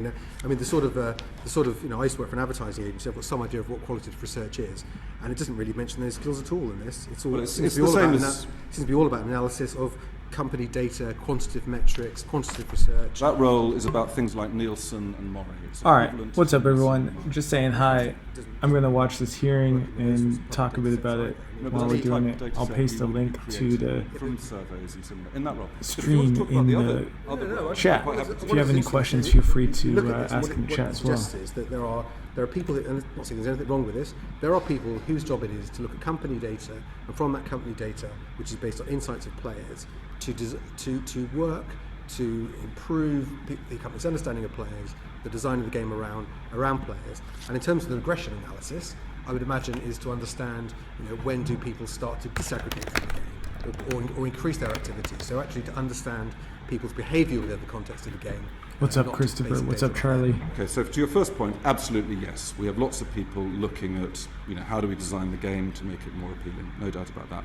I mean, I used to work for an advertising agency. I've got some idea of what qualitative research is, and it doesn't really mention those skills at all in this. It seems to be all about analysis of company data, quantitative metrics, quantitative research. That role is about things like Nielsen and Mori. All right, what's up, everyone? Just saying hi. I'm going to watch this hearing and talk a bit about it while we're doing it. I'll paste a link to the stream in the chat. If you have any questions, feel free to ask in the chat as well. Is that there are people, and I'm not saying there's anything wrong with this, there are people whose job it is to look at company data, and from that company data, which is based on insights of players, to work to improve the company's understanding of players, the design of the game around players. And in terms of the regression analysis, I would imagine is to understand, when do people start to disaggregate from the game or increase their activity. So actually to understand people's behaviour within the context of the game. What's up, Christopher? What's up, Charlie? Okay, so to your first point, absolutely yes. We have lots of people looking at, how do we design the game to make it more appealing? No doubt about that.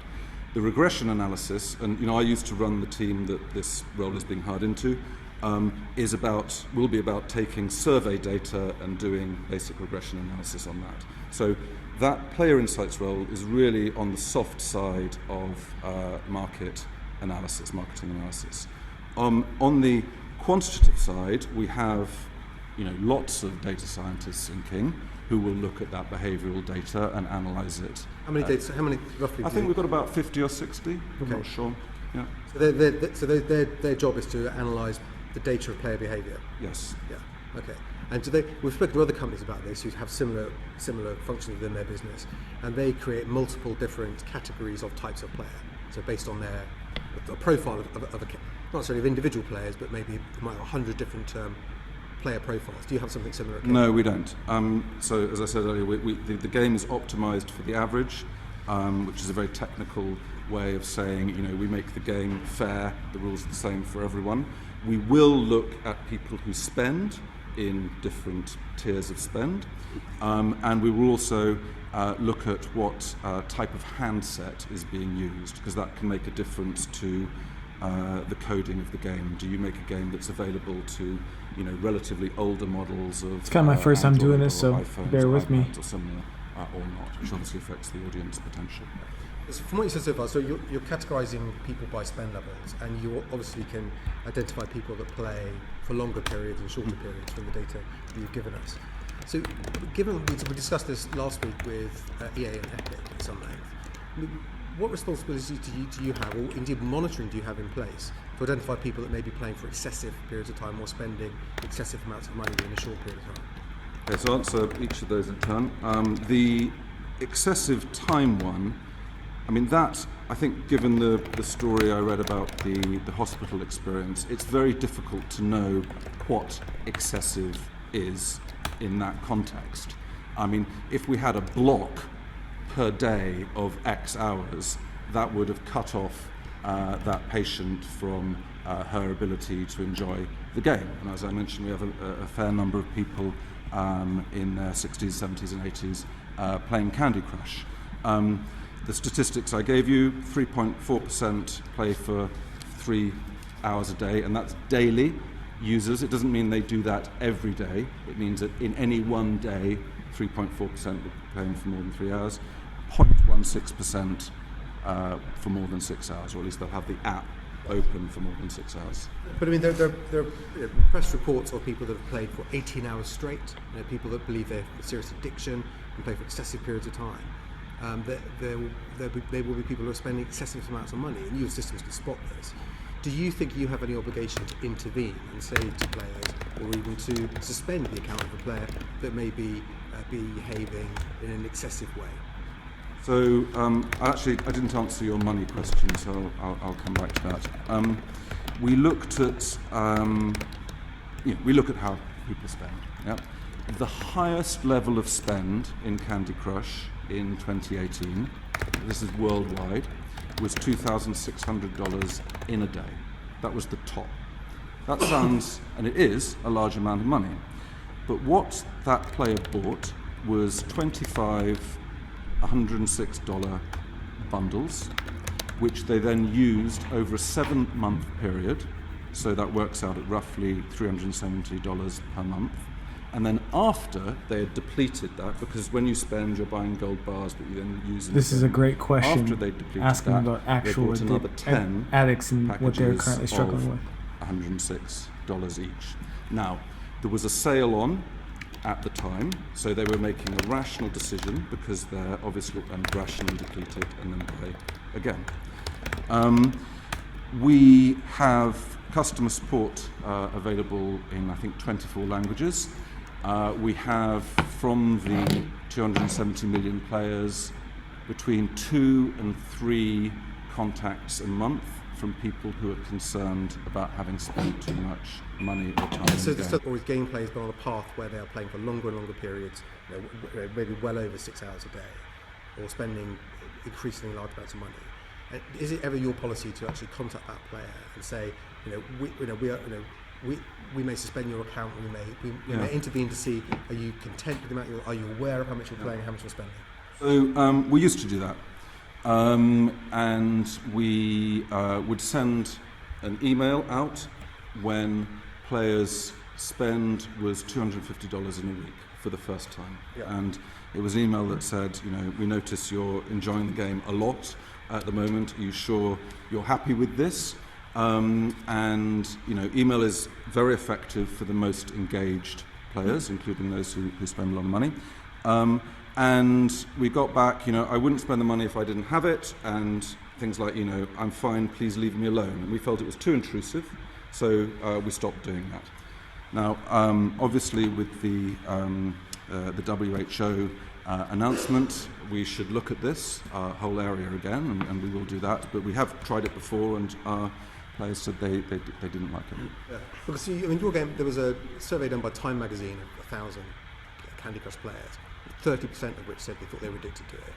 The regression analysis, and I used to run the team that this role is being hired into, will be about taking survey data and doing basic regression analysis on that. So that player insights role is really on the soft side of marketing analysis. On the quantitative side, we have lots of data scientists in King who will look at that behavioural data and analyse it. How many data? How many roughly? I think we've got about 50 or 60. I'm not sure. Yeah. So their job is to analyse the data of player behaviour. Yes. Yeah. Okay. And we've spoken to other companies about this who have similar functions within their business, and they create multiple different categories of types of player. So based on a profile of not necessarily of individual players, but maybe 100 different player profiles. Do you have something similar? No, we don't. So as I said earlier, the game is optimised for the average, which is a very technical way of saying, we make the game fair, the rules are the same for everyone. We will look at people who spend in different tiers of spend, and we will also look at what type of handset is being used, because that can make a difference to the coding of the game. Do you make a game that's available to relatively older models of it's kind of my first time doing this, so iPhones, bear with me. Or similar, or not, which obviously affects the audience potential. So from what you said so far, so you're categorising people by spend levels, and you obviously can identify people that play for longer periods and shorter periods from the data that you've given us. So given we discussed this last week with EA and Epic at some length, what responsibilities do you have, or indeed monitoring do you have in place to identify people that may be playing for excessive periods of time or spending excessive amounts of money in a short period of time? Okay, so I'll answer each of those in turn. The excessive time one, that, I think, given the story I read about the hospital experience, it's very difficult to know what excessive is in that context. If we had a block per day of X hours, that would have cut off that patient from her ability to enjoy the game. And as I mentioned, we have a fair number of people in their 60s, 70s and 80s playing Candy Crush. The statistics I gave you, 3.4% play for 3 hours a day, and that's daily users. It doesn't mean they do that every day. It means that in any one day, 3.4% will be playing for more than 3 hours, 0.16% for more than 6 hours, or at least they'll have the app open for more than 6 hours. But there are press reports of people that have played for 18 hours straight, people that believe they have serious addiction and play for excessive periods of time. There will be people who are spending excessive amounts of money, and your systems can spot this. Do you think you have any obligation to intervene and say to players, or even to suspend the account of a player that may be behaving in an excessive way? So I didn't answer your money question, so I'll come back to that. We looked at we look at how people spend. Yeah? The highest level of spend in Candy Crush in 2018, this is worldwide, was $2,600 in a day. That was the top. That sounds, and it is, a large amount of money. But what that player bought was 25 $106 bundles, which they then used over a 7-month period. so that works out at roughly $370 per month. And then after they had depleted that, because when you spend, you're buying gold bars that you then use. This is a great question. After they depleted asking that, about they actual bought another 10 addicts and what they're packages currently struggling with. $106 each. Now, there was a sale on at the time, so they were making a rational decision because they're obviously rationally depleted and then buy again. We have customer support available in, I think, 24 languages. We have, from the 270 million players, between 2 and 3 contacts a month from people who are concerned about having spent too much money or time in the game. Always gameplay has been on a path where they are playing for longer and longer periods, maybe well over 6 hours a day, or spending increasingly large amounts of money. Is it ever your policy to actually contact that player and say, we may suspend your account, we may intervene to see, are you content with the amount, are you aware of how much you're playing and how much you're spending? So we used to do that. And we would send an email out when players' spend was $250 in a week for the first time. Yeah. And it was an email that said, we notice you're enjoying the game a lot at the moment. Are you sure you're happy with this? And email is very effective for the most engaged players, including those who spend a lot of money. And we got back, I wouldn't spend the money if I didn't have it, and things like, I'm fine, please leave me alone. And we felt it was too intrusive, so we stopped doing that. Now, obviously, with the WHO announcement, we should look at this whole area again, and we will do that. But we have tried it before, and our players said they didn't like it. Yeah. Because your game, there was a survey done by Time magazine of 1,000 Candy Crush players. 30% of which said they thought they were addicted to it.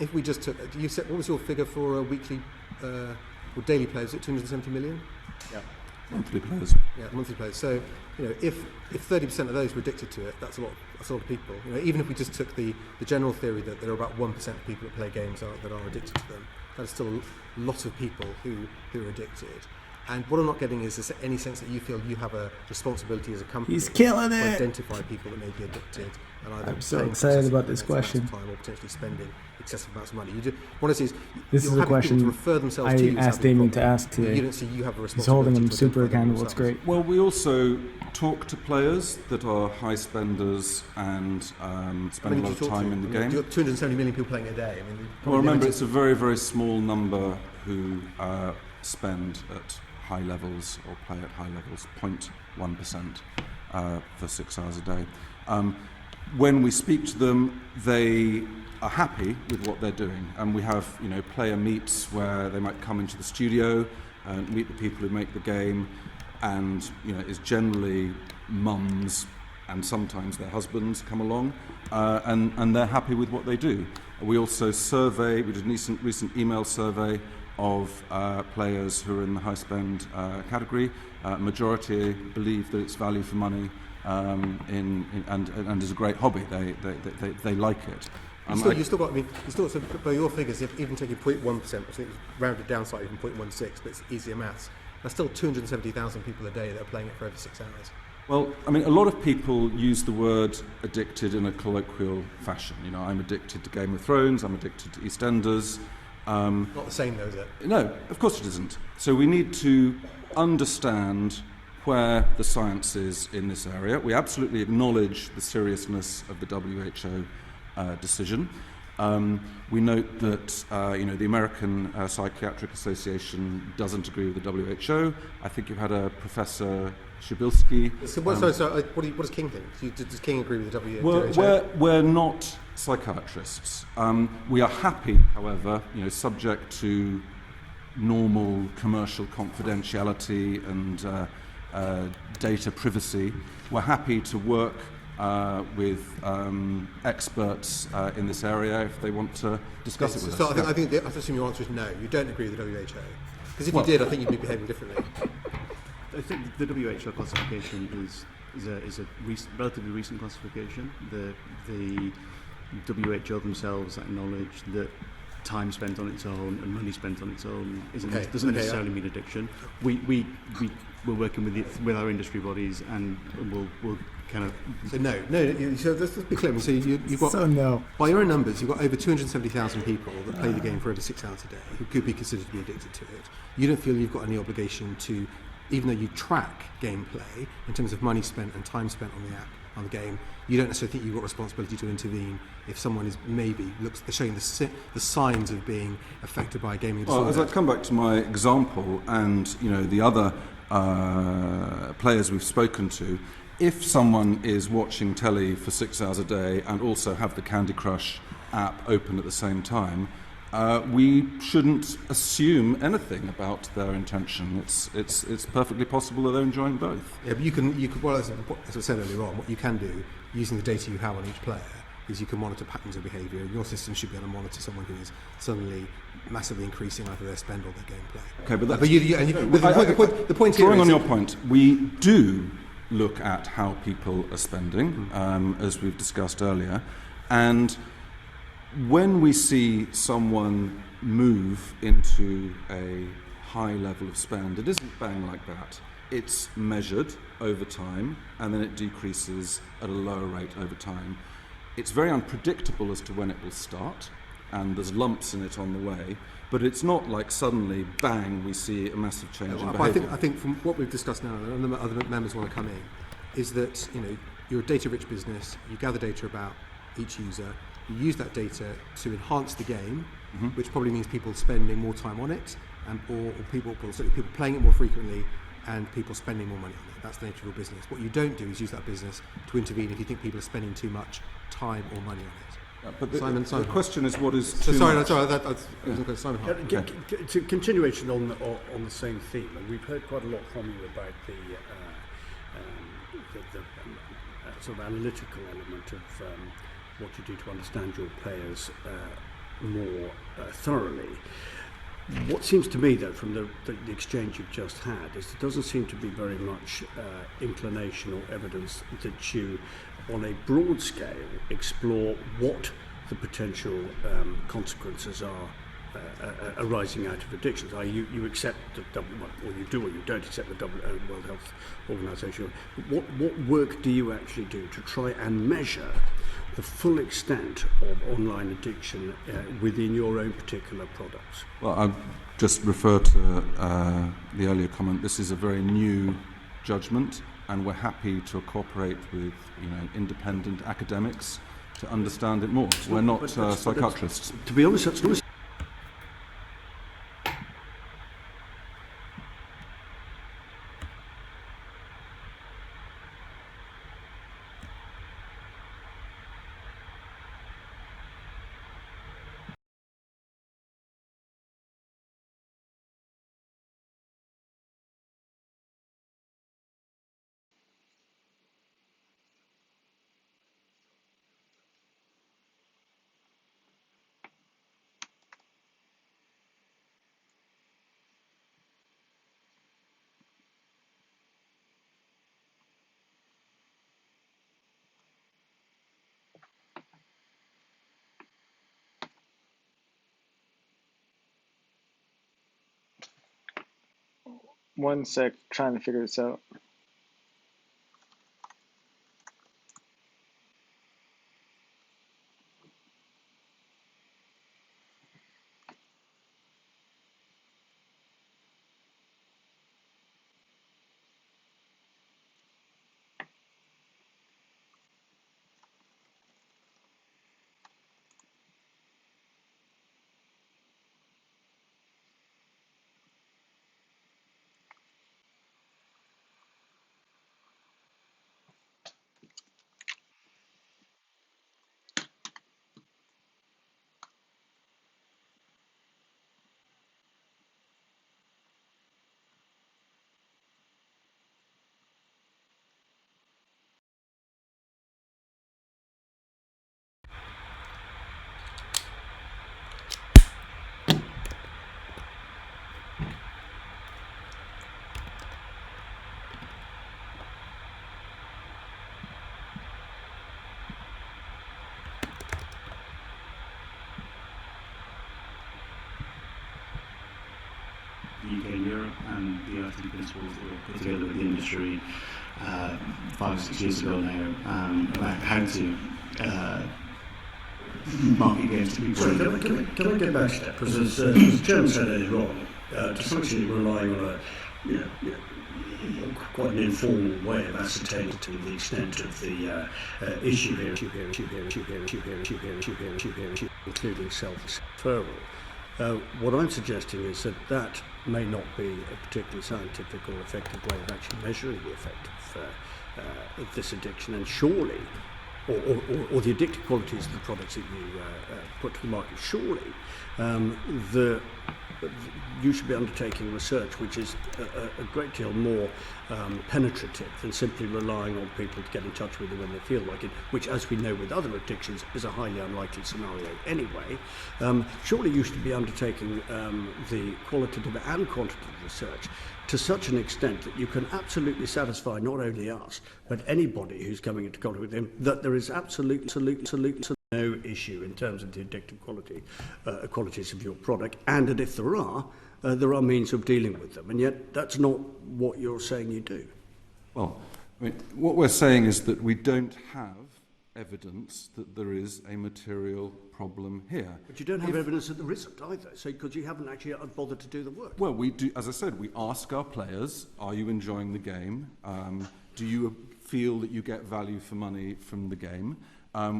If we just took, what was your figure for a weekly or daily players? Is it 270 million? Yeah. Monthly players. Yeah, monthly players. So, if 30% of those were addicted to it, that's a lot of people. Even if we just took the general theory that there are about 1% of people that play games that are addicted to them, that is still a lot of people who are addicted. And what I'm not getting is any sense that you feel you have a responsibility as a company to identify people that may be addicted. And either I'm so excited about this question. Time or potentially spending excessive amounts of money. You want to see this is a question to refer themselves to you. I asked Damien to ask today. You don't see you have a responsibility. He's holding them super accountable. It's great. Well, we also talk to players that are high spenders and spend a lot of time in the game. You've got 270 million people playing a day. Well, remember, it's a very, very small number who spend at high levels or play at high levels, 0.1% for 6 hours a day. When we speak to them, they are happy with what they're doing, and we have player meets where they might come into the studio and meet the people who make the game, and it's generally mums and sometimes their husbands come along, and they're happy with what they do. We also survey. We did a recent email survey of players who are in the high spend category. Majority believe that it's value for money. And is a great hobby. They like it. You still got. So by your figures, if even taking 0.1%, which I think is rounded down slightly from 0.16, but it's easier maths. There's still 270,000 people a day that are playing it for over 6 hours. Well, a lot of people use the word addicted in a colloquial fashion. I'm addicted to Game of Thrones. I'm addicted to EastEnders. Not the same, though, is it? No, of course it isn't. So we need to understand where the science is in this area. We absolutely acknowledge the seriousness of the WHO decision. We note that the American Psychiatric Association doesn't agree with the WHO. I think you had a Professor Shabilsky. So what does King think? Does King agree with the WHO? We're not psychiatrists. We are happy, however, subject to normal commercial confidentiality and data privacy. We're happy to work with experts in this area if they want to discuss it with us. So I assume your answer is no. You don't agree with the WHO, because if you did, I think you'd be behaving differently. I think the WHO classification is a relatively recent classification. The WHO themselves acknowledge that time spent on its own and money spent on its own Okay. doesn't Okay, necessarily mean addiction. We're working with our industry bodies, and we'll kind of. So no. So let's be clear. So you've got, So no. by your own numbers, you've got over 270,000 people that play the game for over 6 hours a day who could be considered to be addicted to it. You don't feel you've got any obligation to, even though you track gameplay in terms of money spent and time spent on the app, on the game, you don't necessarily think you've got responsibility to intervene if someone is showing the signs of being affected by a gaming disorder. Well, as I come back to my example, and the other players we've spoken to, if someone is watching telly for 6 hours a day and also have the Candy Crush app open at the same time, we shouldn't assume anything about their intention. It's perfectly possible that they're enjoying both. Yeah, but you can. Well, as I said earlier on, what you can do using the data you have on each player is you can monitor patterns of behaviour. Your system should be able to monitor someone who is suddenly massively increasing either their spend or their gameplay. Okay, but the point here drawing is on your point, we do look at how people are spending, as we've discussed earlier, and when we see someone move into a high level of spend, it isn't bang like that. It's measured over time, and then it decreases at a lower rate over time. It's very unpredictable as to when it will start, and there's lumps in it on the way, but it's not like suddenly, bang, we see a massive change in behaviour. I think from what we've discussed now, and the other members want to come in, is that you're a data-rich business. You gather data about each user. You use that data to enhance the game, which probably means people spending more time on it, or people playing it more frequently, and people spending more money on it. That's the nature of your business. What you don't do is use that business to intervene if you think people are spending too much time or money on it. But Simon. The question is, what is So too sorry, much? Simon Hart. It's a continuation on the same theme, and we've heard quite a lot from you about the sort of analytical element of what you do to understand your players more thoroughly. What seems to me, though, from the exchange you've just had, is there doesn't seem to be very much inclination or evidence that you, on a broad scale, explore what the potential consequences are arising out of addictions. You accept the or you do or you don't accept the World Health Organization. What work do you actually do to try and measure the full extent of online addiction within your own particular products? Well, I'll just refer to the earlier comment. This is a very new judgment, and we're happy to cooperate with independent academics to understand it more. We're not psychiatrists. To be honest, that's not. One sec, trying to figure this out. the active principles that were put together with the industry 5 or 6 years ago now, about how to market games to people. Sorry, can I get back to that? Because as the Chairman said earlier on, to some extent relying on a quite an informal way of ascertaining the extent of the issue here, including self-referral. What I'm suggesting is that may not be a particularly scientific or effective way of actually measuring the effect of this addiction, and surely, or the addictive qualities of the products that you put to the market, surely you should be undertaking research which is a great deal more penetrative than simply relying on people to get in touch with them when they feel like it, which, as we know with other addictions, is a highly unlikely scenario anyway. Surely you should be undertaking the qualitative and quantitative research to such an extent that you can absolutely satisfy not only us, but anybody who's coming into contact with him, that there is absolutely no issue in terms of the addictive qualities of your product, and that if there are means of dealing with them. And yet that's not what you're saying you do. Well, I mean, what we're saying is that we don't have evidence that there is a material problem here. But you don't have evidence that there isn't either, so because you haven't actually bothered to do the work. Well, we do, as I said, we ask our players, are you enjoying the game? Do you feel that you get value for money from the game?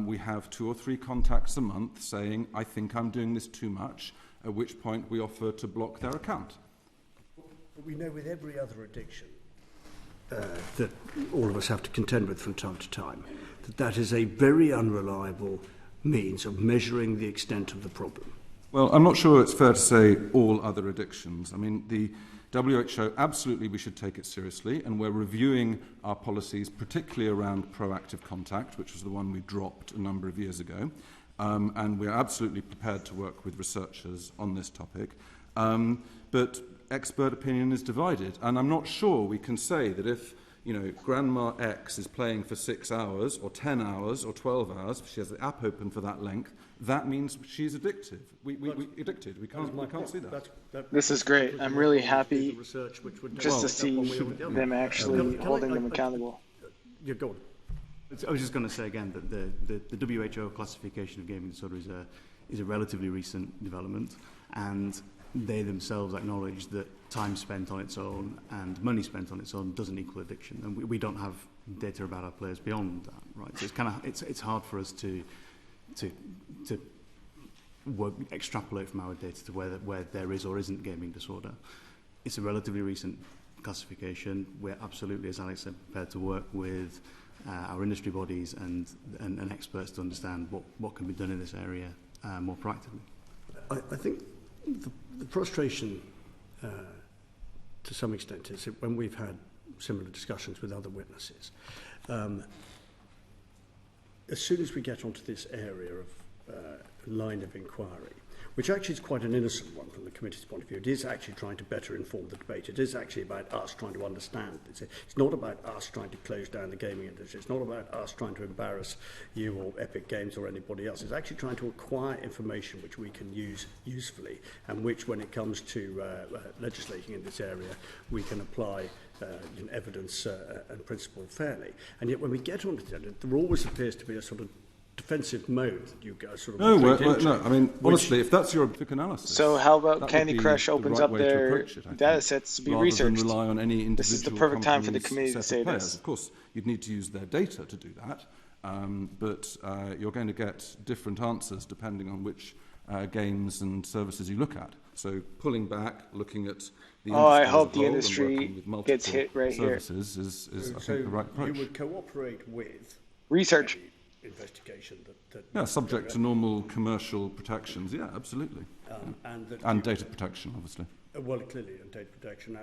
We have 2 or 3 contacts a month saying, I think I'm doing this too much, at which point we offer to block their account. But we know with every other addiction that all of us have to contend with from time to time, that is a very unreliable means of measuring the extent of the problem. Well, I'm not sure it's fair to say all other addictions. I mean, the WHO, absolutely we should take it seriously, and we're reviewing our policies, particularly around proactive contact, which was the one we dropped a number of years ago, and we're absolutely prepared to work with researchers on this topic. But expert opinion is divided, and I'm not sure we can say that if Grandma X is playing for 6 hours, or 10 hours, or 12 hours, if she has the app open for that length, that means she's addicted. We addicted. We can't see that. This is great. I'm really happy just to see them actually holding them accountable. Yeah, go on. I was just going to say again that the WHO classification of gaming disorder is a relatively recent development, and they themselves acknowledge that time spent on its own and money spent on its own doesn't equal addiction, and we don't have data about our players beyond that, right? So it's hard for us to extrapolate from our data to where there is or isn't gaming disorder. It's a relatively recent classification. We're absolutely, as Alex said, prepared to work with our industry bodies and experts to understand what can be done in this area more proactively. I think the frustration to some extent is that when we've had similar discussions with other witnesses, as soon as we get onto this area of line of inquiry, which actually is quite an innocent one from the committee's point of view, it is actually trying to better inform the debate. It is actually about us trying to understand. It's not about us trying to close down the gaming industry. It's not about us trying to embarrass you or Epic Games or anybody else. It's actually trying to acquire information which we can use usefully, and which, when it comes to legislating in this area, we can apply evidence and principle fairly. And yet when we get onto that, there always appears to be a sort of defensive mode that you guys sort of no. I mean, honestly, if that's your analysis. So how about Candy Crush opens up their data sets to be researched? Rather than rely on any individual this is the perfect time for the committee to say this. Of course, you'd need to use their data to do that, but you're going to get different answers depending on which games and services you look at. So pulling back, looking at the I hope the industry gets hit right here. Is I think, the right approach. You would cooperate with research investigation that yeah, subject to normal commercial protections. Yeah, absolutely. And data protection, obviously. Well, clearly, and data protection,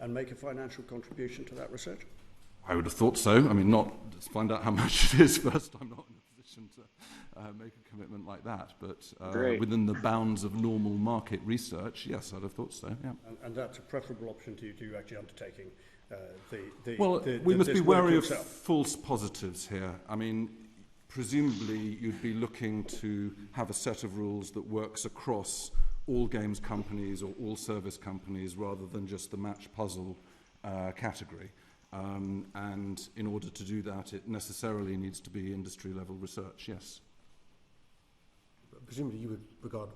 and make a financial contribution to that research. I would have thought so. I mean, let's find out how much it is first. I'm not in a position to make a commitment like that, but within the bounds of normal market research, yes, I'd have thought so. Yeah. And that's a preferable option to you actually undertaking. We must be wary of false positives here. I mean, presumably you'd be looking to have a set of rules that works across all games companies or all service companies rather than just the match puzzle category. And in order to do that, it necessarily needs to be industry-level research, yes. Presumably you would regard...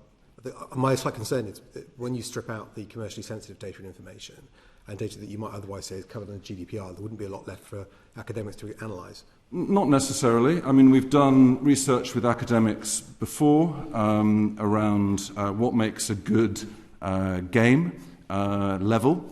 My slight concern is that when you strip out the commercially sensitive data and information and data that you might otherwise say is covered under GDPR, there wouldn't be a lot left for academics to analyse. Not necessarily. I mean, we've done research with academics before around what makes a good game level,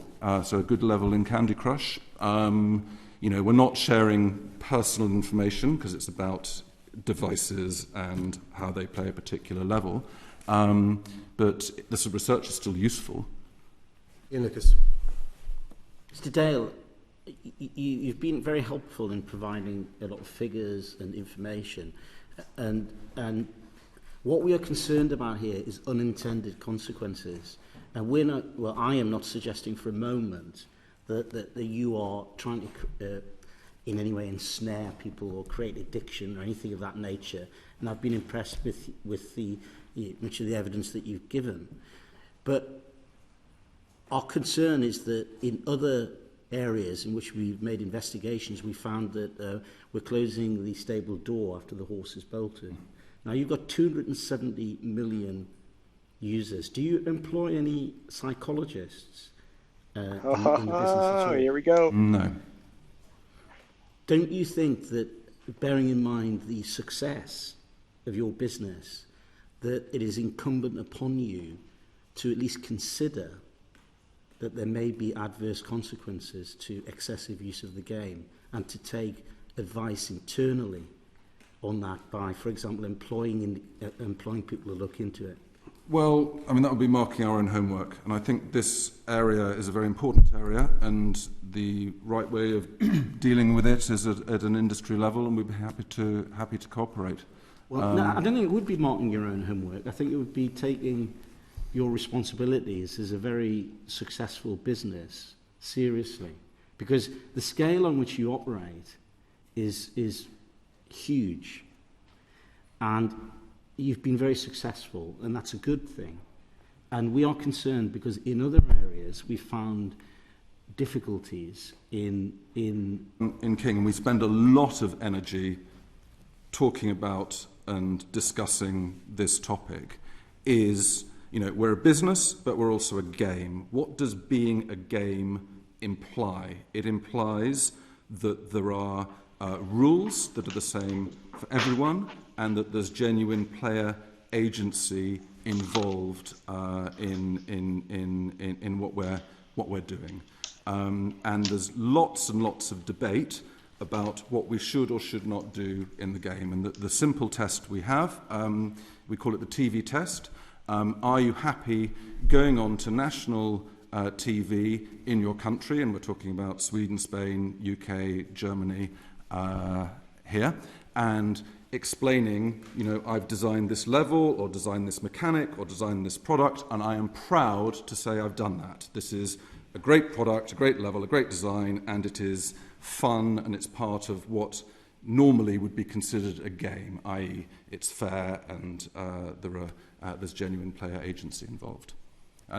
so a good level in Candy Crush. We're not sharing personal information because it's about devices and how they play a particular level. But this research is still useful. Ian Lucas. Mr. Dale, you've been very helpful in providing a lot of figures and information, and what we are concerned about here is unintended consequences. And we're not. Well, I am not suggesting for a moment that you are trying to in any way ensnare people or create addiction or anything of that nature. And I've been impressed with much of the evidence that you've given. But our concern is that in other areas in which we've made investigations, we found that we're closing the stable door after the horse is bolted. Now, you've got 270 million users. Do you employ any psychologists in the business at all? Here we go. No. Don't you think that, bearing in mind the success of your business, that it is incumbent upon you to at least consider that there may be adverse consequences to excessive use of the game, and to take advice internally on that by, for example, employing people to look into it? Well, I mean, that would be marking our own homework. And I think this area is a very important area, and the right way of dealing with it is at an industry level, and we'd be happy to cooperate. Well, no, I don't think it would be marking your own homework. I think it would be taking your responsibilities as a very successful business seriously, because the scale on which you operate is huge, and you've been very successful, and that's a good thing. And we are concerned because in other areas we found difficulties in King, and we spend a lot of energy talking about and discussing this topic. Is, we're a business, but we're also a game. What does being a game imply? It implies that there are rules that are the same for everyone, and that there's genuine player agency involved in what we're doing. And there's lots and lots of debate about what we should or should not do in the game. And the simple test we have, we call it the TV test. Are you happy going on to national TV in your country? And we're talking about Sweden, Spain, UK, Germany here. And explaining, I've designed this level or designed this mechanic or designed this product, and I am proud to say I've done that. This is a great product, a great level, a great design, and it is fun, and it's part of what normally would be considered a game, i.e. it's fair and there's genuine player agency involved.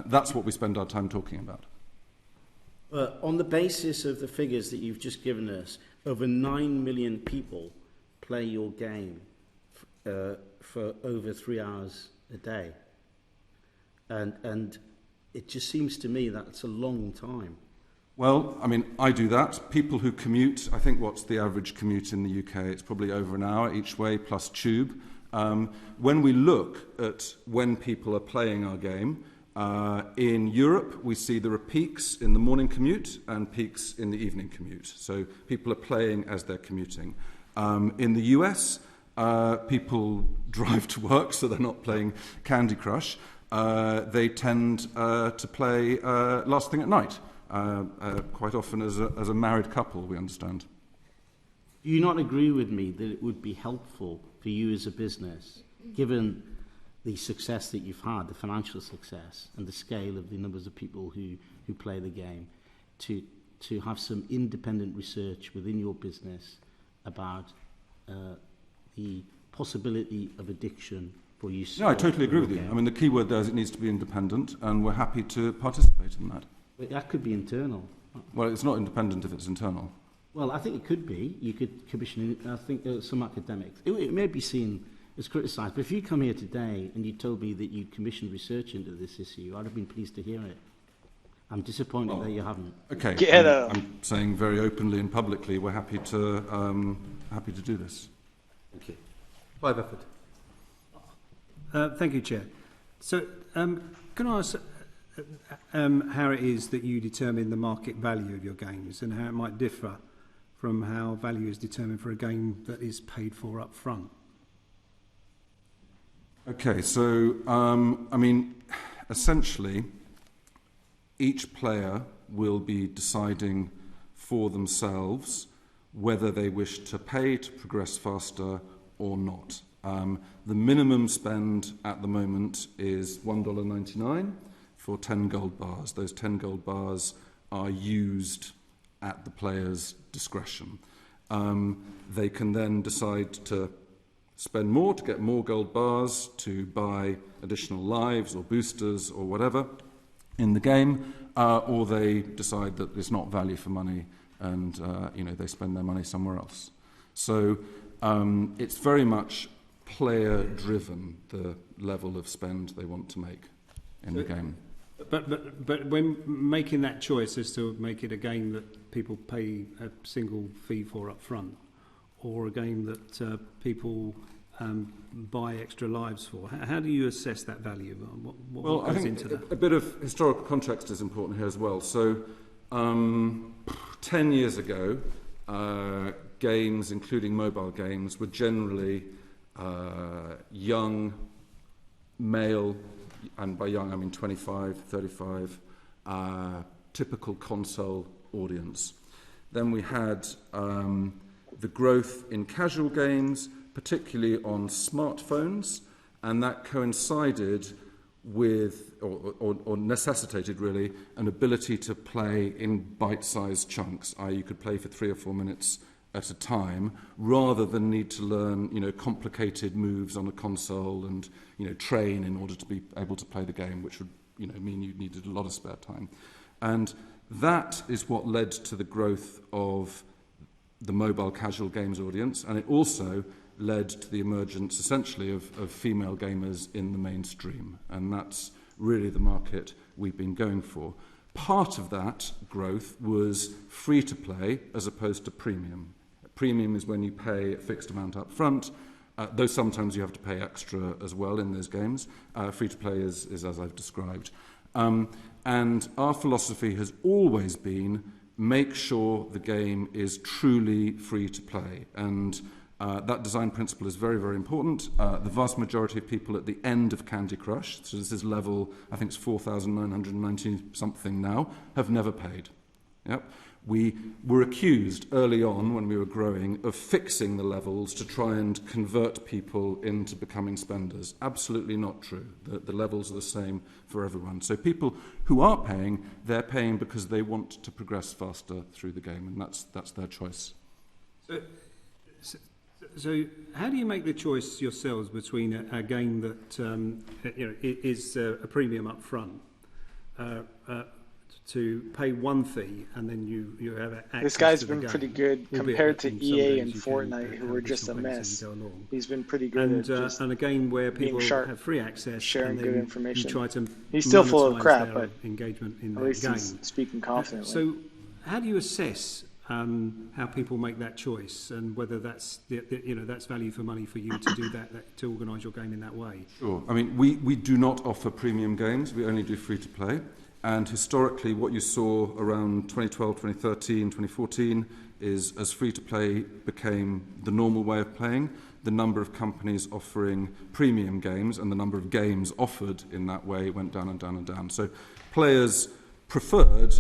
That's what we spend our time talking about. On the basis of the figures that you've just given us, over 9 million people play your game for over 3 hours a day. And it just seems to me that it's a long time. Well, I mean, I do that. People who commute, I think what's the average commute in the UK? It's probably over an hour each way plus tube. When we look at when people are playing our game, in Europe, we see there are peaks in the morning commute and peaks in the evening commute. So people are playing as they're commuting. In the US, people drive to work, so they're not playing Candy Crush. They tend to play last thing at night, quite often as a married couple, we understand. Do you not agree with me that it would be helpful for you as a business, given the success that you've had, the financial success, and the scale of the numbers of people who play the game, to have some independent research within your business about the possibility of addiction before you... No, I totally agree with you. I mean, the key word there is it needs to be independent, and we're happy to participate in that. But that could be internal. Well, it's not independent if it's internal. Well, I think it could be. You could commission, I think some academics. It may be seen as criticised, but if you come here today and you told me that you commissioned research into this issue, I'd have been pleased to hear it. I'm disappointed that you haven't. Okay, I'm saying very openly and publicly we're happy to do this. Thank you. Clive Efford. Thank you, Chair. So, can I ask how it is that you determine the market value of your games and how it might differ from how value is determined for a game that is paid for up front? Okay, so, I mean, essentially, each player will be deciding for themselves whether they wish to pay to progress faster or not. The minimum spend at the moment is $1.99 for 10 gold bars. Those 10 gold bars are used at the player's discretion. They can then decide to spend more to get more gold bars, to buy additional lives or boosters or whatever in the game, or they decide that it's not value for money and they spend their money somewhere else. So it's very much player-driven, the level of spend they want to make in the game. But when making that choice as to make it a game that people pay a single fee for up front, or a game that people buy extra lives for, how do you assess that value? What goes into that? A bit of historical context is important here as well. So 10 years ago, games, including mobile games, were generally young, male, and by young I mean 25, 35, typical console audience. Then we had the growth in casual games, particularly on smartphones, and that coincided with, or necessitated really, an ability to play in bite-sized chunks, i.e. you could play for 3 or 4 minutes at a time, rather than need to learn, complicated moves on a console and, train in order to be able to play the game, which would, mean you needed a lot of spare time. And that is what led to the growth of the mobile casual games audience, and it also led to the emergence, essentially, of female gamers in the mainstream, and that's really the market we've been going for. Part of that growth was free-to-play as opposed to premium. Premium is when you pay a fixed amount up front, though sometimes you have to pay extra as well in those games. Free-to-play is as I've described. And our philosophy has always been make sure the game is truly free to play. And that design principle is very, very important. The vast majority of people at the end of Candy Crush, so this is level, I think it's 4,990 something now, have never paid. Yep. We were accused early on, when we were growing, of fixing the levels to try and convert people into becoming spenders. Absolutely not true. The levels are the same for everyone. So people who are paying, they're paying because they want to progress faster through the game, and that's their choice. So how do you make the choice yourselves between a game that is a premium up front, to pay one fee and then you have access This guy's to the been game, pretty good compared to EA and Fortnite, who were just a mess. He's been pretty good and a game where people sharp, have free access, sharing and then good information. You try to he's still full of crap, their but engagement in at the least game. he's speaking confidently. So how do you assess how people make that choice, and whether that's that's value for money for you to do that to organise your game in that way? Sure. I mean, we do not offer premium games. We only do free to play. And historically, what you saw around 2012, 2013, 2014 is, as free to play became the normal way of playing, the number of companies offering premium games and the number of games offered in that way went down and down and down. So players preferred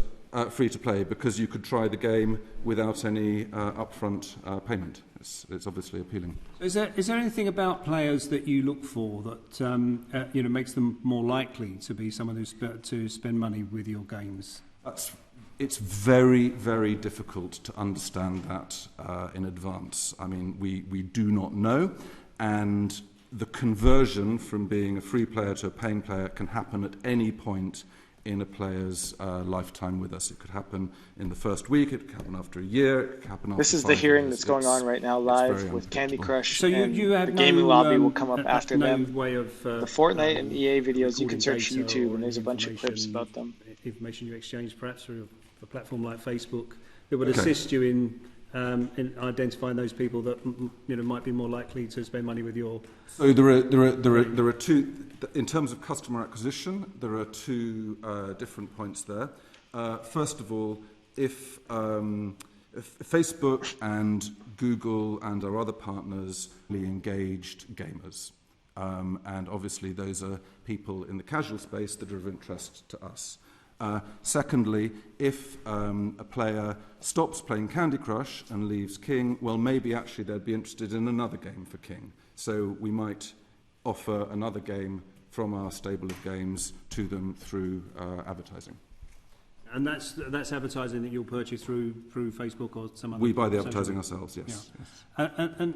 free to play because you could try the game without any upfront payment. It's obviously appealing. Is there anything about players that you look for that makes them more likely to be someone to spend money with your games? It's very, very difficult to understand that in advance. I mean, we do not know, and the conversion from being a free player to a paying player can happen at any point in a player's lifetime with us. It could happen in the first week, it could happen after a year, it could happen after This is 5 the hearing years. that's going on right now live with Candy Crush, So and you have the gaming lobby will come up after no them. way of, The Fortnite and EA videos, you can search recording data YouTube, or and there's a bunch of information- clips about them. Information you exchange perhaps through a platform like Facebook that would assist you in identifying those people that might be more likely to spend money with your. So there are two, in terms of customer acquisition, there are two different points there. First of all, if Facebook and Google and our other partners really engaged gamers, and obviously those are people in the casual space that are of interest to us. Secondly, if a player stops playing Candy Crush and leaves King, well, maybe actually they'd be interested in another game for King. So we might offer another game from our stable of games to them through advertising. And that's advertising that you'll purchase through Facebook or some other. We buy the advertising ourselves, yes. Yeah. Yes. And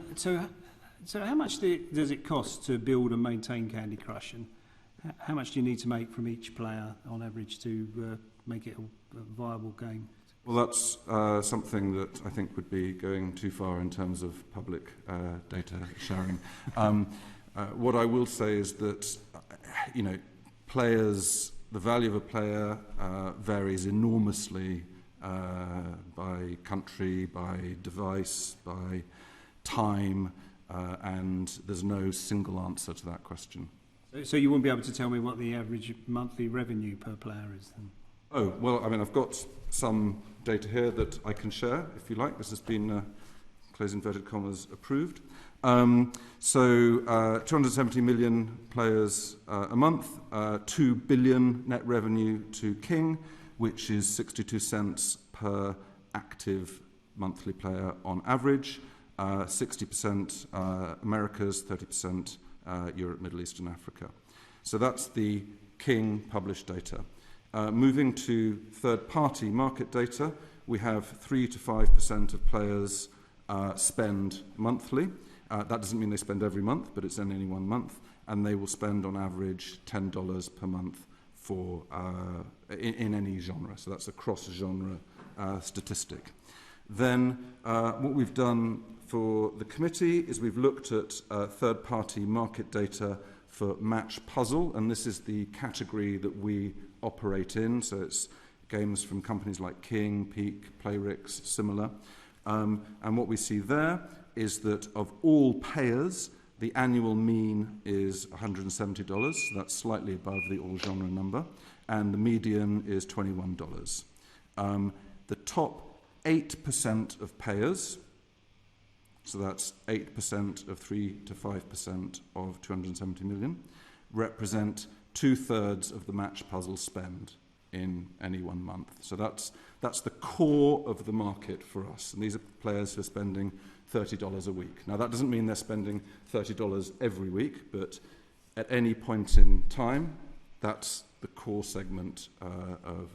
so how much does it cost to build and maintain Candy Crush, and how much do you need to make from each player on average to make it a viable game? Well, that's something that I think would be going too far in terms of public data sharing. What I will say is that, players, the value of a player varies enormously by country, by device, by time, and there's no single answer to that question. So you wouldn't be able to tell me what the average monthly revenue per player is then? Oh, well, I mean, I've got some data here that I can share, if you like. This has been, close inverted commas, approved. So 270 million players a month, 2 billion net revenue to King, which is 62 cents per active monthly player on average, 60% Americas, 30% Europe, Middle East and Africa. So that's the King published data. Moving to third-party market data, we have 3 to 5% of players spend monthly. That doesn't mean they spend every month, but it's in any one month, and they will spend on average $10 per month for in any genre. So that's a cross-genre statistic. Then what we've done for the committee is we've looked at third-party market data for match puzzle, and this is the category that we operate in. So it's games from companies like King, Peak, Playrix, similar. And what we see there is that of all payers, the annual mean is $170. So that's slightly above the all-genre number. And the median is $21. The top 8% of payers, so that's 8% of 3 to 5% of 270 million, represent 2/3 of the match puzzle spend in any one month. So that's the core of the market for us. And these are players who are spending $30 a week. Now, that doesn't mean they're spending $30 every week, but at any point in time, that's the core segment of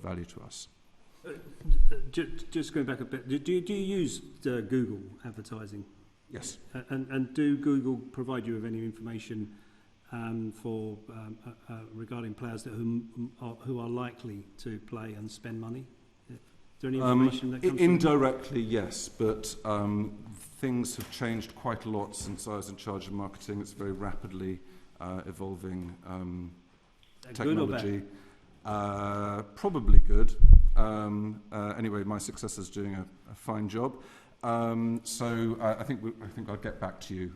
value to us. Just going back a bit, do you use Google advertising? Yes. And do Google provide you with any information for regarding players who are likely to play and spend money? Is there any information that comes indirectly, yes, but things have changed quite a lot since I was in charge of marketing. It's a very rapidly evolving technology. Good or bad? Probably good. Anyway, my successor's doing a fine job. So I think I'll get back to you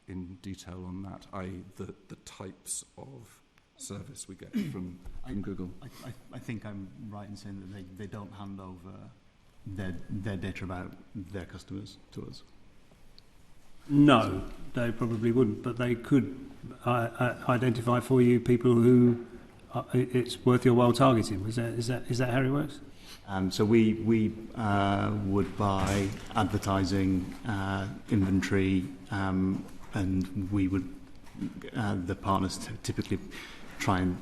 in detail on that, i.e. the types of service we get from Google. I think I'm right in saying that they don't hand over their data about their customers to us. No, they probably wouldn't, but they could identify for you people who it's worth your while targeting. Is that how it works? So we would buy advertising, inventory, and we would the partners typically try and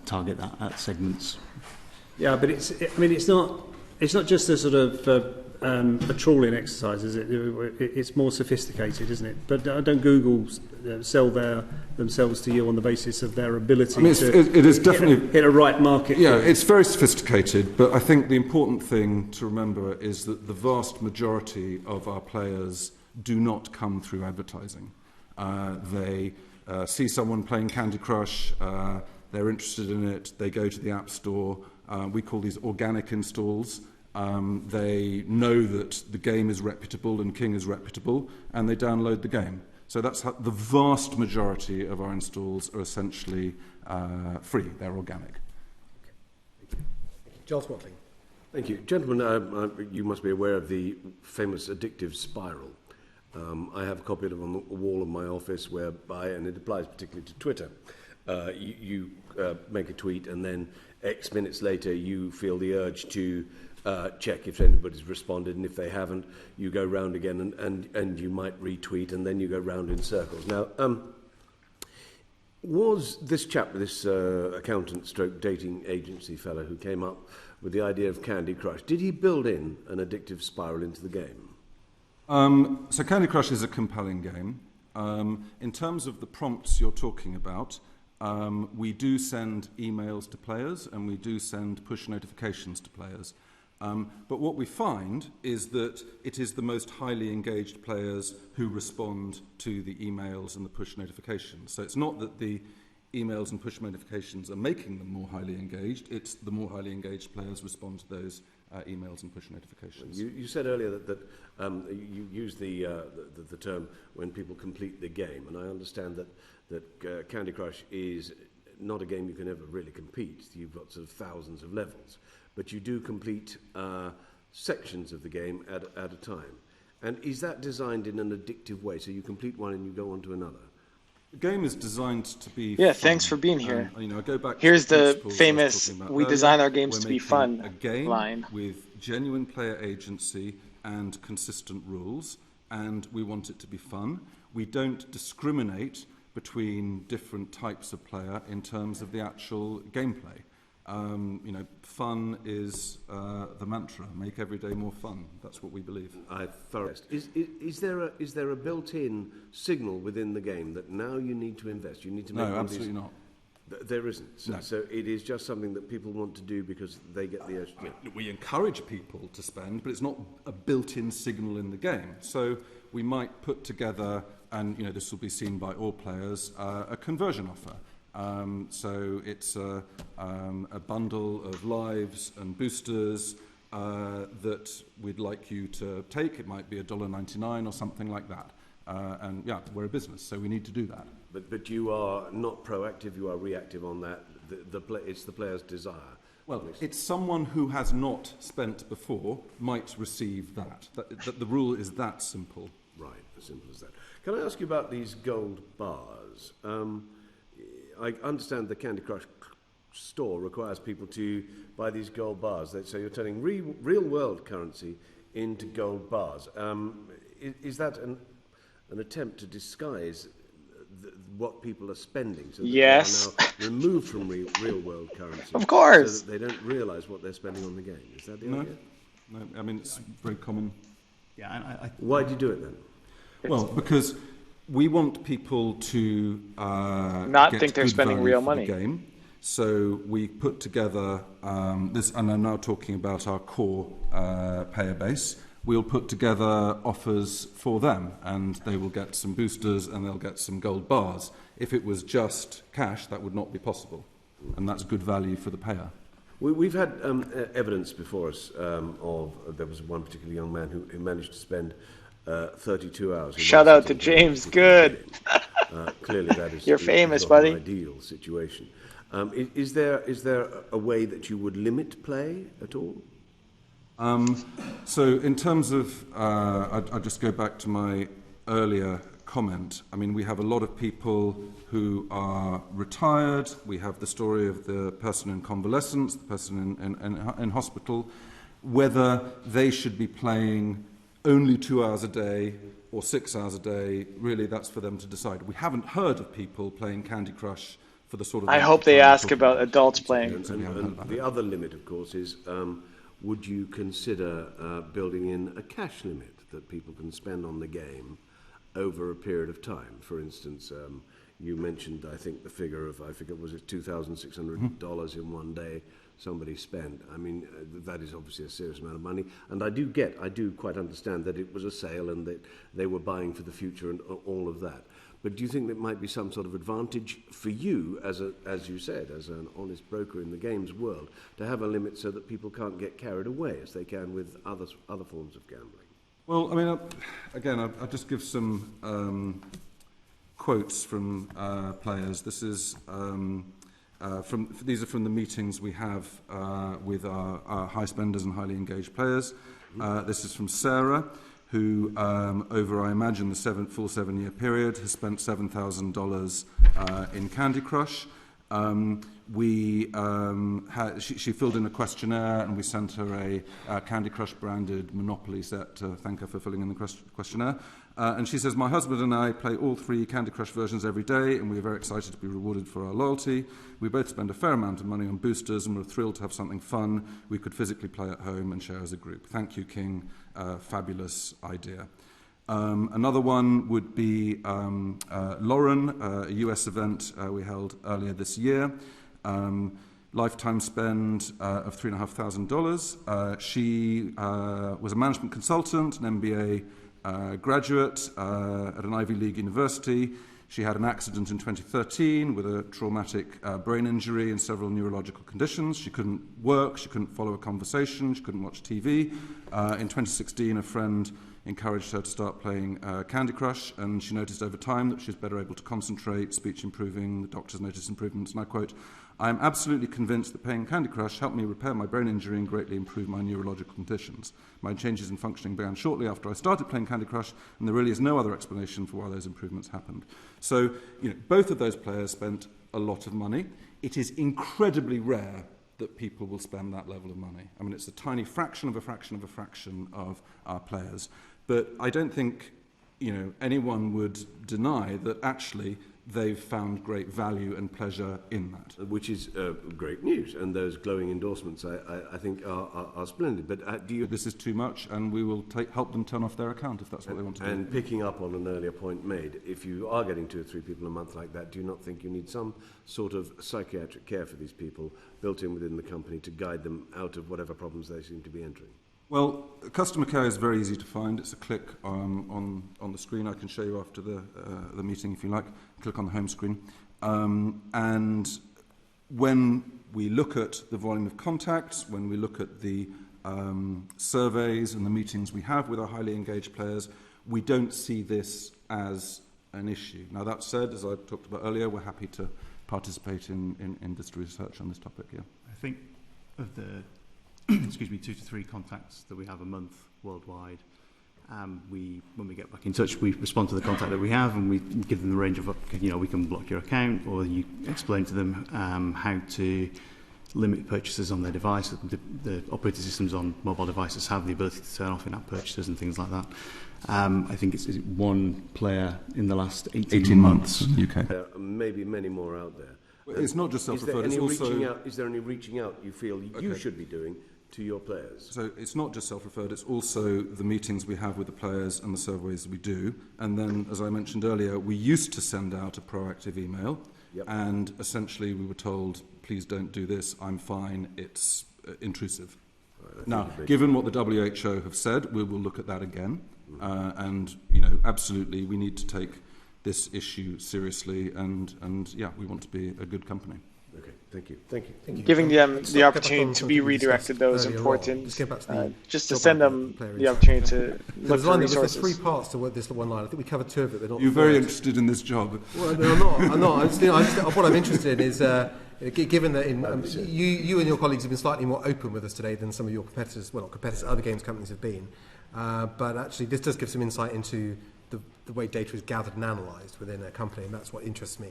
target that at segments. Yeah, but it's not just a sort of a trawling exercise, is it? It's more sophisticated, isn't it? But don't Google sell themselves to you on the basis of their ability it is definitely hit a right market. Yeah, it's very sophisticated, but I think the important thing to remember is that the vast majority of our players do not come through advertising. They see someone playing Candy Crush, they're interested in it, they go to the App Store. We call these organic installs. They know that the game is reputable and King is reputable, and they download the game. So that's how the vast majority of our installs are essentially free. They're organic. Giles Watling. Thank you. Gentlemen, you must be aware of the famous addictive spiral. I have a copy of it on the wall of my office whereby, and it applies particularly to Twitter, you make a tweet and then X minutes later you feel the urge to check if anybody's responded, and if they haven't, you go round again and you might retweet, and then you go round in circles. Now, was this chap, this accountant stroke dating agency fellow who came up with the idea of Candy Crush, did he build in an addictive spiral into the game? So Candy Crush is a compelling game. In terms of the prompts you're talking about, we do send emails to players and we do send push notifications to players. But what we find is that it is the most highly engaged players who respond to the emails and the push notifications. So it's not that the emails and push notifications are making them more highly engaged, it's the more highly engaged players respond to those emails and push notifications. You said earlier that you use the term when people complete the game, and I understand that Candy Crush is not a game you can ever really compete. You've got sort of thousands of levels, but you do complete sections of the game at a time. And is that designed in an addictive way, so you complete one and you go on to another? The game is designed to be Yeah, fun. thanks for being here. I go back Here's to the principles I was famous talking about "we earlier. design our games We're to be making fun" a game line. with genuine player agency and consistent rules, and we want it to be fun. We don't discriminate between different types of player in terms of the actual gameplay. Fun is the mantra. Make every day more fun. That's what we believe. Is there a built-in signal within the game that now you need to invest? You need to make No, absolutely not. There isn't. So, No. so it is just something that people want to do because they get the urge. We encourage people to spend, but it's not a built-in signal in the game. So we might put together, and this will be seen by all players, a conversion offer. So it's a bundle of lives and boosters that we'd like you to take. It might be $1.99 or something like that. And yeah, we're a business, so we need to do that. But you are not proactive, you are reactive on that. It's the player's desire. Well, it's someone who has not spent before might receive that. The rule is that simple. Right, as simple as that. Can I ask you about these gold bars? I understand the Candy Crush store requires people to buy these gold bars. So you're turning real-world currency into gold bars. Is that an attempt to disguise what people are spending? So that Yes. they are now removed from real-world currency. Of course. So that they don't realise what they're spending on the game. Is that the idea? No, I mean, it's very common. Yeah, Why do you do it then? Well, because we want people to Not get think they're good spending value real for money. the game. So we put together this, and I'm now talking about our core payer base. We'll put together offers for them, and they will get some boosters and they'll get some gold bars. If it was just cash, that would not be possible, and that's good value for the payer. We've had evidence before us there was one particular young man who managed to spend 32 hours. Shout out to James. Good. Clearly, that is You're famous, not buddy. an ideal situation. Is there a way that you would limit play at all? So in terms of, I'll just go back to my earlier comment. I mean, we have a lot of people who are retired. We have the story of the person in convalescence, the person in hospital. Whether they should be playing only 2 hours a day or 6 hours a day, really that's for them to decide. We haven't heard of people playing Candy Crush for the sort of... I hope they ask about adults playing. And the other limit, of course, is would you consider building in a cash limit that people can spend on the game over a period of time? For instance, you mentioned, I think, the figure of, I forget, was it $2,600 in one day somebody spent. I mean, that is obviously a serious amount of money. And I do quite understand that it was a sale and that they were buying for the future and all of that. But do you think there might be some sort of advantage for you, as you said, as an honest broker in the games world, to have a limit so that people can't get carried away as they can with other forms of gambling? Well, I mean, again, I'll just give some quotes from players. This is these are from the meetings we have with our high spenders and highly engaged players. This is from Sarah, who, over, I imagine, the full 7-year period, has spent $7,000 in Candy Crush. She filled in a questionnaire, and we sent her a Candy Crush branded Monopoly set to thank her for filling in the questionnaire. And she says, "My husband and I play all 3 Candy Crush versions every day, and we are very excited to be rewarded for our loyalty. We both spend a fair amount of money on boosters, and we're thrilled to have something fun we could physically play at home and share as a group. Thank you, King. Fabulous idea." Another one would be Lauren, a US event we held earlier this year. Lifetime spend of $3,500. She was a management consultant, an MBA graduate at an Ivy League university. She had an accident in 2013 with a traumatic brain injury and several neurological conditions. She couldn't work, she couldn't follow a conversation, she couldn't watch TV. In 2016, a friend encouraged her to start playing Candy Crush, and she noticed over time that she was better able to concentrate, speech improving, the doctors noticed improvements, and I quote, "I am absolutely convinced that playing Candy Crush helped me repair my brain injury and greatly improve my neurological conditions. My changes in functioning began shortly after I started playing Candy Crush, and there really is no other explanation for why those improvements happened." So, both of those players spent a lot of money. It is incredibly rare that people will spend that level of money. I mean, it's a tiny fraction of a fraction of a fraction of our players. But I don't think, anyone would deny that actually they've found great value and pleasure in that. Which is great news, and those glowing endorsements, I think, are splendid. But do you... This is too much, and we will help them turn off their account if that's what they want to do. And picking up on an earlier point made, if you are getting 2 or 3 people a month like that, do you not think you need some sort of psychiatric care for these people built in within the company to guide them out of whatever problems they seem to be entering? Well, customer care is very easy to find. It's a click on the screen. I can show you after the meeting if you like. Click on the home screen. And when we look at the volume of contacts, when we look at the surveys and the meetings we have with our highly engaged players, we don't see this as an issue. Now, that said, as I talked about earlier, we're happy to participate in industry research on this topic here. I think of the 2 to 3 contacts that we have a month worldwide. When we get back in touch, we respond to the contact that we have, and we give them the range of, we can block your account, or you explain to them how to limit purchases on their device. The operating systems on mobile devices have the ability to turn off in-app purchases and things like that. I think it's 1 player in the last 18 months. UK. Maybe many more out there. It's not just self-referred, it's also... Is there any reaching out you feel you should be doing to your players? So it's not just self-referred, it's also the meetings we have with the players and the surveys we do. And then, as I mentioned earlier, we used to send out a proactive email, and essentially we were told, please don't do this, I'm fine, it's intrusive. Now, given what the WHO have said, we will look at that again. And, absolutely, we need to take this issue seriously, and we want to be a good company. Okay, thank you. Giving them the opportunity to be redirected, though, is important. Just to send them the opportunity to look for resources. There's 3 parts to this one line. I think we covered 2 of it. But not You're very interested in this job. Well, no, I'm not. What I'm interested in is, given that you and your colleagues have been slightly more open with us today than some of your competitors, well, not competitors, other games companies have been, but actually this does give some insight into the way data is gathered and analysed within a company, and that's what interests me.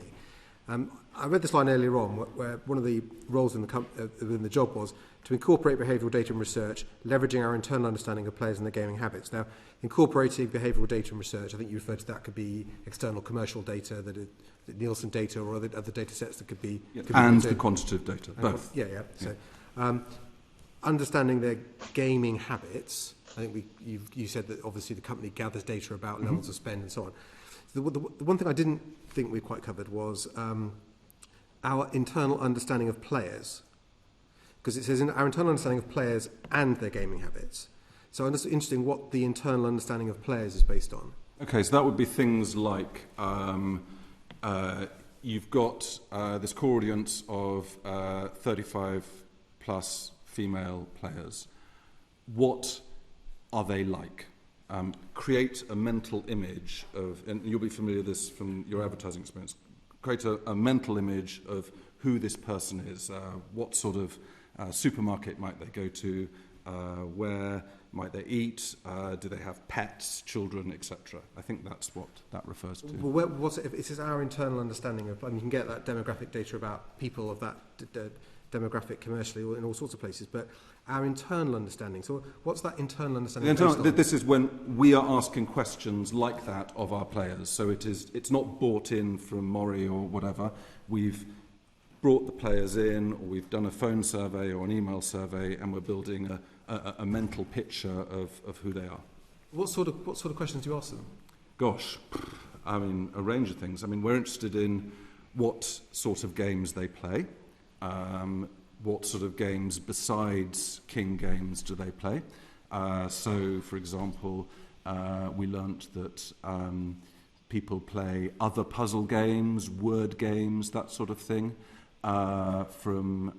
I read this line earlier on, where one of the roles within the job was to incorporate behavioural data and research, leveraging our internal understanding of players and their gaming habits. Now, incorporating behavioural data and research, I think you referred to that could be external commercial data, the Nielsen data, or other data sets that could be... and the quantitative data, both. So, understanding their gaming habits. I think you said that obviously the company gathers data about levels of spend and so on. The one thing I didn't think we quite covered was our internal understanding of players, because it says in our internal understanding of players and their gaming habits. So I'm just interested in what the internal understanding of players is based on. Okay, so that would be things like you've got this core audience of 35 plus female players. What are they like? Create a mental image of, and you'll be familiar with this from your advertising experience, create a mental image of who this person is, what sort of supermarket might they go to, where might they eat, do they have pets, children, etc. I think that's what that refers to. Well, what's it says our internal understanding of, and you can get that demographic data about people of that demographic commercially or in all sorts of places, but our internal understanding. So what's that internal understanding? This is when we are asking questions like that of our players. So it's not bought in from Mori or whatever. We've brought the players in, or we've done a phone survey or an email survey, and we're building a mental picture of who they are. What sort of questions do you ask them? Gosh, I mean, a range of things. I mean, we're interested in what sort of games they play. What sort of games besides King games do they play? So, for example, we learnt that people play other puzzle games, word games, that sort of thing, from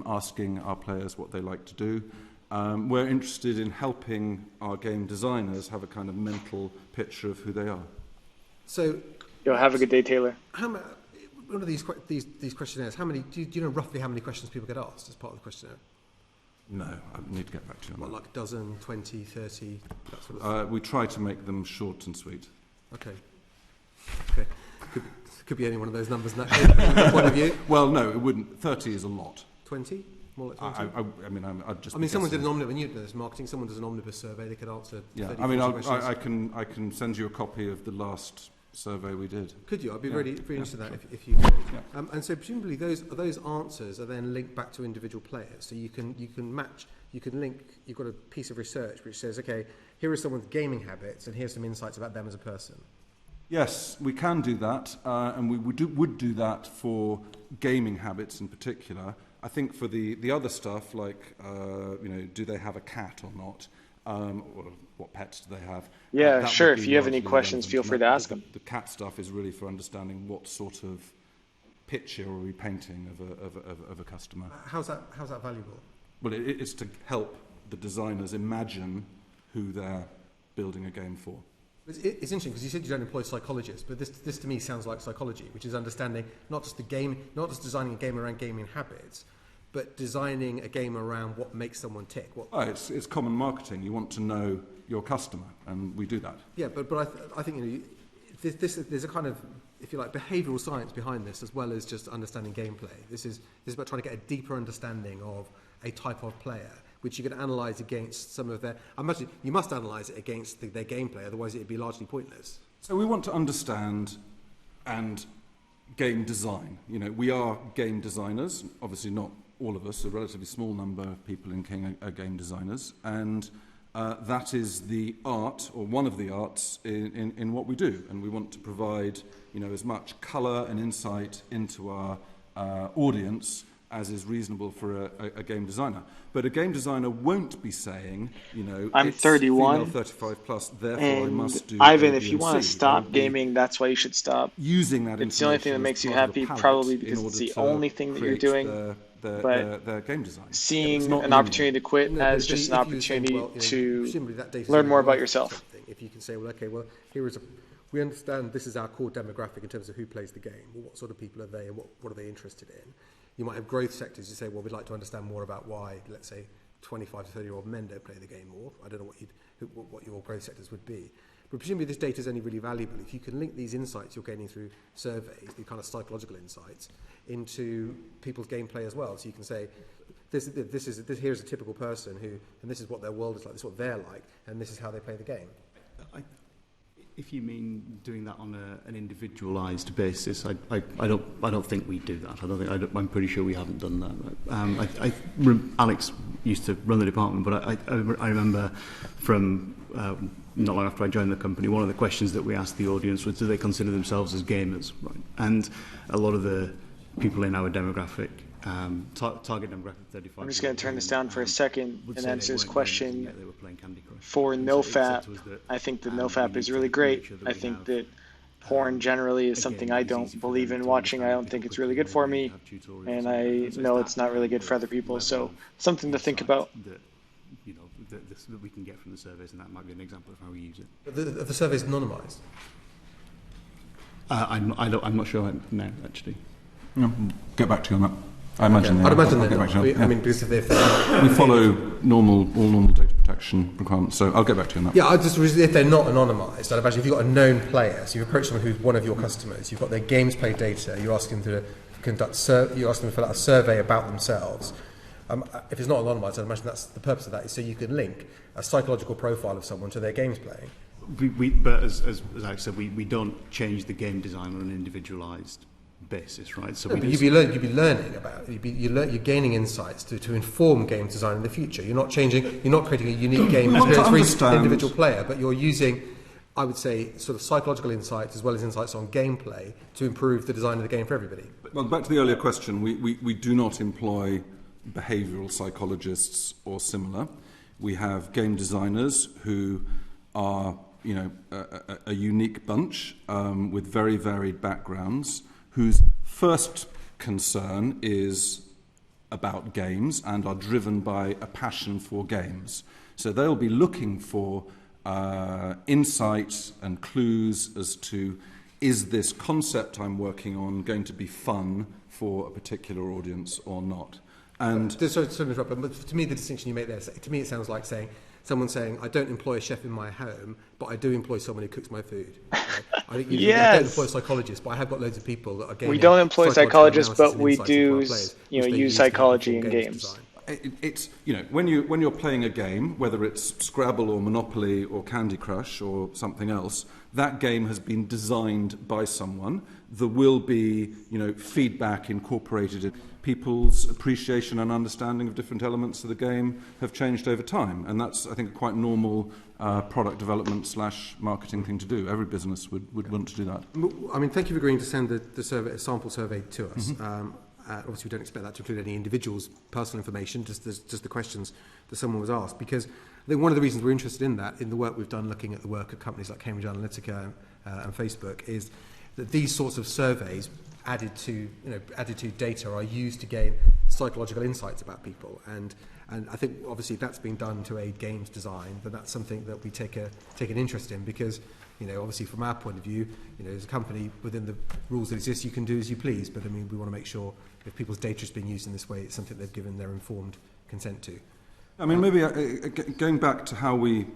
asking our players what they like to do. We're interested in helping our game designers have a kind of mental picture of who they are. So, have a good day, Taylor. One of these questionnaires, do you know roughly how many questions people get asked as part of the questionnaire? No, I need to get back to you on that. Like a dozen, 20, 30, that sort of thing? We try to make them short and sweet. Okay. Could be any one of those numbers in that point of view. Well, no, it wouldn't. 30 is a lot. 20? More like 20? I'd just. I mean, someone did an omnibus. When you do this marketing, someone does an omnibus survey. They could answer. Yeah, 30, I mean, questions. I can send you a copy of the last survey we did. Could you? I'd be really interested in that if you could. Yeah. And so presumably those answers are then linked back to individual players. So you can match, you can link. You've got a piece of research which says, okay, here are someone's gaming habits, and here's some insights about them as a person. Yes, we can do that, and we would do that for gaming habits in particular. I think for the other stuff, like do they have a cat or not, or what pets do they have? Yeah, sure. If you have any questions, feel free to ask them. The cat stuff is really for understanding what sort of picture are we painting of a customer. How's that valuable? Well, it's to help the designers imagine who they're building a game for. It's interesting because you said you don't employ psychologists, but this to me sounds like psychology, which is understanding not just designing a game around gaming habits, but designing a game around what makes someone tick. It's common marketing. You want to know your customer, and we do that. Yeah, but I think there's a kind of, if you like, behavioural science behind this as well as just understanding gameplay. This is about trying to get a deeper understanding of a type of player, which you can analyse against some of their. I imagine you must analyse it against their gameplay, otherwise it would be largely pointless. So we want to understand and game design. We are game designers. Obviously, not all of us. A relatively small number of people in King are game designers, and that is the art, or one of the arts, in what we do. And we want to provide, as much colour and insight into our audience as is reasonable for a game designer. But a game designer won't be saying, I'm 31, female 35 plus, therefore I must do Ivan, A, if B, you and want to C. stop gaming, that's why you should stop. Using that it's the only thing that makes you happy, probably because it's the only thing that you're doing. Their game design. Seeing an opportunity to quit as just an opportunity to learn more about yourself. If you can say, we understand this is our core demographic in terms of who plays the game. Well, what sort of people are they, and what are they interested in? You might have growth sectors. You say, well, we'd like to understand more about why, let's say, 25 to 30-year-old men don't play the game more. I don't know what your growth sectors would be. But presumably this data is only really valuable if you can link these insights you're gaining through surveys, the kind of psychological insights, into people's gameplay as well. So you can say, here's a typical person and this is what their world is like, this is what they're like, and this is how they play the game. If you mean doing that on an individualised basis, I don't think we do that. I'm pretty sure we haven't done that. Alex used to run the department, but I remember from not long after I joined the company, one of the questions that we asked the audience was, do they consider themselves as gamers? Right? And a lot of the people in our demographic, target demographic 35. I'm just going to turn this down for a second and answer this question for NoFap. I think that NoFap is really great. I think that porn generally is something I don't believe in watching. I don't think it's really good for me, and I know it's not really good for other people. So something to think about. That we can get from the surveys, and that might be an example of how we use it. But the survey's anonymised. I'm not sure now, actually. No, get back to you on that. I imagine. I'd imagine they're not. I mean, because if they're we follow all normal data protection requirements, so I'll get back to you on that. Yeah, if they're not anonymised, I'd imagine if you've got a known player, so you approach someone who's one of your customers, you've got their games play data, you're asking them to you're asking them to fill out a survey about themselves. If it's not anonymised, I'd imagine that's the purpose of that, is so you can link a psychological profile of someone to their games playing. But as Alex said, we don't change the game design on an individualised basis, right? So you'd be learning about it. You're gaining insights to inform game design in the future. You're not creating a unique game experience for each individual player, but you're using, I would say, sort of psychological insights as well as insights on gameplay to improve the design of the game for everybody. Well, back to the earlier question, we do not employ behavioural psychologists or similar. We have game designers who are, a unique bunch with very varied backgrounds, whose first concern is about games and are driven by a passion for games. So they'll be looking for insights and clues as to, is this concept I'm working on going to be fun for a particular audience or not? And sorry to interrupt, but to me the distinction you make there, to me it sounds like someone saying, I don't employ a chef in my home, but I do employ someone who cooks my food. I think I don't employ a psychologist, but I have got loads of people that are gaining. We don't employ psychologists, but we do, use psychology in games. It's when you're playing a game, whether it's Scrabble or Monopoly or Candy Crush or something else, that game has been designed by someone. There will be feedback incorporated in people's appreciation and understanding of different elements of the game have changed over time, and that's, I think, a quite normal product development / marketing thing to do. Every business would want to do that. I mean, thank you for agreeing to send the survey, a sample survey to us. Mm-hmm. Obviously, we don't expect that to include any individual's personal information, just the questions that someone was asked, because I think one of the reasons we're interested in that, in the work we've done looking at the work of companies like Cambridge Analytica and Facebook, is that these sorts of surveys added to data are used to gain psychological insights about people, and I think obviously if that's being done to aid games design, then that's something that we take an interest in, because obviously from our point of view, as a company, within the rules that exist, you can do as you please, but I mean we want to make sure if people's data is being used in this way, it's something they've given their informed consent to. I mean, maybe going back to how we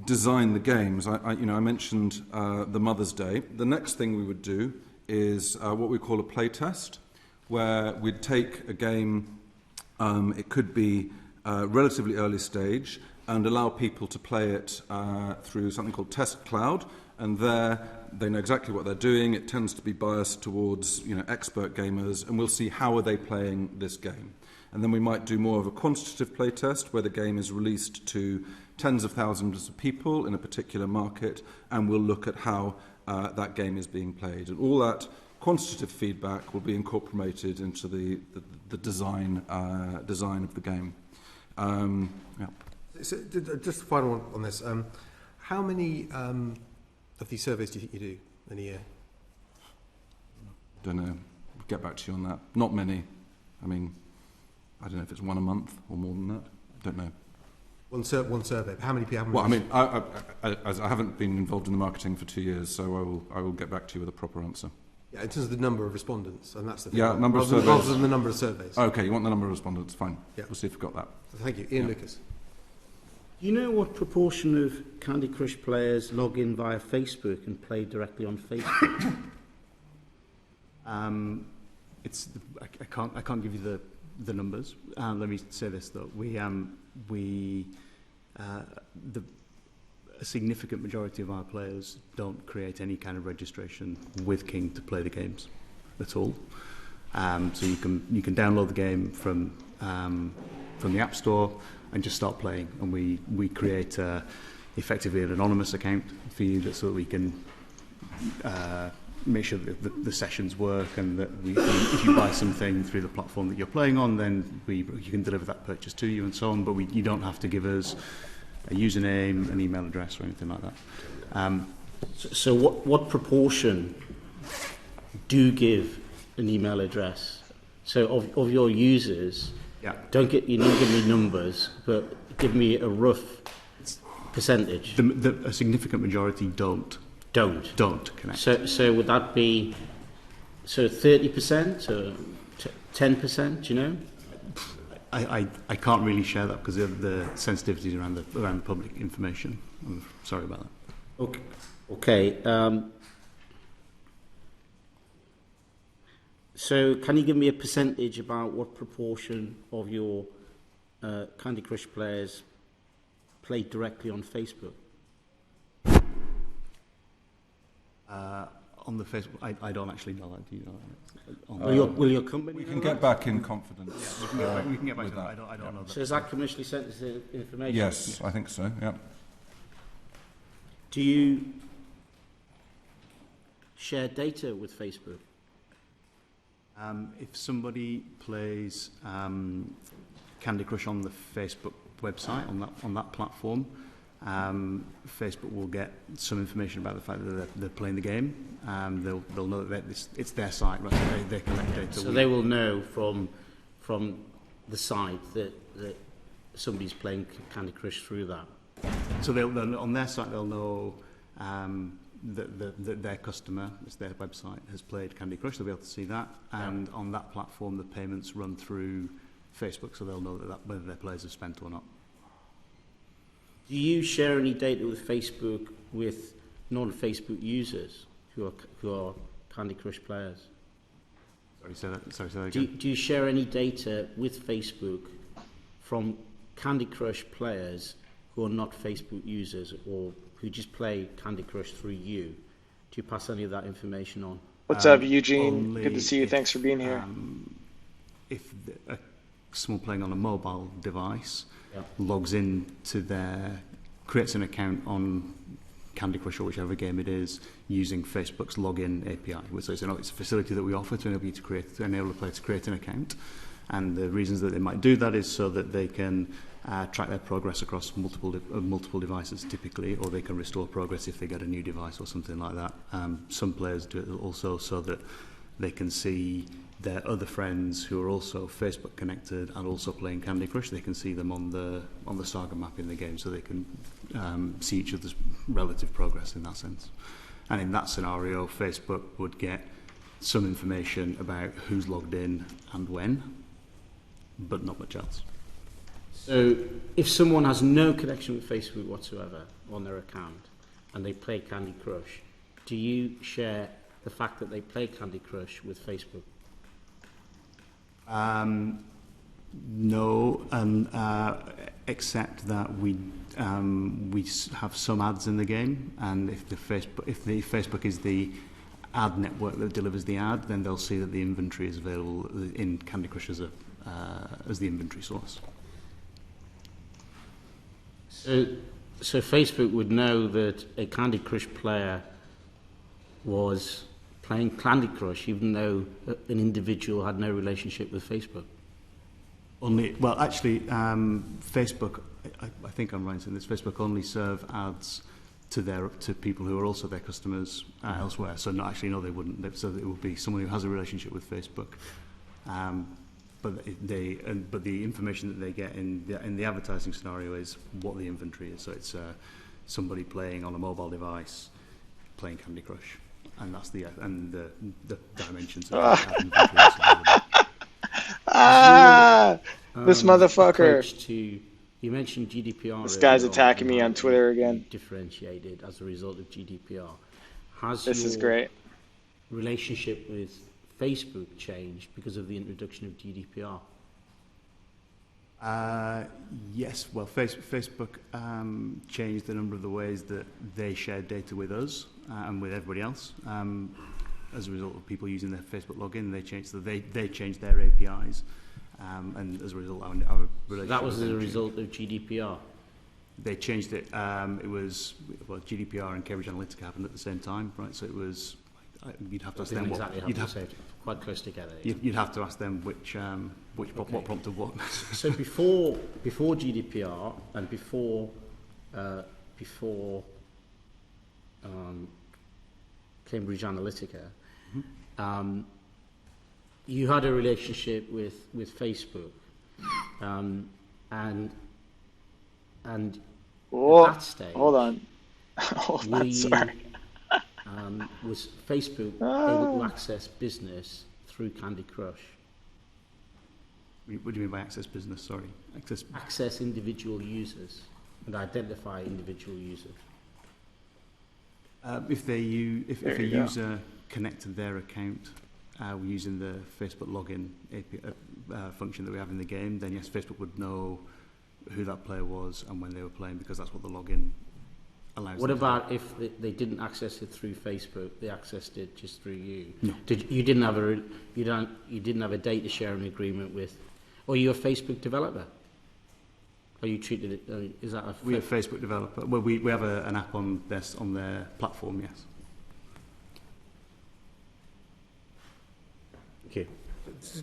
design the games, I mentioned the Mother's Day. The next thing we would do is what we call a play test, where we'd take a game, it could be relatively early stage, and allow people to play it through something called Test Cloud, and there they know exactly what they're doing. It tends to be biased towards expert gamers, and we'll see how are they playing this game. And then we might do more of a quantitative play test, where the game is released to tens of thousands of people in a particular market, and we'll look at how that game is being played. And all that quantitative feedback will be incorporated into the design of the game. Yeah. So, just a final one on this. How many of these surveys do you think you do in a year? Don't know. Get back to you on that. Not many. I mean, I don't know if it's one a month or more than that. Don't know. One survey. How many people? Well, I mean, I haven't been involved in the marketing for 2 years, so I will get back to you with a proper answer. Yeah, in terms of the number of respondents, and that's the thing. Yeah, number of surveys. Rather than the number of surveys. Okay, you want the number of respondents? Fine. Yeah. We'll see if we've got that. Thank you, Ian Lucas. Do you know what proportion of Candy Crush players log in via Facebook and play directly on Facebook? I can't give you the numbers. Let me say this though: a significant majority of our players don't create any kind of registration with King to play the games at all. So you can download the game from the App Store and just start playing. And we create effectively an anonymous account for you, so that we can make sure that the sessions work, and that if you buy something through the platform that you're playing on, then you can deliver that purchase to you and so on. But you don't have to give us a username, an email address, or anything like that. So what proportion do give an email address? So of your users, Yeah. you don't give me numbers, but give me a rough percentage. A significant majority don't connect. So would that be 30% or 10%? Do you know? I can't really share that because of the sensitivities around the public information. I'm sorry about that. Okay. So can you give me a percentage about what proportion of your Candy Crush players play directly on Facebook? On the Facebook, I don't actually know that. Do you know that? Will your company? We can get back in confidence. We can get back to that. I don't know that. So is that commercially sensitive information? Yes, I think so. Yeah. Do you share data with Facebook? If somebody plays Candy Crush on the Facebook website, on that platform, Facebook will get some information about the fact that they're playing the game. They'll know that it's their site, right? So they collect data. So they will know from the site that somebody's playing Candy Crush through that. So they'll on their site they'll know that their customer, it's their website, has played Candy Crush. They'll be able to see that, and on that platform the payments run through Facebook, so they'll know that whether their players have spent or not. Do you share any data with Facebook with non-Facebook users who are Candy Crush players? Say that again. Do you share any data with Facebook from Candy Crush players who are not Facebook users or who just play Candy Crush through you? Do you pass any of that information on? What's up, Eugene? Good to see you. Thanks for being here. If someone playing on a mobile device logs in to creates an account on Candy Crush or whichever game it is using Facebook's login API. So it's a facility that we offer to enable a player to create an account. And the reasons that they might do that is so that they can track their progress across multiple devices typically, or they can restore progress if they get a new device or something like that. Some players do it also so that they can see their other friends who are also Facebook connected and also playing Candy Crush. They can see them on the saga map in the game, so they can see each other's relative progress in that sense. And in that scenario, Facebook would get some information about who's logged in and when, but not much else. So if someone has no connection with Facebook whatsoever on their account and they play Candy Crush, do you share the fact that they play Candy Crush with Facebook? No, except that we have some ads in the game, and if the Facebook is the ad network that delivers the ad, then they'll see that the inventory is available in Candy Crush as the inventory source. So Facebook would know that a Candy Crush player was playing Candy Crush, even though an individual had no relationship with Facebook. Facebook, I think I'm right in saying this, Facebook only serve ads to people who are also their customers elsewhere. So they wouldn't. So it would be someone who has a relationship with Facebook. But the information that they get in the advertising scenario is what the inventory is. So it's somebody playing on a mobile device, playing Candy Crush, and that's the dimensions of that inventory. This motherfucker. You mentioned GDPR. This guy's attacking me on Twitter again. Differentiated as a result of GDPR. This is great. Relationship with Facebook changed because of the introduction of GDPR? Yes, well, Facebook changed a number of the ways that they shared data with us and with everybody else. As a result of people using their Facebook login, they changed their APIs, and as a result, our relationship. That was as a result of GDPR. They changed it. It was GDPR and Cambridge Analytica happened at the same time, right? So it was. You'd have to ask them exactly what. You'd have quite close together. You'd have to ask them what prompted what. So before GDPR and before Cambridge Analytica, you had a relationship with Facebook, and Oh, at that stage, hold on. Sorry. Was Facebook able to access business through Candy Crush? What do you mean by access business? Sorry, Access individual users and identify individual users. If a user connected their account using the Facebook login API, function that we have in the game, then yes, Facebook would know who that player was and when they were playing, because that's what the login allows. What about if they didn't access it through Facebook? They accessed it just through you. No. You didn't have a data sharing agreement with, or you're a Facebook developer? Are you treated it? Is that a? We're a Facebook developer. Well, we have an app on their platform. Yes. Okay.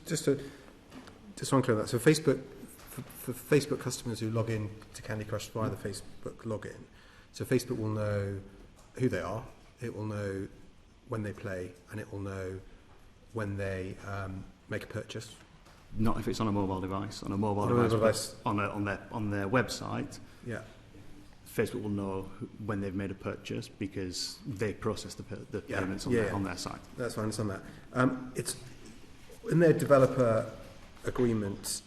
Just to unclear that. So Facebook, for Facebook customers who log in to Candy Crush via the Facebook login, so Facebook will know who they are, it will know when they play, and it will know when they make a purchase. Not if it's on a mobile device. On a mobile device, on their website. Yeah. Facebook will know when they've made a purchase because they process the payments on their site. That's fine. I understand that. It's in their developer agreement.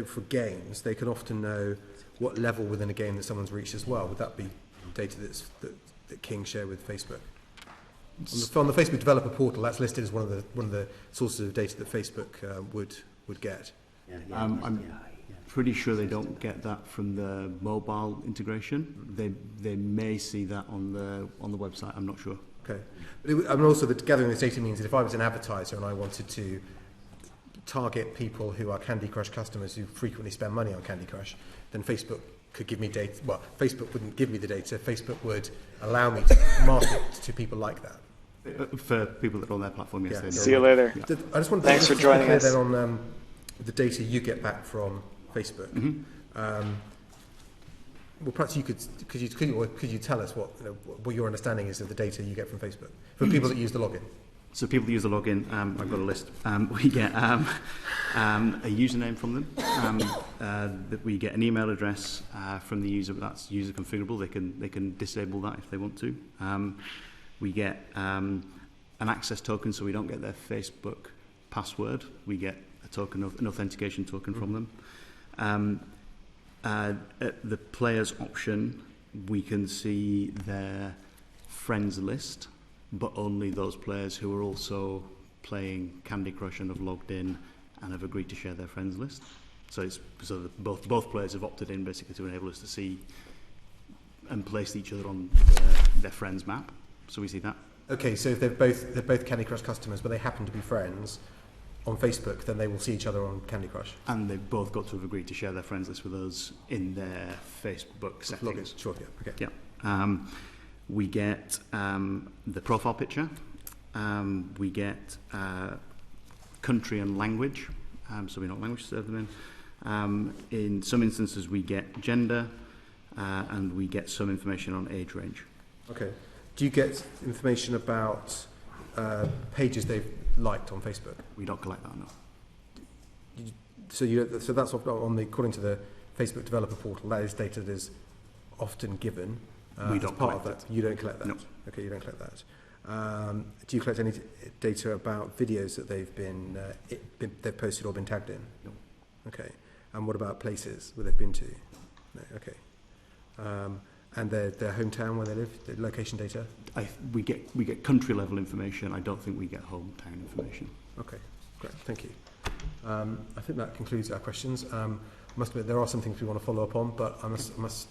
For games, they can often know what level within a game that someone's reached as well. Would that be data that King share with Facebook? On the Facebook developer portal, that's listed as one of the sources of data that Facebook would get. I'm pretty sure they don't get that from the mobile integration. They may see that on the website. I'm not sure. Okay, but also that gathering this data means that if I was an advertiser and I wanted to target people who are Candy Crush customers who frequently spend money on Candy Crush, then Facebook could give me data. Well, Facebook wouldn't give me the data. Facebook would allow me to market to people like that. For people that are on their platform, yes. Yeah. See you later. Yeah. I just wanted Thanks for joining us. Then on the data you get back from Facebook. Mm-hmm. Well, perhaps could you tell us what your understanding is of the data you get from Facebook for people that use the login? So people that use the login, I've got a list. We get a username from them. That we get an email address from the user. That's user configurable. They can disable that if they want to. We get an access token, so we don't get their Facebook password. We get an authentication token from them. At the player's option, we can see their friends list, but only those players who are also playing Candy Crush and have logged in and have agreed to share their friends list. So both players have opted in basically to enable us to see and place each other on their friends map. So we see that. Okay, so if they're both Candy Crush customers, but they happen to be friends on Facebook, then they will see each other on Candy Crush. And they've both got to have agreed to share their friends list with us in their Facebook settings. Sure, yeah, okay. Yeah. We get the profile picture. We get country and language, so we know what language to serve them in. In some instances, we get gender, and we get some information on age range. Okay. Do you get information about pages they've liked on Facebook? We don't collect that, no. So that's according to the Facebook developer portal. That is data that is often given. We don't part collect of that. You don't collect that. No. Okay, you don't collect that. Do you collect any data about videos that they've posted or been tagged in? No. Okay. And what about places where they've been to? No. Okay. And their hometown where they live, the location data? We get country level information. I don't think we get hometown information. Okay, great, thank you. I think that concludes our questions. must admit there are some things we want to follow up on, but I think I must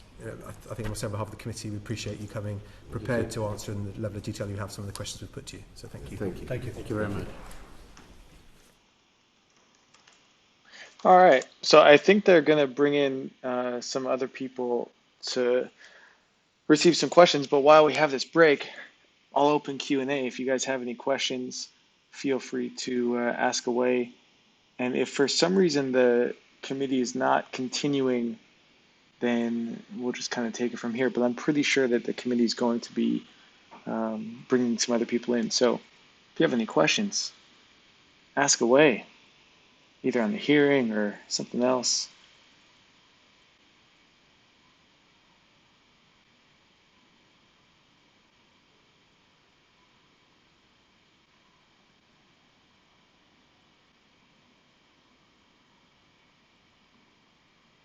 say on behalf of the committee, we appreciate you coming prepared to answer in the level of detail you have some of the questions we've put to you. So thank you. Thank you. Thank you. Thank you very much. All right, so I think they're going to bring in some other people to receive some questions, but while we have this break, I'll open Q&A. If you guys have any questions, feel free to ask away. And if for some reason the committee is not continuing, then we'll just kind of take it from here. But I'm pretty sure that the committee is going to be bringing some other people in. So if you have any questions, ask away, either on the hearing or something else.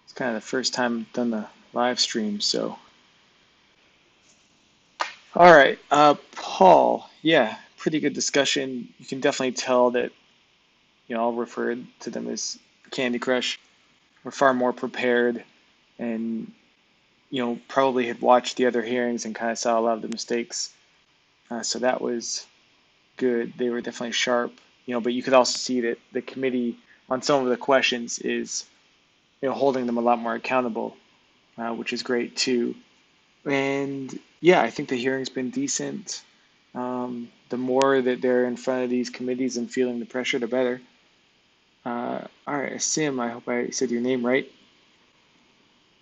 It's kind of the first time I've done the live stream, so. All right, Paul, yeah, pretty good discussion. You can definitely tell that, I'll refer to them as Candy Crush. We're far more prepared and, probably had watched the other hearings and kind of saw a lot of the mistakes. So that was good. They were definitely sharp, but you could also see that the committee on some of the questions is, holding them a lot more accountable, which is great too. And yeah, I think the hearing's been decent. The more that they're in front of these committees and feeling the pressure, the better. All right, Sim, I hope I said your name right.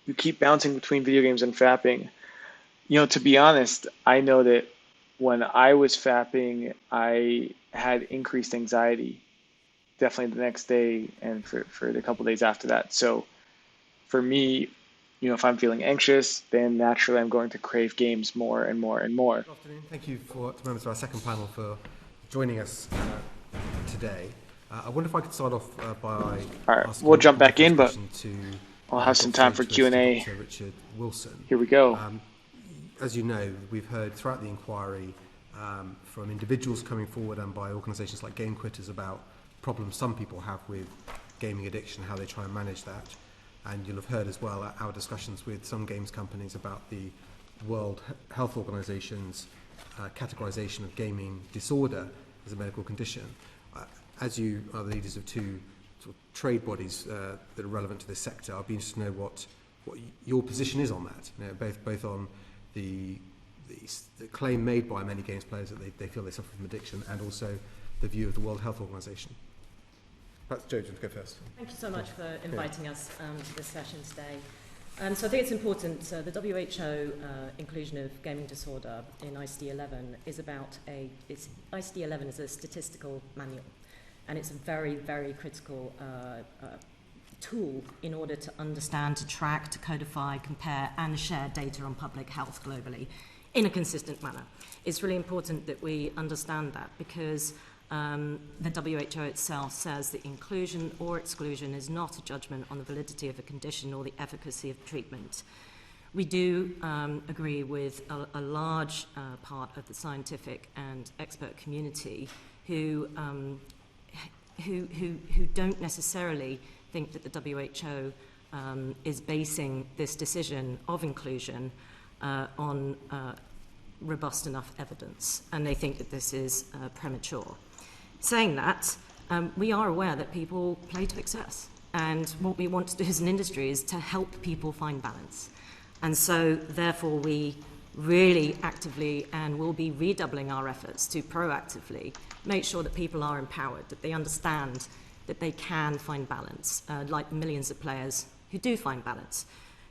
You keep bouncing between video games and fapping. To be honest, I know that when I was fapping, I had increased anxiety, definitely the next day and for the couple days after that. So for me, if I'm feeling anxious, then naturally I'm going to crave games more and more and more. Good afternoon. Thank you to members of our second panel for joining us today. I wonder if I could start off by all right, we'll jump back in, but I'll have some time for Q&A. Dr. Richard Wilson. Here we go. As you know, we've heard throughout the inquiry from individuals coming forward and by organisations like Game Quitters about problems some people have with gaming addiction, how they try and manage that. And you'll have heard as well our discussions with some games companies about the World Health Organization's categorization of gaming disorder as a medical condition. As you are the leaders of two sort of trade bodies that are relevant to this sector, I'd be interested to know what your position is on that. Both on the claim made by many games players that they feel they suffer from addiction, and also the view of the World Health Organization. Perhaps Joe, go first. Thank you so much for inviting us to this session today. So I think it's important, the WHO inclusion of gaming disorder in ICD-11 is ICD-11 is a statistical manual, and it's a very, very critical tool in order to understand, to track, to codify, compare, and share data on public health globally in a consistent manner. It's really important that we understand that because the WHO itself says that inclusion or exclusion is not a judgment on the validity of a condition or the efficacy of treatment. We do agree with a large part of the scientific and expert community who don't necessarily think that the WHO is basing this decision of inclusion on robust enough evidence, and they think that this is premature. Saying that, we are aware that people play to excess, and what we want to do as an industry is to help people find balance. And so, therefore, we really actively and will be redoubling our efforts to proactively make sure that people are empowered, that they understand that they can find balance, like millions of players who do find balance.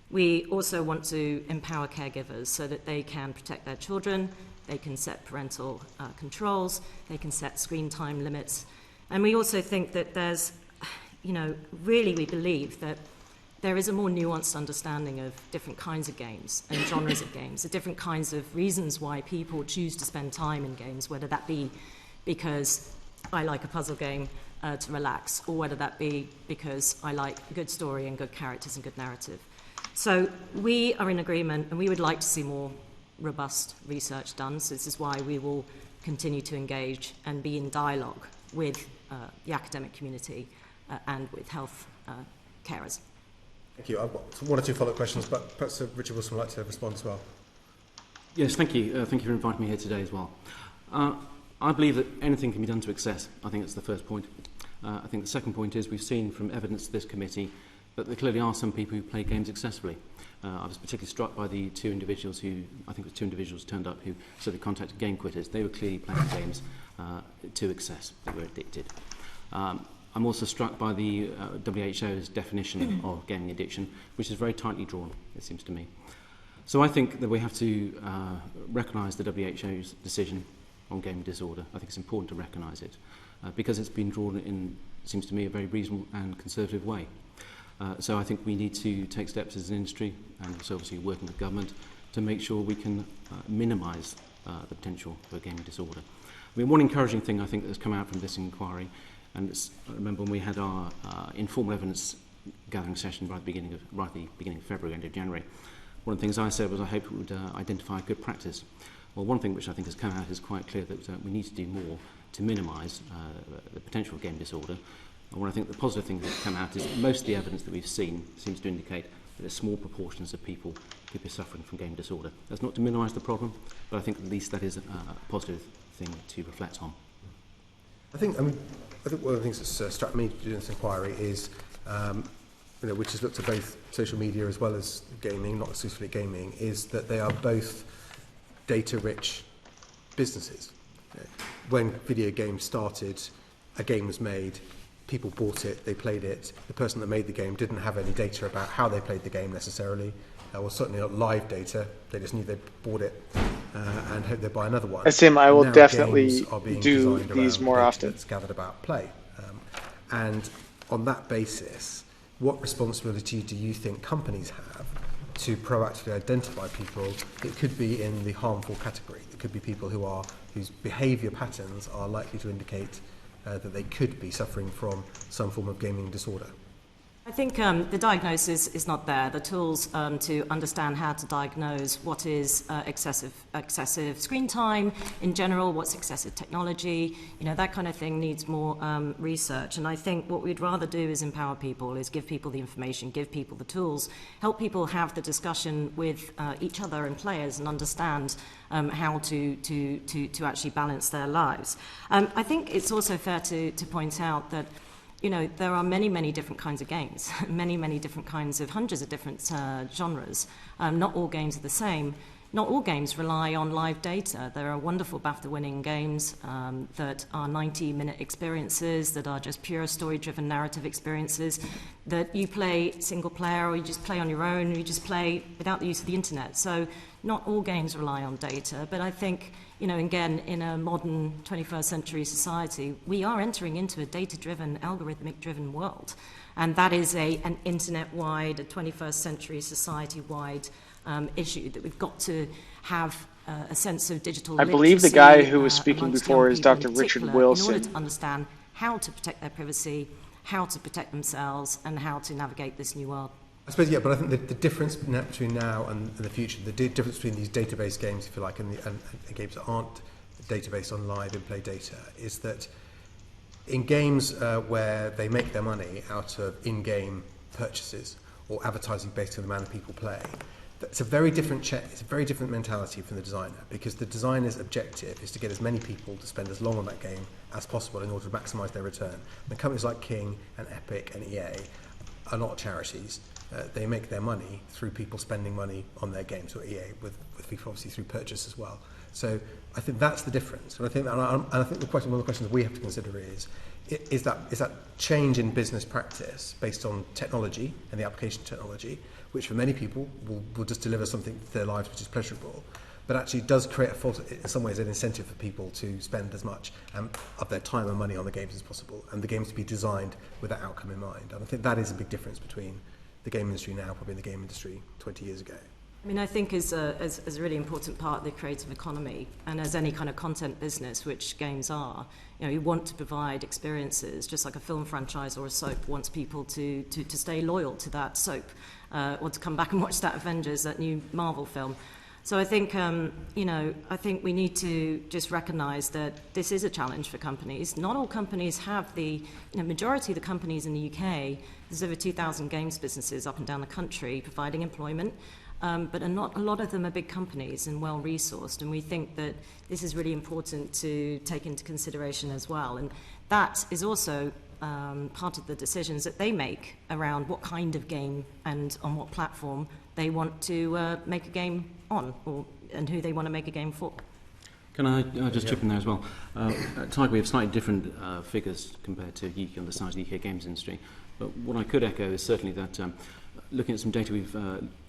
We also want to empower caregivers so that they can protect their children, they can set parental controls, they can set screen time limits. And we also think that there's, really we believe that there is a more nuanced understanding of different kinds of games and genres of games, the different kinds of reasons why people choose to spend time in games, whether that be because I like a puzzle game to relax, or whether that be because I like a good story and good characters and good narrative. So we are in agreement, and we would like to see more robust research done. So this is why we will continue to engage and be in dialogue with the academic community and with health carers. Thank you. I've got one or two follow-up questions, but perhaps Richard Wilson would like to respond as well. Yes, thank you. Thank you for inviting me here today as well. I believe that anything can be done to excess. I think that's the first point. I think the second point is we've seen from evidence to this committee that there clearly are some people who play games excessively. I was particularly struck by the two individuals turned up who said they contacted game quitters. They were clearly playing games to excess. They were addicted. I'm also struck by the WHO's definition of gaming addiction, which is very tightly drawn, it seems to me. So I think that we have to recognise the WHO's decision on gaming disorder. I think it's important to recognise it because it's been drawn in, seems to me, a very reasonable and conservative way. So I think we need to take steps as an industry and also obviously working with government to make sure we can minimise the potential for gaming disorder. I mean, one encouraging thing I think that's come out from this inquiry, and I remember when we had our informal evidence gathering session right at the beginning of February, end of January, one of the things I said was I hope it would identify good practice. Well, one thing which I think has come out is quite clear that we need to do more to minimise the potential of game disorder. And what I think the positive thing that's come out is that most of the evidence that we've seen seems to indicate that there's small proportions of people suffering from game disorder. That's not to minimise the problem, but I think at least that is a positive thing to reflect on. I think one of the things that's struck me during this inquiry is, which has looked at both social media as well as gaming, not exclusively gaming, is that they are both data-rich businesses. When video games started, a game was made, people bought it, they played it. The person that made the game didn't have any data about how they played the game necessarily, or certainly not live data. They just knew they bought it and hoped they'd buy another one. Tim, I will now definitely do designed these more often. That's gathered about play. And on that basis, what responsibility do you think companies have to proactively identify people that could be in the harmful category? It could be people whose behaviour patterns are likely to indicate that they could be suffering from some form of gaming disorder. I think the diagnosis is not there. The tools to understand how to diagnose what is excessive screen time in general, what's excessive technology, that kind of thing needs more research. And I think what we'd rather do is empower people, is give people the information, give people the tools, help people have the discussion with each other and players and understand how to actually balance their lives. I think it's also fair to point out that there are many, many different kinds of games, many, many different kinds of hundreds of different genres. Not all games are the same. Not all games rely on live data. There are wonderful BAFTA-winning games that are 90-minute experiences, that are just pure story-driven narrative experiences, that you play single player or you just play on your own, or you just play without the use of the internet. So not all games rely on data, but I think, again, in a modern 21st century society, we are entering into a data-driven, algorithmic-driven world. And that is an internet-wide, a 21st century society-wide issue that we've got to have a sense of digital literacy. I believe the guy who was speaking before is Dr. Richard Wilson. In order to understand how to protect their privacy, how to protect themselves, and how to navigate this new world. I suppose, yeah, but I think the difference between now and the future, the difference between these database games, if you like, and games that aren't database on live in-play data, is that in games where they make their money out of in-game purchases or advertising based on the manner people play, it's a very different it's a very different mentality from the designer, because the designer's objective is to get as many people to spend as long on that game as possible in order to maximise their return. And companies like King and Epic and EA are not charities. They make their money through people spending money on their games, or EA with FIFA obviously through purchase as well. So I think that's the difference. And I think one of the questions we have to consider is that change in business practice based on technology and the application of technology, which for many people will just deliver something to their lives which is pleasurable, but actually does create in some ways an incentive for people to spend as much of their time and money on the games as possible, and the games to be designed with that outcome in mind. And I think that is a big difference between the game industry now, probably the game industry 20 years ago. I mean, I think as a really important part of the creative economy, and as any kind of content business, which games are, you want to provide experiences, just like a film franchise or a soap wants people to stay loyal to that soap, or to come back and watch that Avengers, that new Marvel film. So I think, I think we need to just recognise that this is a challenge for companies. Not all companies have majority of the companies in the UK, there's over 2,000 games businesses up and down the country providing employment, but not a lot of them are big companies and well-resourced, and we think that this is really important to take into consideration as well. And that is also part of the decisions that they make around what kind of game and on what platform they want to make a game on, and who they want to make a game for. Can I just chip in there as well? At Tiger, we have slightly different figures compared to UK on the size of the UK games industry. But what I could echo is certainly that looking at some data we've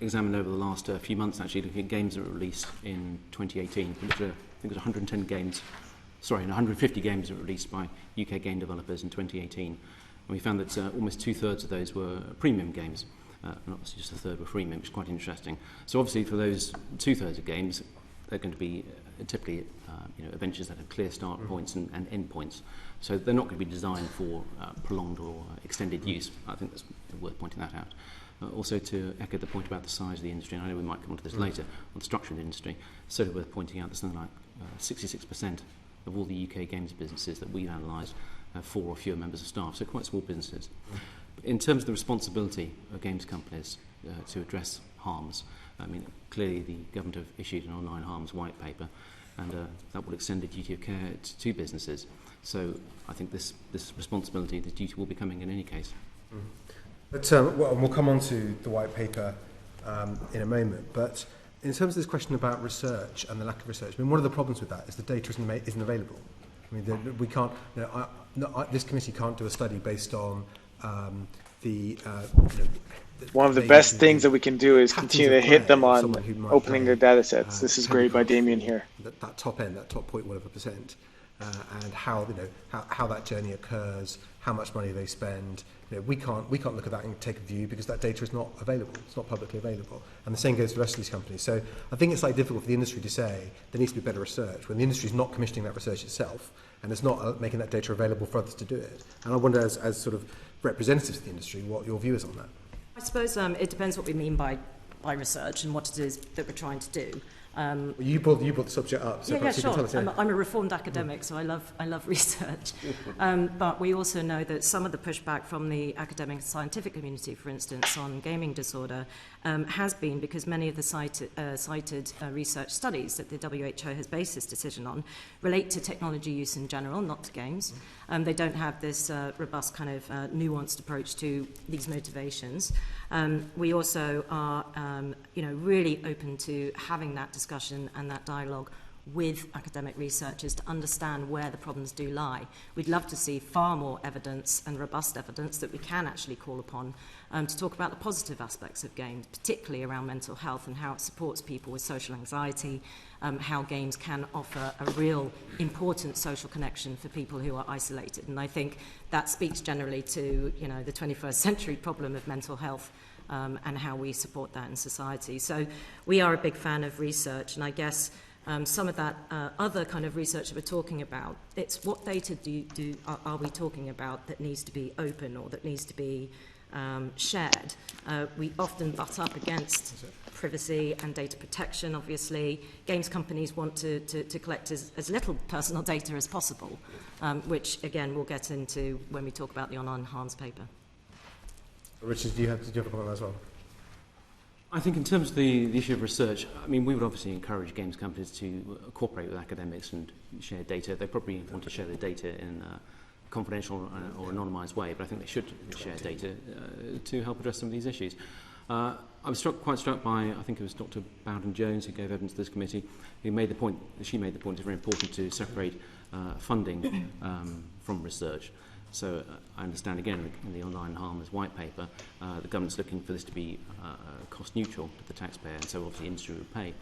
examined over the last few months, actually looking at games that were released in 2018, which I think it was 150 games that were released by UK game developers in 2018. And we found that almost 2/3 of those were premium games. And obviously just a third were freemium, which is quite interesting. So obviously for those 2/3 of games, they're going to be typically adventures that have clear start points and end points. So they're not going to be designed for prolonged or extended use. I think that's worth pointing that out. Also to echo the point about the size of the industry, and I know we might come on to this later, on the structure of the industry, it's certainly worth pointing out that something like 66% of all the UK games businesses that we've analysed have 4 or fewer members of staff, so quite small businesses. In terms of the responsibility of games companies to address harms, I mean, clearly the government have issued an online harms white paper, and that will extend the duty of care to businesses. So I think this responsibility, this duty will be coming in any case. But we'll come on to the white paper in a moment. But in terms of this question about research and the lack of research, I mean, one of the problems with that is the data isn't available. I mean, we can't. This committee can't do a study based on one of the best things that we can do is continue to hit them on opening their data sets. This is great by Damien here. That top end, that top 0.1%, and how that journey occurs, how much money they spend. We can't look at that and take a view because that data is not available. It's not publicly available. And the same goes for the rest of these companies. So I think it's difficult for the industry to say there needs to be better research when the industry is not commissioning that research itself and it's not making that data available for others to do it. And I wonder, as sort of representatives of the industry, what your view is on that. I suppose it depends what we mean by research and what it is that we're trying to do. You brought the subject up, so perhaps you can tell us. I'm a reformed academic, so I love research. But we also know that some of the pushback from the academic and scientific community, for instance, on gaming disorder, has been because many of the cited research studies that the WHO has based this decision on relate to technology use in general, not to games. They don't have this robust kind of nuanced approach to these motivations. We also are, really open to having that discussion and that dialogue with academic researchers to understand where the problems do lie. We'd love to see far more evidence and robust evidence that we can actually call upon to talk about the positive aspects of games, particularly around mental health and how it supports people with social anxiety, how games can offer a real important social connection for people who are isolated. And I think that speaks generally to the 21st century problem of mental health and how we support that in society. So we are a big fan of research, and I guess some of that other kind of research that we're talking about, it's what data are we talking about that needs to be open or that needs to be shared. We often butt up against privacy and data protection, obviously. Games companies want to collect as little personal data as possible, which, again, we'll get into when we talk about the online harms paper. Richard, do you have a comment as well? I think in terms of the issue of research, I mean, we would obviously encourage games companies to cooperate with academics and share data. They probably want to share their data in a confidential or anonymised way, but I think they should share data to help address some of these issues. I was quite struck by, I think it was Dr. Bowden-Jones who gave evidence to this committee, she made the point it's very important to separate funding from research. So I understand, again, in the online harms white paper, the government's looking for this to be cost neutral to the taxpayer, and so obviously industry would pay.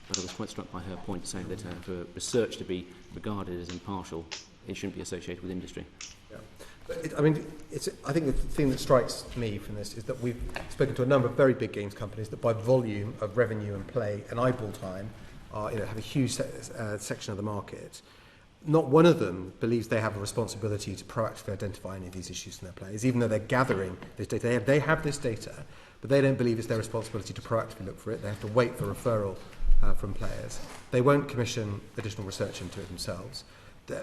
But I was quite struck by her point saying that for research to be regarded as impartial, it shouldn't be associated with industry. Yeah. But I think the thing that strikes me from this is that we've spoken to a number of very big games companies that by volume of revenue and play and eyeball time have a huge section of the market. Not one of them believes they have a responsibility to proactively identify any of these issues in their players, even though they're gathering this data. They have this data, but they don't believe it's their responsibility to proactively look for it. They have to wait for referral from players. They won't commission additional research into it themselves. The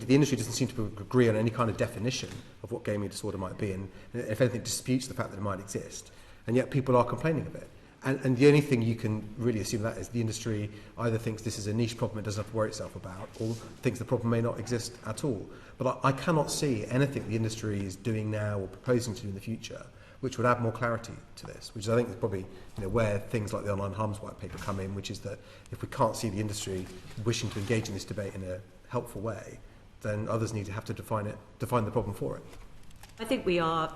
industry doesn't seem to agree on any kind of definition of what gaming disorder might be, and if anything, disputes the fact that it might exist. And yet people are complaining of it. And the only thing you can really assume that is the industry either thinks this is a niche problem it doesn't have to worry itself about, or thinks the problem may not exist at all. But I cannot see anything the industry is doing now or proposing to do in the future which would add more clarity to this, which I think is probably where things like the Online Harms White Paper come in, which is that if we can't see the industry wishing to engage in this debate in a helpful way, then others need to have to define the problem for it. I think we are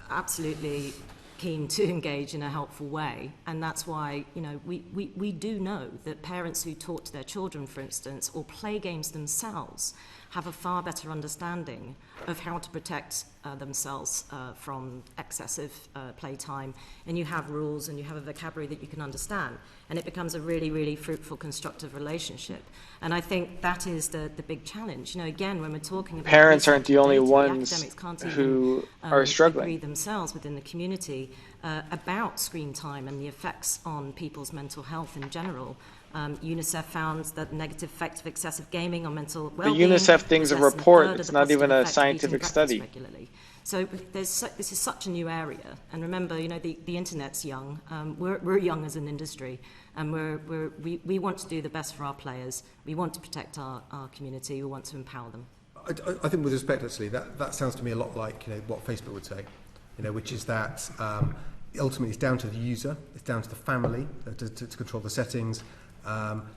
absolutely keen to engage in a helpful way, and that's why we do know that parents who talk to their children, for instance, or play games themselves, have a far better understanding of how to protect themselves from excessive playtime, and you have rules and you have a vocabulary that you can understand, and it becomes a really, really fruitful, constructive relationship. And I think that is the big challenge. Again, when we're talking about parents aren't the only data, ones who are struggling. Agree themselves within the community about screen time and the effects on people's mental health in general. UNICEF found that the negative effect of excessive gaming on mental well-being. The UNICEF thing's a report. It's not even a scientific study. Regularly. So this is such a new area. And remember, the internet's young. We're young as an industry, and we want to do the best for our players. We want to protect our community. We want to empower them. I think, with respect, actually, that sounds to me a lot like what Facebook would say, which is that ultimately it's down to the user, it's down to the family to control the settings.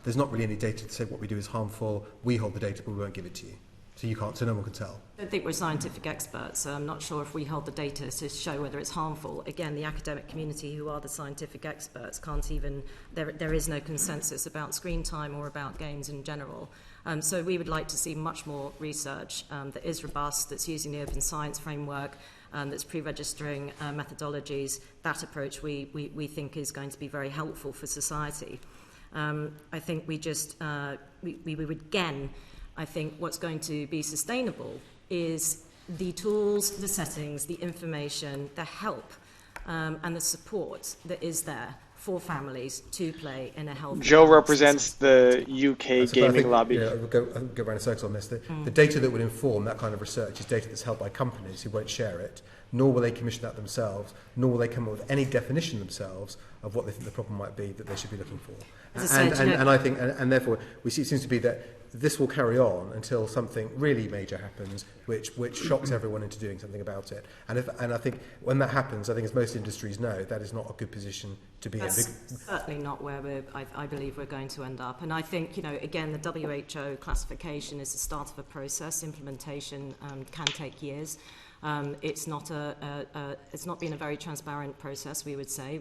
There's not really any data to say what we do is harmful. We hold the data, but we won't give it to you. So no one can tell. I don't think we're scientific experts, so I'm not sure if we hold the data to show whether it's harmful. Again, the academic community, who are the scientific experts, can't even, there is no consensus about screen time or about games in general. So we would like to see much more research that is robust, that's using the open science framework, that's pre-registering methodologies. That approach we think is going to be very helpful for society. I think we would again, I think what's going to be sustainable is the tools, the settings, the information, the help, and the support that is there for families to play in a healthy. Joe represents the UK gaming lobby. I'll go around in circles on this. The data that would inform that kind of research is data that's held by companies who won't share it, nor will they commission that themselves, nor will they come up with any definition themselves of what they think the problem might be that they should be looking for. And I think, and therefore, it seems to be that this will carry on until something really major happens, which shocks everyone into doing something about it. And I think when that happens, I think as most industries know, that is not a good position to be in. That's certainly not where I believe we're going to end up. And I think, again, the WHO classification is the start of a process. Implementation can take years. It's not been a very transparent process, we would say.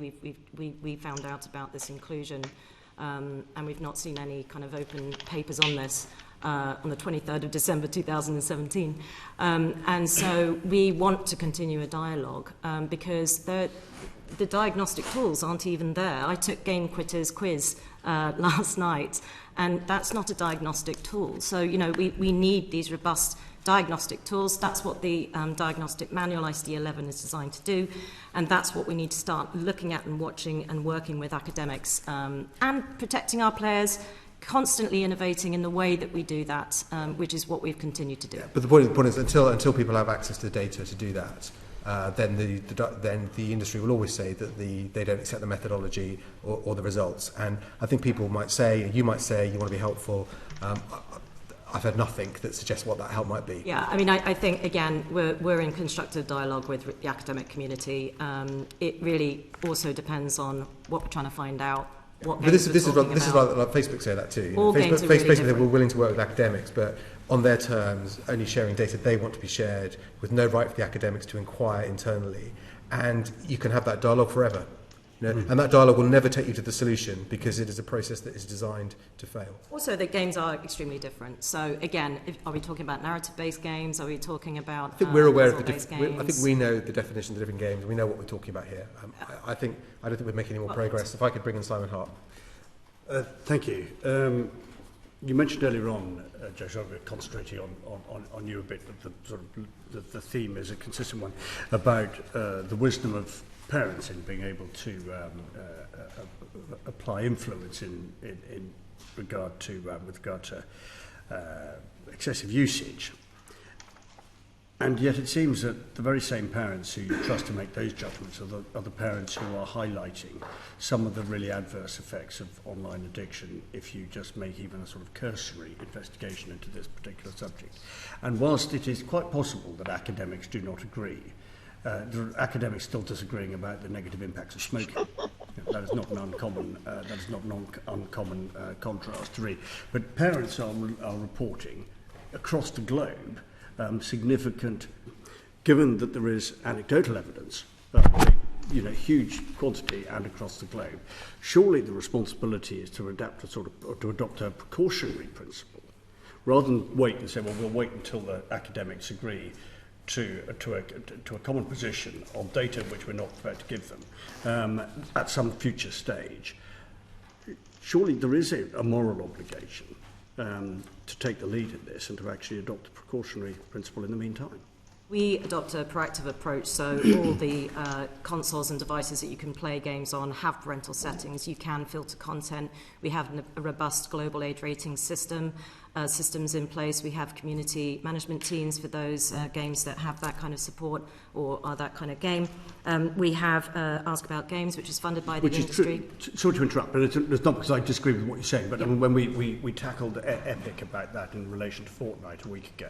We found out about this inclusion, and we've not seen any kind of open papers on this on the 23rd of December 2017. And so we want to continue a dialogue because the diagnostic tools aren't even there. I took Game Quitter's quiz last night, and that's not a diagnostic tool. So, we need these robust diagnostic tools. That's what the diagnostic manual ICD-11 is designed to do, and that's what we need to start looking at and watching and working with academics and protecting our players, constantly innovating in the way that we do that, which is what we've continued to do. Yeah, but the point is until people have access to data to do that, then the industry will always say that they don't accept the methodology or the results. And I think people might say, you might say, you want to be helpful. I've heard nothing that suggests what that help might be. Yeah, I mean, I think, again, we're in constructive dialogue with the academic community. It really also depends on what we're trying to find out. But this is like Facebook say that too. Facebook say we're willing to work with academics, but on their terms, only sharing data they want to be shared, with no right for the academics to inquire internally. And you can have that dialogue forever. And that dialogue will never take you to the solution because it is a process that is designed to fail. Also, the games are extremely different. So, again, are we talking about narrative-based games? Are we talking about I think we're aware of I think we know the definitions of different games. We know what we're talking about here. I don't think we're making any more progress. If I could bring in Simon Hart. Thank you. You mentioned earlier on, Josh, concentrating on you a bit, the theme is a consistent one about the wisdom of parents in being able to apply influence in regard to with regard to excessive usage. And yet it seems that the very same parents who you trust to make those judgments are the parents who are highlighting some of the really adverse effects of online addiction if you just make even a sort of cursory investigation into this particular subject. And whilst it is quite possible that academics do not agree, there are academics still disagreeing about the negative impacts of smoking. That is not an uncommon contrast to read. But parents are reporting across the globe significant, given that there is anecdotal evidence, huge quantity and across the globe. Surely the responsibility is to adopt a precautionary principle, rather than wait and say, well, we'll wait until the academics agree to a common position on data which we're not prepared to give them at some future stage. Surely there is a moral obligation to take the lead in this and to actually adopt a precautionary principle in the meantime. We adopt a proactive approach, so all the consoles and devices that you can play games on have parental settings. You can filter content. We have a robust global age rating systems in place. We have community management teams for those games that have that kind of support or are that kind of game. We have Ask About Games, which is funded by the industry. Sorry to interrupt, but it's not because I disagree with what you're saying, but I mean, when we tackled Epic about that in relation to Fortnite a week ago,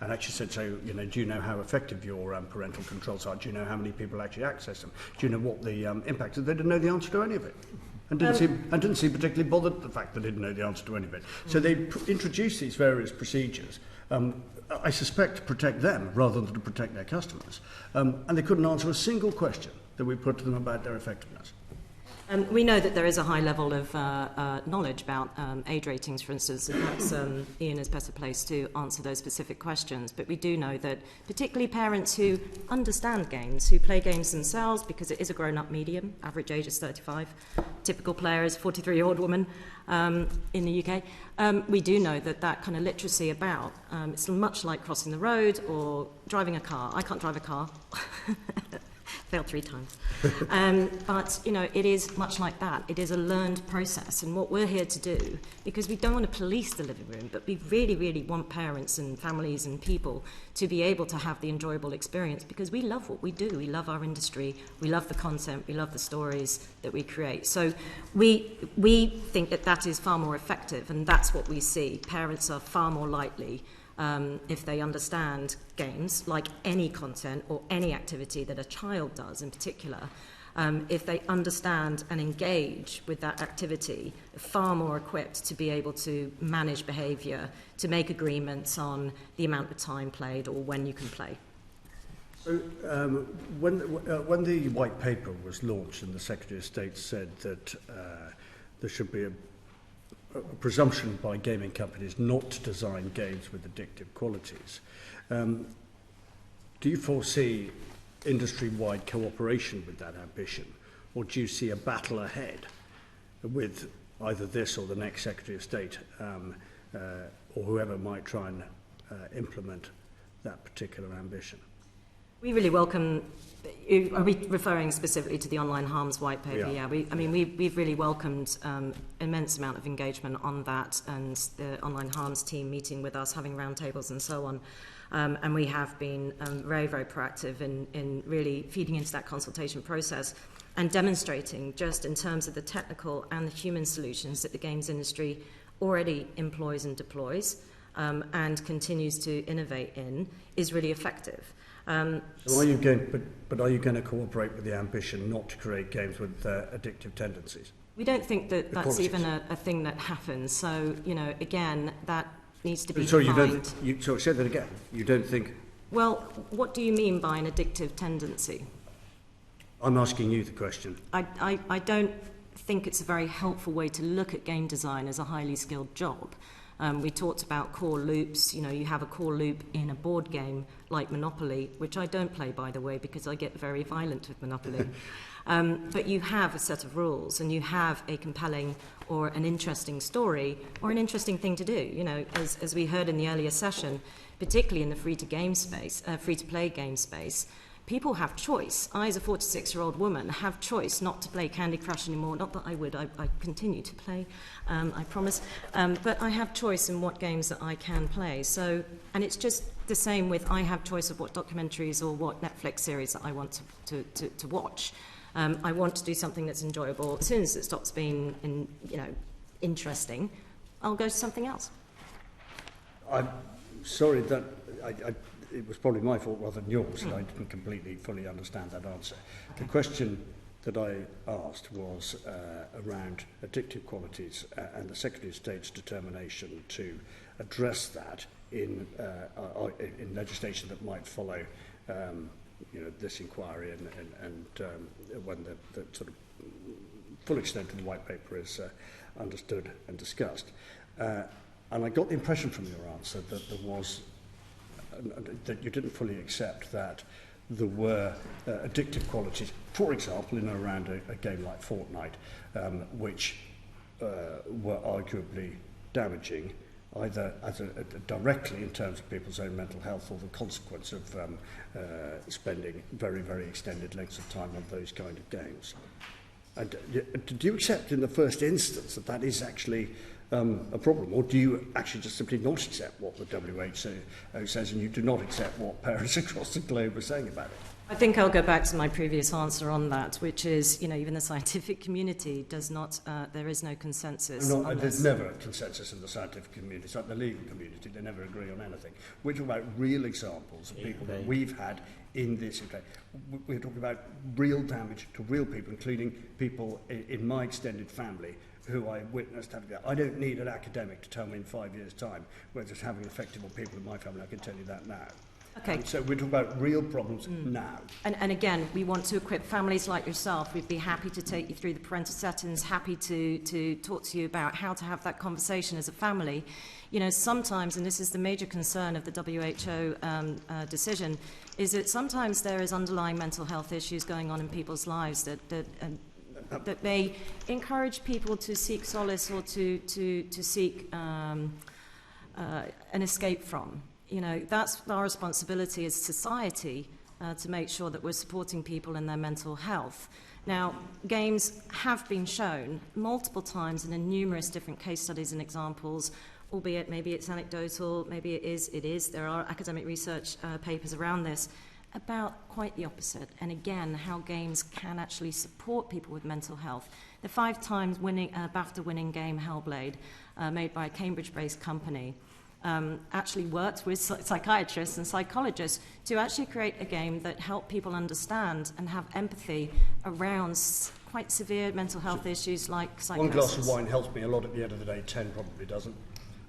and actually said, so, do you know how effective your parental controls are? Do you know how many people actually access them? Do you know what the impact is? They didn't know the answer to any of it. And didn't seem particularly bothered at the fact that they didn't know the answer to any of it. So they introduced these various procedures, I suspect to protect them rather than to protect their customers. And they couldn't answer a single question that we put to them about their effectiveness. We know that there is a high level of knowledge about age ratings, for instance, and perhaps Ian is better placed to answer those specific questions. But we do know that particularly parents who understand games, who play games themselves, because it is a grown-up medium, average age is 35, typical player is a 43-year-old woman in the UK, we do know that that kind of literacy about, it's much like crossing the road or driving a car. I can't drive a car. Failed 3 times. But, it is much like that. It is a learned process. And what we're here to do, because we don't want to police the living room, but we really, really want parents and families and people to be able to have the enjoyable experience, because we love what we do. We love our industry. We love the content. We love the stories that we create. So we think that that is far more effective, and that's what we see. Parents are far more likely, if they understand games, like any content or any activity that a child does in particular, if they understand and engage with that activity, far more equipped to be able to manage behaviour, to make agreements on the amount of time played or when you can play. So when the white paper was launched and the Secretary of State said that there should be a presumption by gaming companies not to design games with addictive qualities. Do you foresee industry-wide cooperation with that ambition, or do you see a battle ahead with either this or the next Secretary of State or whoever might try and implement that particular ambition? We really welcome. Are we referring specifically to the online harms white paper? Yeah. We've really welcomed immense amount of engagement on that, and the online harms team meeting with us, having roundtables and so on. And we have been very, very proactive in really feeding into that consultation process and demonstrating, just in terms of the technical and the human solutions that the games industry already employs and deploys and continues to innovate in, is really effective. So are you going to cooperate with the ambition not to create games with addictive tendencies? We don't think that that's even a thing that happens. So, again, that needs to be defined. So say that again. You don't think... Well, what do you mean by an addictive tendency? I'm asking you the question. I don't think it's a very helpful way to look at game design as a highly skilled job. We talked about core loops. You have a core loop in a board game like Monopoly, which I don't play, by the way, because I get very violent with Monopoly. But you have a set of rules, and you have a compelling or an interesting story or an interesting thing to do. As we heard in the earlier session, particularly in the free-to-play game space, people have choice. I, as a 46-year-old woman, have choice not to play Candy Crush anymore. Not that I would. I continue to play, I promise. But I have choice in what games that I can play. So, and it's just the same with I have choice of what documentaries or what Netflix series that I want to watch. I want to do something that's enjoyable. As soon as it stops being, interesting, I'll go to something else. I'm sorry that it was probably my fault rather than yours, and I didn't completely fully understand that answer. Okay. The question that I asked was around addictive qualities and the Secretary of State's determination to address that in legislation that might follow this inquiry and when the sort of full extent of the white paper is understood and discussed. And I got the impression from your answer that there was that you didn't fully accept that there were addictive qualities, for example, in and around a game like Fortnite, which were arguably damaging, either directly in terms of people's own mental health or the consequence of spending very, very extended lengths of time on those kind of games. And do you accept in the first instance that that is actually a problem, or do you actually just simply not accept what the WHO says and you do not accept what parents across the globe are saying about it? I think I'll go back to my previous answer on that, which is, even the scientific community does not, there is no consensus. No, there's never a consensus in the scientific community. It's like the legal community, they never agree on anything. We're talking about real examples of people that we've had in this. We're talking about real damage to real people, including people in my extended family who I witnessed having that. I don't need an academic to tell me in 5 years' time whether it's having an effect on people in my family. I can tell you that now. Okay. So we're talking about real problems now. And again, we want to equip families like yourself. We'd be happy to take you through the parental settings, happy to talk to you about how to have that conversation as a family. Sometimes, and this is the major concern of the WHO decision, is that sometimes there is underlying mental health issues going on in people's lives that may encourage people to seek solace or to seek an escape from. That's our responsibility as society to make sure that we're supporting people in their mental health. Now, games have been shown multiple times and in numerous different case studies and examples, albeit maybe it's anecdotal, maybe it is. There are academic research papers around this, about quite the opposite. And again, how games can actually support people with mental health. The 5-time BAFTA-winning game Hellblade, made by a Cambridge-based company, actually worked with psychiatrists and psychologists to actually create a game that helped people understand and have empathy around quite severe mental health issues like psychosis. One glass of wine helps me a lot at the end of the day, 10 probably doesn't.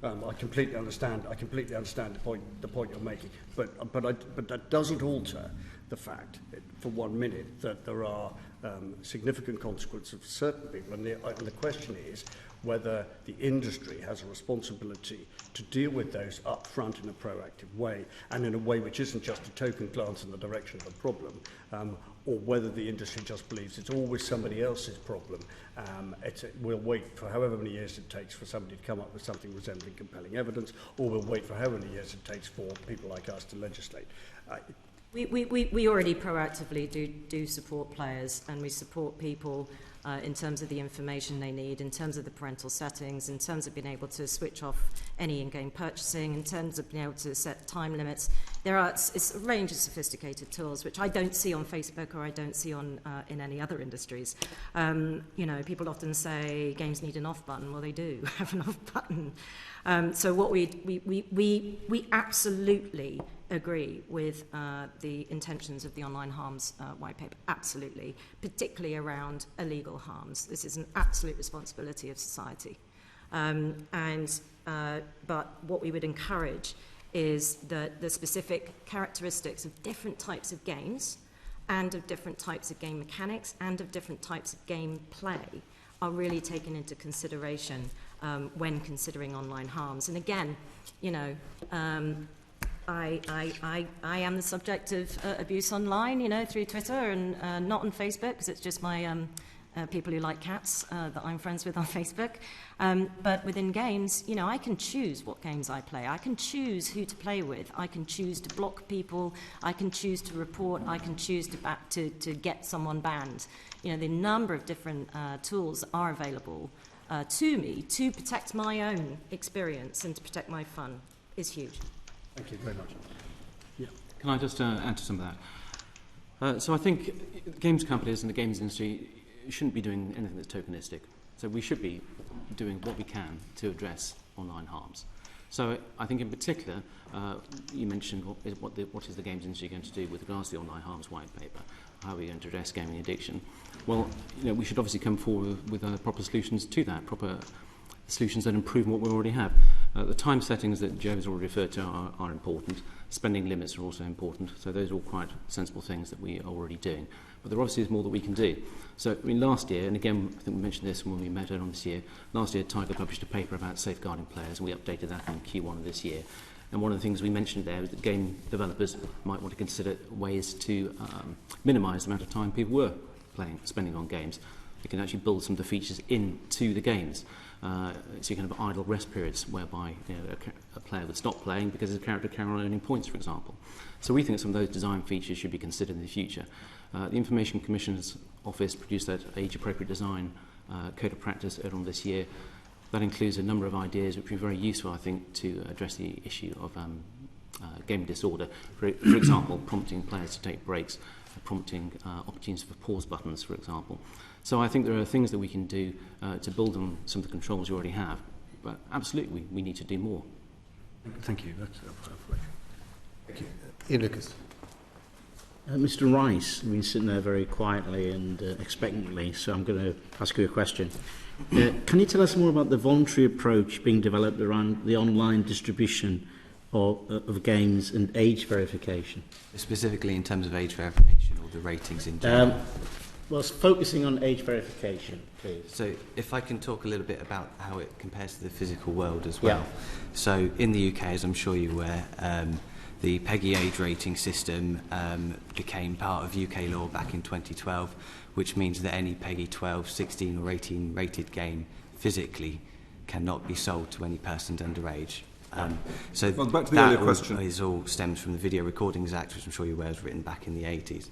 I completely understand the point you're making, but that doesn't alter the fact, for 1 minute, that there are significant consequences for certain people, and the question is whether the industry has a responsibility to deal with those up front in a proactive way, and in a way which isn't just a token glance in the direction of the problem, or whether the industry just believes it's always somebody else's problem. We'll wait for however many years it takes for somebody to come up with something resembling compelling evidence, or we'll wait for however many years it takes for people like us to legislate. We already proactively do support players, and we support people in terms of the information they need, in terms of the parental settings, in terms of being able to switch off any in-game purchasing, in terms of being able to set time limits. It's a range of sophisticated tools which I don't see on Facebook or I don't see on in any other industries. People often say games need an off button. Well, they do have an off button. So what we absolutely agree with the intentions of the Online Harms White Paper, absolutely, particularly around illegal harms. This is an absolute responsibility of society. But what we would encourage is that the specific characteristics of different types of games and of different types of game mechanics and of different types of game play are really taken into consideration when considering online harms. And again, I am the subject of abuse online, through Twitter and not on Facebook because it's just my people who like cats that I'm friends with on Facebook. But within games, you know, I can choose what games I play. I can choose who to play with. I can choose to block people. I can choose to report. I can choose to get someone banned. You know, the number of different tools are available to me to protect my own experience and to protect my fun is huge. Thank you very much. Yeah. Can I just add to some of that? So I think games companies and the games industry shouldn't be doing anything that's tokenistic. So we should be doing what we can to address online harms. So I think in particular, you mentioned what is the games industry going to do with regards to the online harms white paper? How are we going to address gaming addiction? Well, you know, we should obviously come forward with proper solutions to that, proper solutions that improve what we already have. The time settings that Joe has already referred to are important. Spending limits are also important. So those are all quite sensible things that we are already doing. But there obviously is more that we can do. So, I mean, last year, and again, I think we mentioned this when we met earlier on this year, last year Tiger published a paper about safeguarding players, and we updated that in Q1 of this year. And one of the things we mentioned there was that game developers might want to consider ways to minimise the amount of time people were spending on games. They can actually build some of the features into the games. So you can have idle rest periods whereby, you know, a player would stop playing because his character carry on earning points, for example. So we think some of those design features should be considered in the future. The Information Commissioner's Office produced that age-appropriate design code of practice earlier on this year. That includes a number of ideas which would be very useful, I think, to address the issue of gaming disorder. For example, prompting players to take breaks, prompting opportunities for pause buttons, for example. So I think there are things that we can do to build on some of the controls you already have. But absolutely, we need to do more. Thank you. That's Thank you. Ian Lucas. Mr. Rice, you've been sitting there very quietly and expectantly, so I'm going to ask you a question. Can you tell us more about the voluntary approach being developed around the online distribution of games and age verification? Specifically in terms of age verification or the ratings in general? Well, focusing on age verification, please. So if I can talk a little bit about how it compares to the physical world as well. Yeah. So in the UK, as I'm sure you're aware, the PEGI age rating system became part of UK law back in 2012, which means that any PEGI 12, 16 or 18 rated game physically cannot be sold to any persons underage. So well, back to the earlier question. Is all stems from the Video Recordings Act, which I'm sure you're aware was written back in the 80s.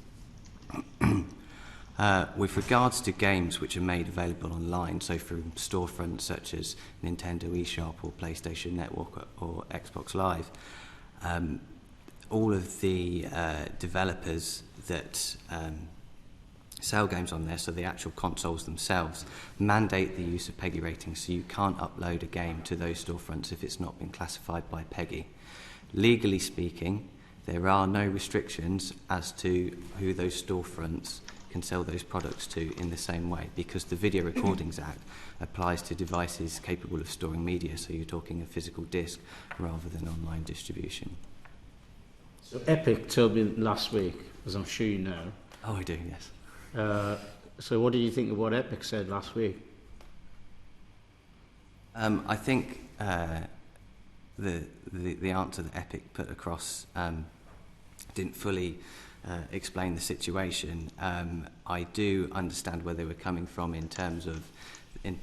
With regards to games which are made available online, so from storefronts such as Nintendo eShop or PlayStation Network or Xbox Live, all of the developers that sell games on there, so the actual consoles themselves, mandate the use of PEGI ratings, so you can't upload a game to those storefronts if it's not been classified by PEGI. Legally speaking, there are no restrictions as to who those storefronts can sell those products to in the same way, because the Video Recordings Act applies to devices capable of storing media, so you're talking a physical disc rather than online distribution. So Epic told me last week, as I'm sure you know. Oh, I do, yes. So what did you think of what Epic said last week? I think the answer that Epic put across didn't fully explain the situation. I do understand where they were coming from in terms of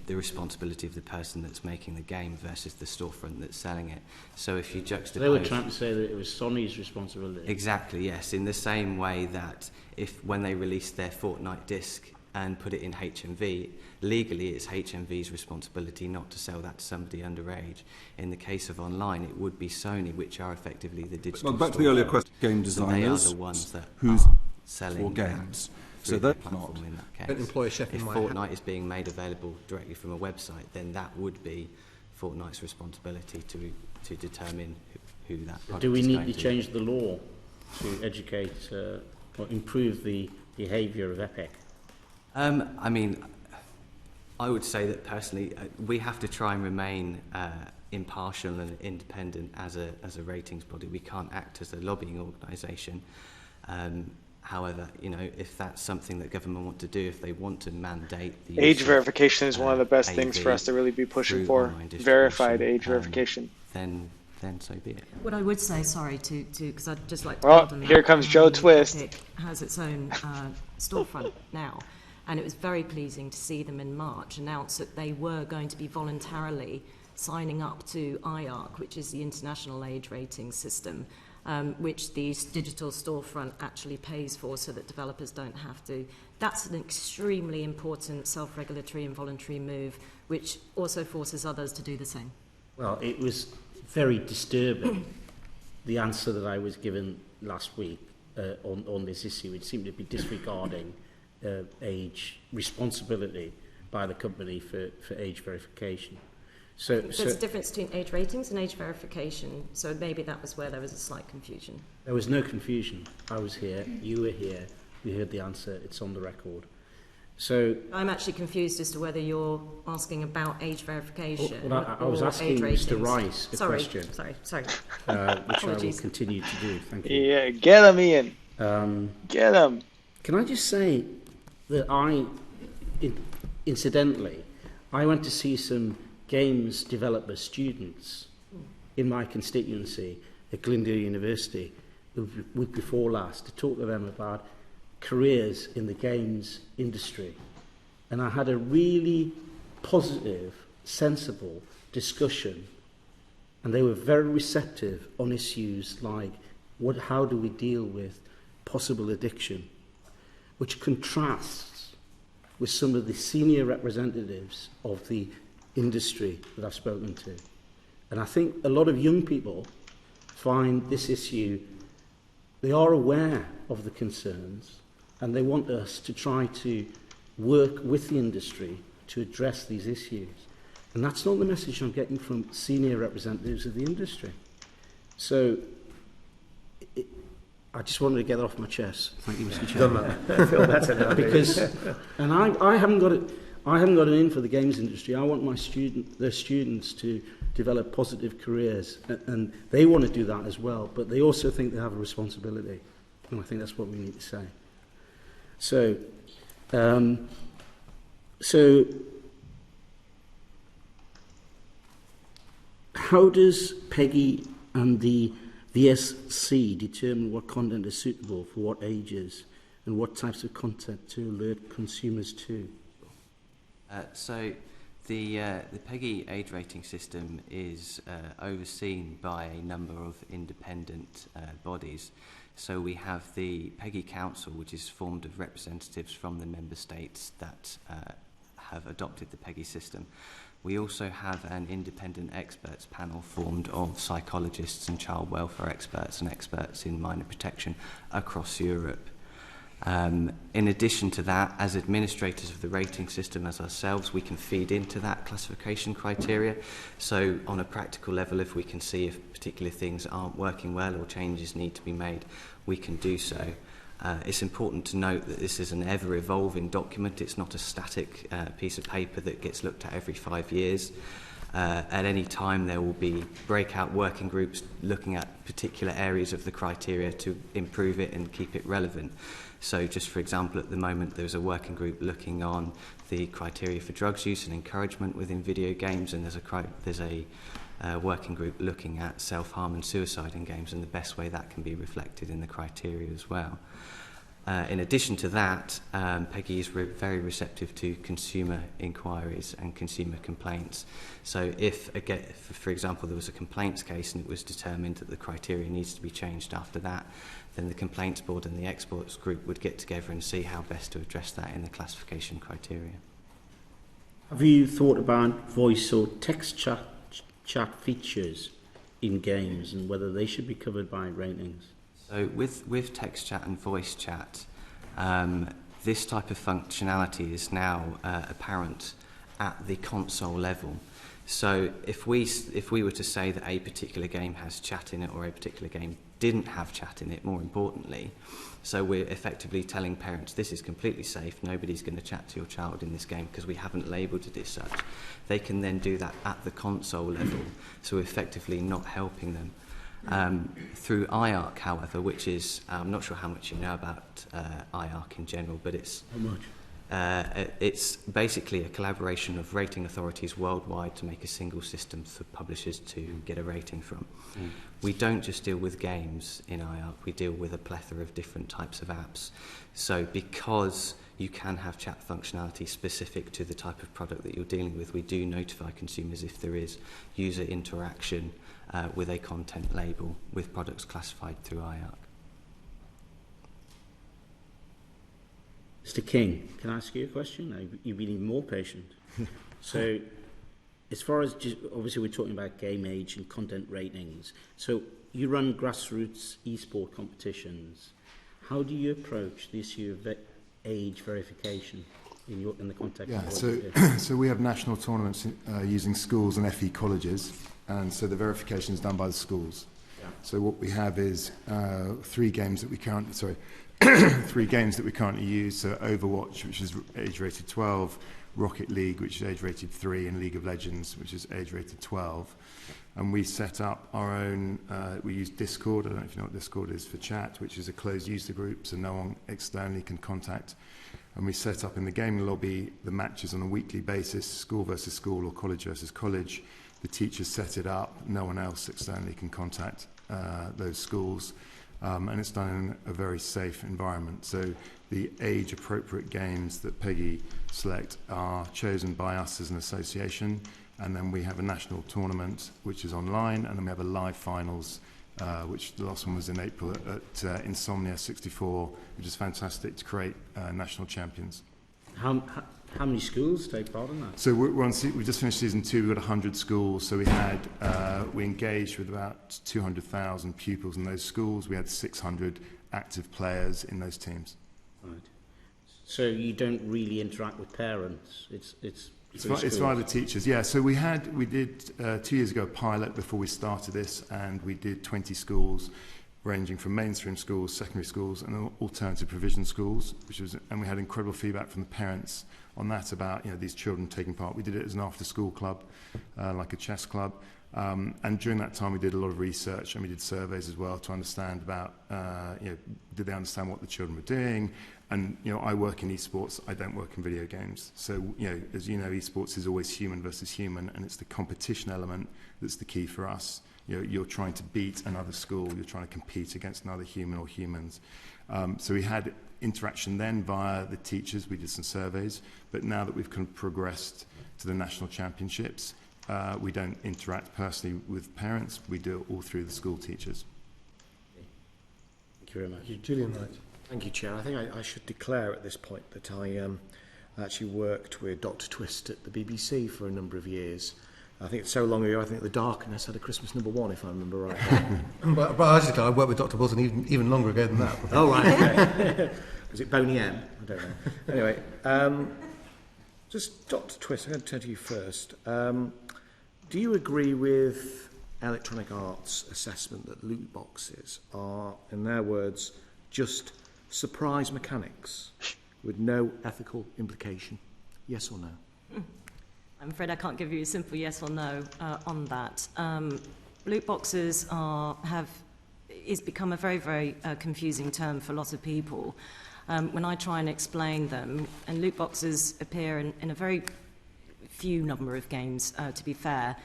the responsibility of the person that's making the game versus the storefront that's selling it. So if you juxtapose... They were trying to say that it was Sony's responsibility. Exactly, yes. In the same way that when they released their Fortnite disc and put it in HMV, legally it's HMV's responsibility not to sell that to somebody underage. In the case of online, it would be Sony, which are effectively the digital. Well, back to the earlier question, game designers, so they are the ones that who's are selling for games. So that's platform not. in that case. Don't employ a chef in if my Fortnite house. is being made available directly from a website, then that would be Fortnite's responsibility to determine who that product Do we is need going to to change the law to educate or improve the behaviour of Epic? I mean, I would say that personally, we have to try and remain impartial and independent as a ratings body. We can't act as a lobbying organisation. However, you know, if that's something that government want to do, if they want to mandate the age verification is one of the best things for us to really be pushing for. Verified age verification. Then so be it. What I would say, sorry, because I'd just like to Well, build on here that, comes Joe Twist. Epic has its own storefront now. And it was very pleasing to see them in March announce that they were going to be voluntarily signing up to IARC, which is the International Age Rating System, which the digital storefront actually pays for so that developers don't have to. That's an extremely important self-regulatory and voluntary move, which also forces others to do the same. Well, it was very disturbing, the answer that I was given last week on this issue. It seemed to be disregarding age responsibility by the company for age verification. There's a difference between age ratings and age verification, so maybe that was where there was a slight confusion. There was no confusion. I was here, you were here, we heard the answer, it's on the record. So I'm actually confused as to whether you're asking about age verification I was asking Mr. Rice a question. Sorry. Which I will continue to do. Thank you. Yeah, get him, Ian. Get him. Can I just say that incidentally, I went to see some games developer students in my constituency at Glendale University the week before last to talk to them about careers in the games industry. And I had a really positive, sensible discussion, and they were very receptive on issues like how do we deal with possible addiction, which contrasts with some of the senior representatives of the industry that I've spoken to. And I think a lot of young people find this issue, they are aware of the concerns, and they want us to try to work with the industry to address these issues. And that's not the message I'm getting from senior representatives of the industry. So I just wanted to get that off my chest. Thank you, Mr. Chairman. I feel better now. Because, and I haven't got an in for the games industry. I want their students to develop positive careers, and they want to do that as well. But they also think they have a responsibility, and I think that's what we need to say. So how does PEGI and the VSC determine what content is suitable for what ages and what types of content to alert consumers to? So the PEGI age rating system is overseen by a number of independent bodies. So we have the PEGI Council, which is formed of representatives from the member states that have adopted the PEGI system. We also have an independent experts panel formed of psychologists and child welfare experts and experts in minor protection across Europe. In addition to that, as administrators of the rating system as ourselves, we can feed into that classification criteria. So on a practical level, if we can see if particular things aren't working well or changes need to be made, we can do so. It's important to note that this is an ever-evolving document. It's not a static piece of paper that gets looked at every 5 years. At any time, there will be breakout working groups looking at particular areas of the criteria to improve it and keep it relevant. So just for example, at the moment, there's a working group looking on the criteria for drugs use and encouragement within video games, and there's a working group looking at self-harm and suicide in games and the best way that can be reflected in the criteria as well. In addition to that, PEGI is very receptive to consumer inquiries and consumer complaints. So if, for example, there was a complaints case and it was determined that the criteria needs to be changed after that, then the complaints board and the experts group would get together and see how best to address that in the classification criteria. Have you thought about voice or text chat features in games and whether they should be covered by ratings? So with text chat and voice chat, this type of functionality is now apparent at the console level. So if we were to say that a particular game has chat in it or a particular game didn't have chat in it, more importantly, so we're effectively telling parents this is completely safe, nobody's going to chat to your child in this game because we haven't labelled it as such. They can then do that at the console level, so effectively not helping them. Through IARC, however, which is, I'm not sure how much you know about IARC in general, but it's how much? It's basically a collaboration of rating authorities worldwide to make a single system for publishers to get a rating from. We don't just deal with games in IARC, we deal with a plethora of different types of apps. So because you can have chat functionality specific to the type of product that you're dealing with. We do notify consumers if there is user interaction with a content label with products classified through IARC. Mr. King, can I ask you a question? You've been even more patient. So, as far as obviously we're talking about game age and content ratings. So you run grassroots esport competitions. How do you approach the issue of age verification in the context of what you do? So we have national tournaments using schools and FE colleges, and so the verification is done by the schools. Yeah. So what we have is three games that we currently use. So Overwatch, which is age rated 12, Rocket League, which is age rated 3, and League of Legends, which is age rated 12. And we set up our own, we use Discord, I don't know if you know what Discord is for chat, which is a closed user group, so no one externally can contact. And we set up in the gaming lobby the matches on a weekly basis, school versus school or college versus college. The teachers set it up, no one else externally can contact those schools. And it's done in a very safe environment. So the age-appropriate games that Peggy select are chosen by us as an association, and then we have a national tournament which is online, and then we have a live finals, which the last one was in April at Insomnia 64, which is fantastic to create national champions. How many schools take part in that? So we just finished season 2. We've got 100 schools. So we engaged with about 200,000 pupils in those schools. We had 600 active players in those teams. Right. So you don't really interact with parents. It's via the teachers. Yeah. So we did 2 years ago a pilot before we started this, and we did 20 schools, ranging from mainstream schools, secondary schools, and alternative provision schools, and we had incredible feedback from the parents on that about these children taking part. We did it as an after-school club, like a chess club, and during that time we did a lot of research and we did surveys as well to understand about did they understand what the children were doing. And I work in esports, I don't work in video games. So as you know, esports is always human versus human, and it's the competition element that's the key for us. You're trying to beat another school, you're trying to compete against another human or humans. So we had interaction then via the teachers, we did some surveys, but now that we've kind of progressed to the national championships, we don't interact personally with parents, we do it all through the school teachers. Thank you very much. Julian Knight. Thank you, Chair. I think I should declare at this point that I actually worked with Dr. Twist at the BBC for a number of years. I think it's so long ago, I think The Darkness had a Christmas #1, if I remember right. but I worked with Dr. Bolton even longer ago than that. Oh, right. Okay. Was it Boney M? I don't know. Anyway, just Dr. Twist, I'm going to turn to you first. Do you agree with Electronic Arts' assessment that loot boxes are, in their words, just surprise mechanics with no ethical implication? Yes or no? I'm afraid I can't give you a simple yes or no on that. Loot boxes is become a very, very confusing term for a lot of people. When I try and explain them, and loot boxes appear in a very few number of games, to be fair,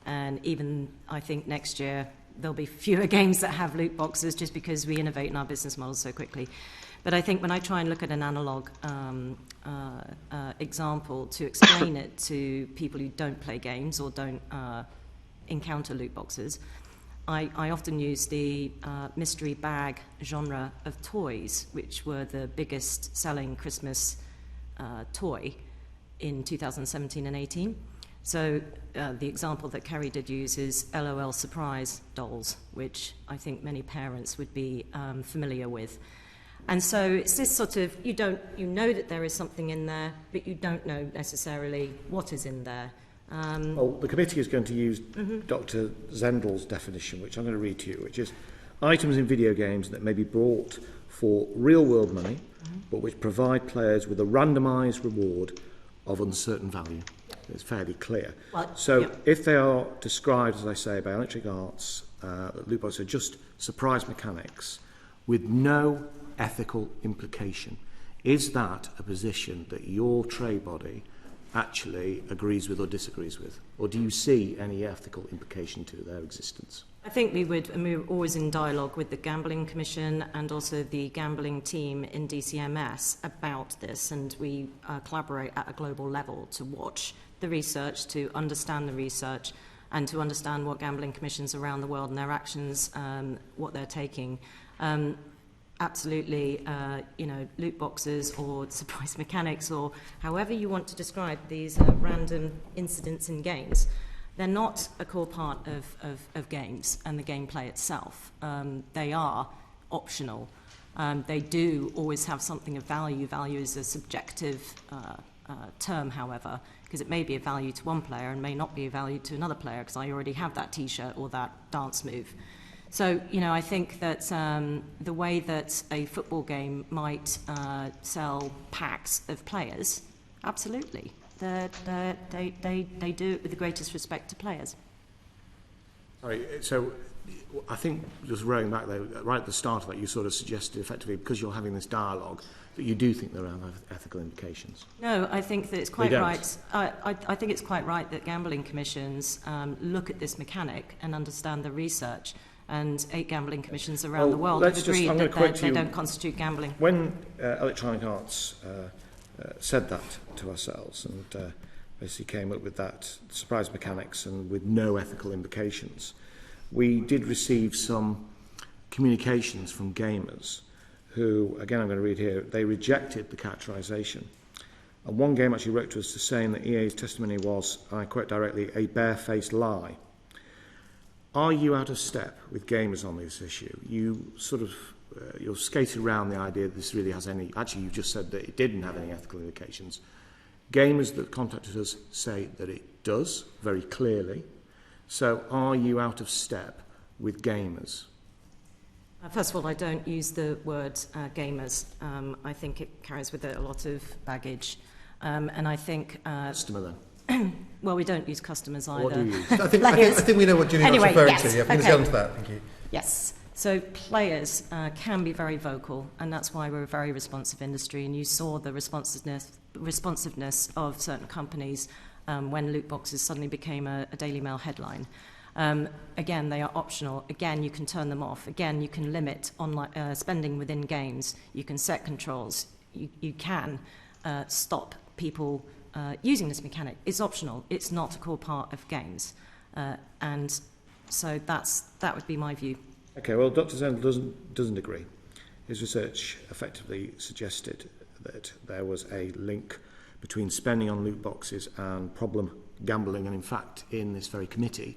and even I think next year there'll be fewer games that have loot boxes just because we innovate in our business models so quickly. But I think when I try and look at an analog example to explain it to people who don't play games or don't encounter loot boxes, I often use the mystery bag genre of toys, which were the biggest selling Christmas toy in 2017 and 18. So the example that Kerry did use is LOL Surprise dolls, which I think many parents would be familiar with. And so it's this sort of, you know that there is something in there, but you don't know necessarily what is in there. Well, the committee is going to use Dr. Zendel's definition, which I'm going to read to you, which is items in video games that may be bought for real-world money, but which provide players with a randomised reward of uncertain value. It's fairly clear. Well, so if they are described, as I say, by Electronic Arts, loot boxes are just surprise mechanics with no ethical implication. Is that a position that your trade body actually agrees with or disagrees with? Or do you see any ethical implication to their existence? I think we were always in dialogue with the Gambling Commission and also the gambling team in DCMS about this, and we collaborate at a global level to watch the research, to understand the research, and to understand what gambling commissions around the world and their actions, what they're taking. Absolutely, loot boxes or surprise mechanics or however you want to describe these random incidents in games, they're not a core part of games and the gameplay itself. They are optional. They do always have something of value. Value is a subjective term, however, because it may be of value to one player and may not be of value to another player because I already have that T-shirt or that dance move. So, I think that the way that a football game might sell packs of players, absolutely. They do it with the greatest respect to players. Sorry, so I think just rowing back there, right at the start of that, you sort of suggested effectively, because you're having this dialogue, that you do think there are ethical implications. No, I think that it's quite right. I think it's quite right that gambling commissions look at this mechanic and understand the research. And 8 gambling commissions around the world have agreed that they don't constitute gambling. When Electronic Arts said that to ourselves and basically came up with that surprise mechanics and with no ethical implications, we did receive some communications from gamers who, again I'm going to read here, they rejected the characterisation. And one game actually wrote to us to saying that EA's testimony was, and I quote directly, a barefaced lie. Are you out of step with gamers on this issue? You sort of, you're skating around the idea that this really has any, actually you just said that it didn't have any ethical implications. Gamers that contacted us say that it does, very clearly. So are you out of step with gamers? First of all, I don't use the word gamers. I think it carries with it a lot of baggage. And I think... Customer then? Well, we don't use customers either. What do you use? I think we know what Julian's referring to. Yeah, let's get on to that. Thank you. Yes. So players can be very vocal, and that's why we're a very responsive industry. And you saw the responsiveness of certain companies when loot boxes suddenly became a Daily Mail headline. Again, they are optional. Again, you can turn them off. Again, you can limit online spending within games. You can set controls. You can stop people using this mechanic. It's optional. It's not a core part of games. And so that would be my view. Okay, well, Dr. Zendel doesn't agree. His research effectively suggested that there was a link between spending on loot boxes and problem gambling. And in fact, in this very committee,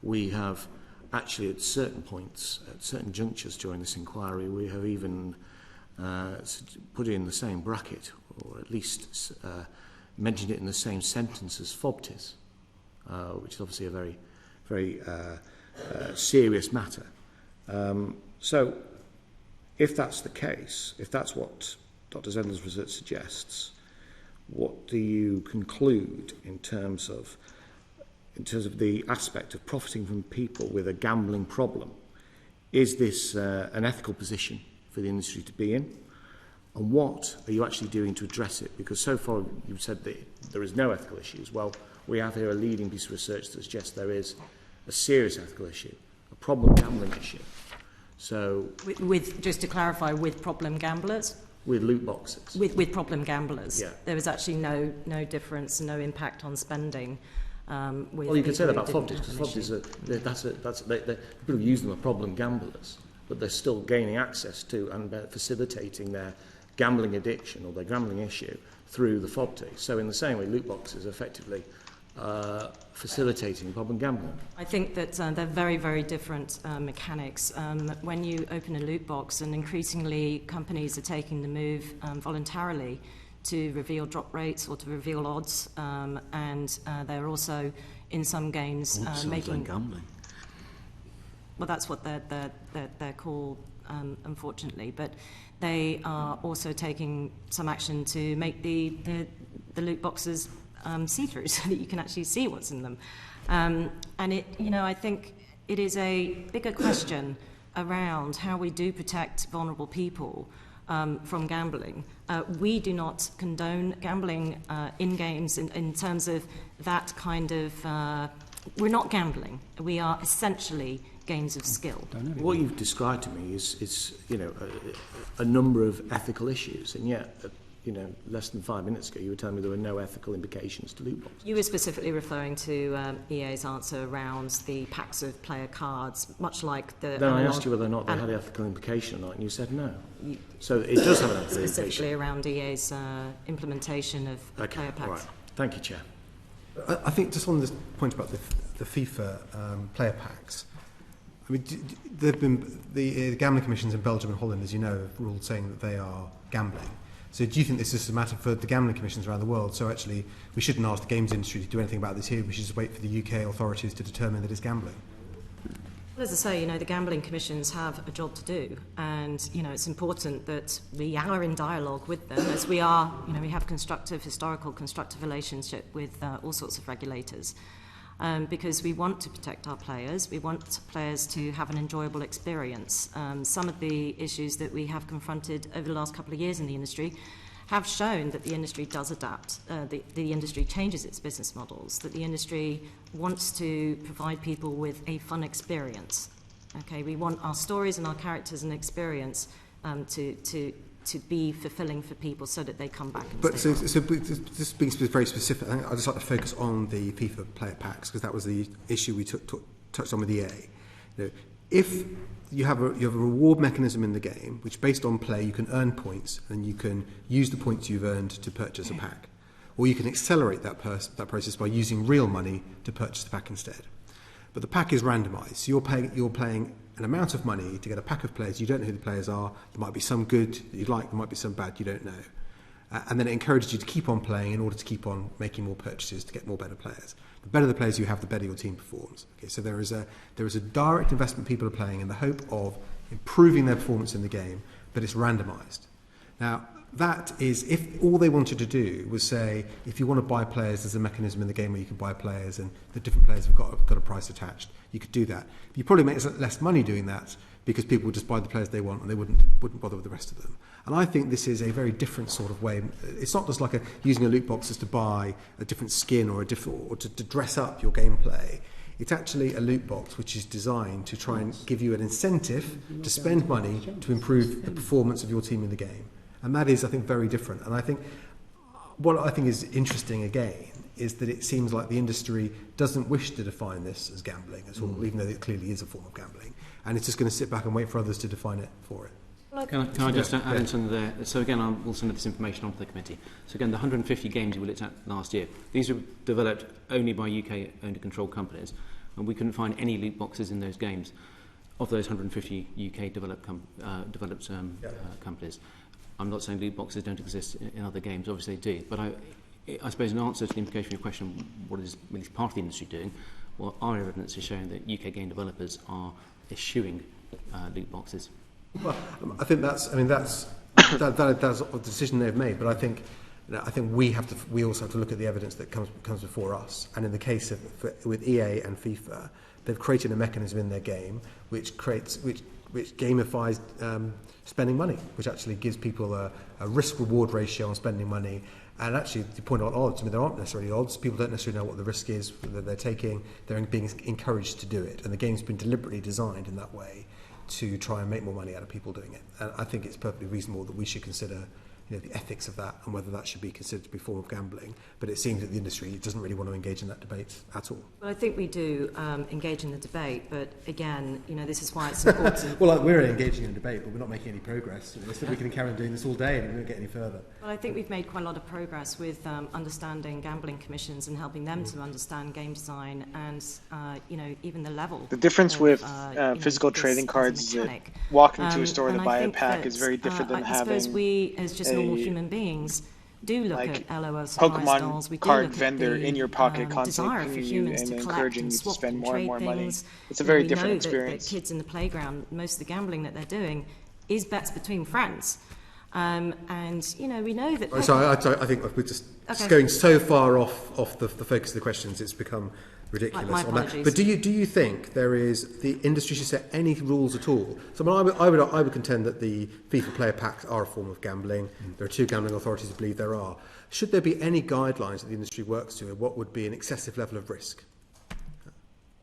we have actually at certain points, at certain junctures during this inquiry, we have even put it in the same bracket, or at least mentioned it in the same sentence as FOBTIS, which is obviously a very, very serious matter. So if that's the case, if that's what Dr. Zendel's research suggests, what do you conclude in terms of the aspect of profiting from people with a gambling problem? Is this an ethical position for the industry to be in? And what are you actually doing to address it? Because so far you've said that there is no ethical issues. Well, we have here a leading piece of research that suggests there is a serious ethical issue, a problem gambling issue. So, with just to clarify, with problem gamblers? With loot boxes. With problem gamblers. Yeah. There is actually no difference, no impact on spending. Well, you could say that about FOBTIS, because FOBTIS, people use them as problem gamblers, but they're still gaining access to and facilitating their gambling addiction or their gambling issue through the FOBTIS. So in the same way, loot boxes effectively facilitating problem gambling. I think that they're very, very different mechanics. When you open a loot box, and increasingly companies are taking the move voluntarily to reveal drop rates or to reveal odds, and they're also in some games making gambling. Well, that's what they're called, unfortunately. But they are also taking some action to make the loot boxes see-through, so that you can actually see what's in them. And it, I think it is a bigger question around how we do protect vulnerable people from gambling. We do not condone gambling in games in terms of that kind of... we're not gambling. We are essentially games of skill. What you've described to me is you know, a number of ethical issues, and yet, you know, less than 5 minutes ago, you were telling me there were no ethical implications to loot boxes. You were specifically referring to EA's answer around the packs of player cards, much like the... Then I asked you whether or not they had ethical implication or not, and you said no. So it does have an ethical implication. Specifically around EA's implementation of player packs. Right. Thank you, Chair. I think just on this point about the FIFA player packs, I mean, there have been the gambling commissions in Belgium and Holland, as you know, have ruled saying that they are gambling. So do you think this is a matter for the gambling commissions around the world? So actually, we shouldn't ask the games industry to do anything about this here. We should just wait for the UK authorities to determine that it's gambling. Well, as I say, you know, the gambling commissions have a job to do, and you know, it's important that we are in dialogue with them, as we are. You know, we have constructive relationship with all sorts of regulators. Because we want to protect our players. We want players to have an enjoyable experience. Some of the issues that we have confronted over the last couple of years in the industry have shown that the industry does adapt, the industry changes its business models, that the industry wants to provide people with a fun experience. Okay, we want our stories and our characters and experience to be fulfilling for people so that they come back and stay on. So just being very specific, I think I'd just like to focus on the FIFA player packs, because that was the issue we touched on with EA. You know, if you have a reward mechanism in the game, which based on play you can earn points, and you can use the points you've earned to purchase a pack, or you can accelerate that process by using real money to purchase the pack instead. But the pack is randomised, so you're playing an amount of money to get a pack of players. You don't know who the players are. There might be some good that you'd like, there might be some bad you don't know. And then it encourages you to keep on playing in order to keep on making more purchases to get more better players. The better the players you have, the better your team performs. Okay, so there is a direct investment people are playing in the hope of improving their performance in the game, but it's randomised. Now, that is, if all they wanted to do was say, if you want to buy players, there's a mechanism in the game where you can buy players, and the different players have got a price attached. You could do that. But you probably make less money doing that, because people would just buy the players they want and they wouldn't bother with the rest of them. And I think this is a very different sort of way. It's not just like using a loot box as to buy a different skin or to dress up your gameplay. It's actually a loot box which is designed to try and give you an incentive to spend money to improve the performance of your team in the game. And that is, I think, very different. And I think what I think is interesting again is that it seems like the industry doesn't wish to define this as gambling at all, even though it clearly is a form of gambling. And it's just going to sit back and wait for others to define it for it. Can I just add in something there? So again, I will send this information on to the committee. So again, the 150 games we looked at last year, these were developed only by UK-owned and controlled companies, and we couldn't find any loot boxes in those games of those 150 UK-developed companies. I'm not saying loot boxes don't exist in other games, obviously they do, but I suppose in answer to the implication of your question, what is at least part of the industry doing? Well, our evidence is showing that UK game developers are eschewing loot boxes. Well, I think that's a decision they've made, but I think we also have to look at the evidence that comes before us. And in the case with EA and FIFA, they've created a mechanism in their game which gamifies spending money, which actually gives people a risk-reward ratio on spending money. And actually, to point out odds, I mean, there aren't necessarily odds. People don't necessarily know what the risk is that they're taking. They're being encouraged to do it. And the game's been deliberately designed in that way to try and make more money out of people doing it. And I think it's perfectly reasonable that we should consider the ethics of that and whether that should be considered to be a form of gambling. But it seems that the industry doesn't really want to engage in that debate at all. Well, I think we do engage in the debate, but again, this is why it's important. Well, we're engaging in a debate, but we're not making any progress. So we can carry on doing this all day and we won't get any further. Well, I think we've made quite a lot of progress with understanding gambling commissions and helping them to understand game design and, even the level. The difference with physical trading cards is that walking to a store to buy a pack is very different than having. I suppose we, as just normal human beings, do look at LOL Pokemon dolls. We card do vendor in your pocket constantly and encouraging you to spend more and more money. It's a very different experience. That kids in the playground, most of the gambling that they're doing is bets between friends. And we know that. So I think we're just going so far off the focus of the questions, it's become ridiculous. My apologies. On that. But do you think the industry should set any rules at all? So I would contend that the FIFA player packs are a form of gambling. There are two gambling authorities who believe there are. Should there be any guidelines that the industry works to? What would be an excessive level of risk?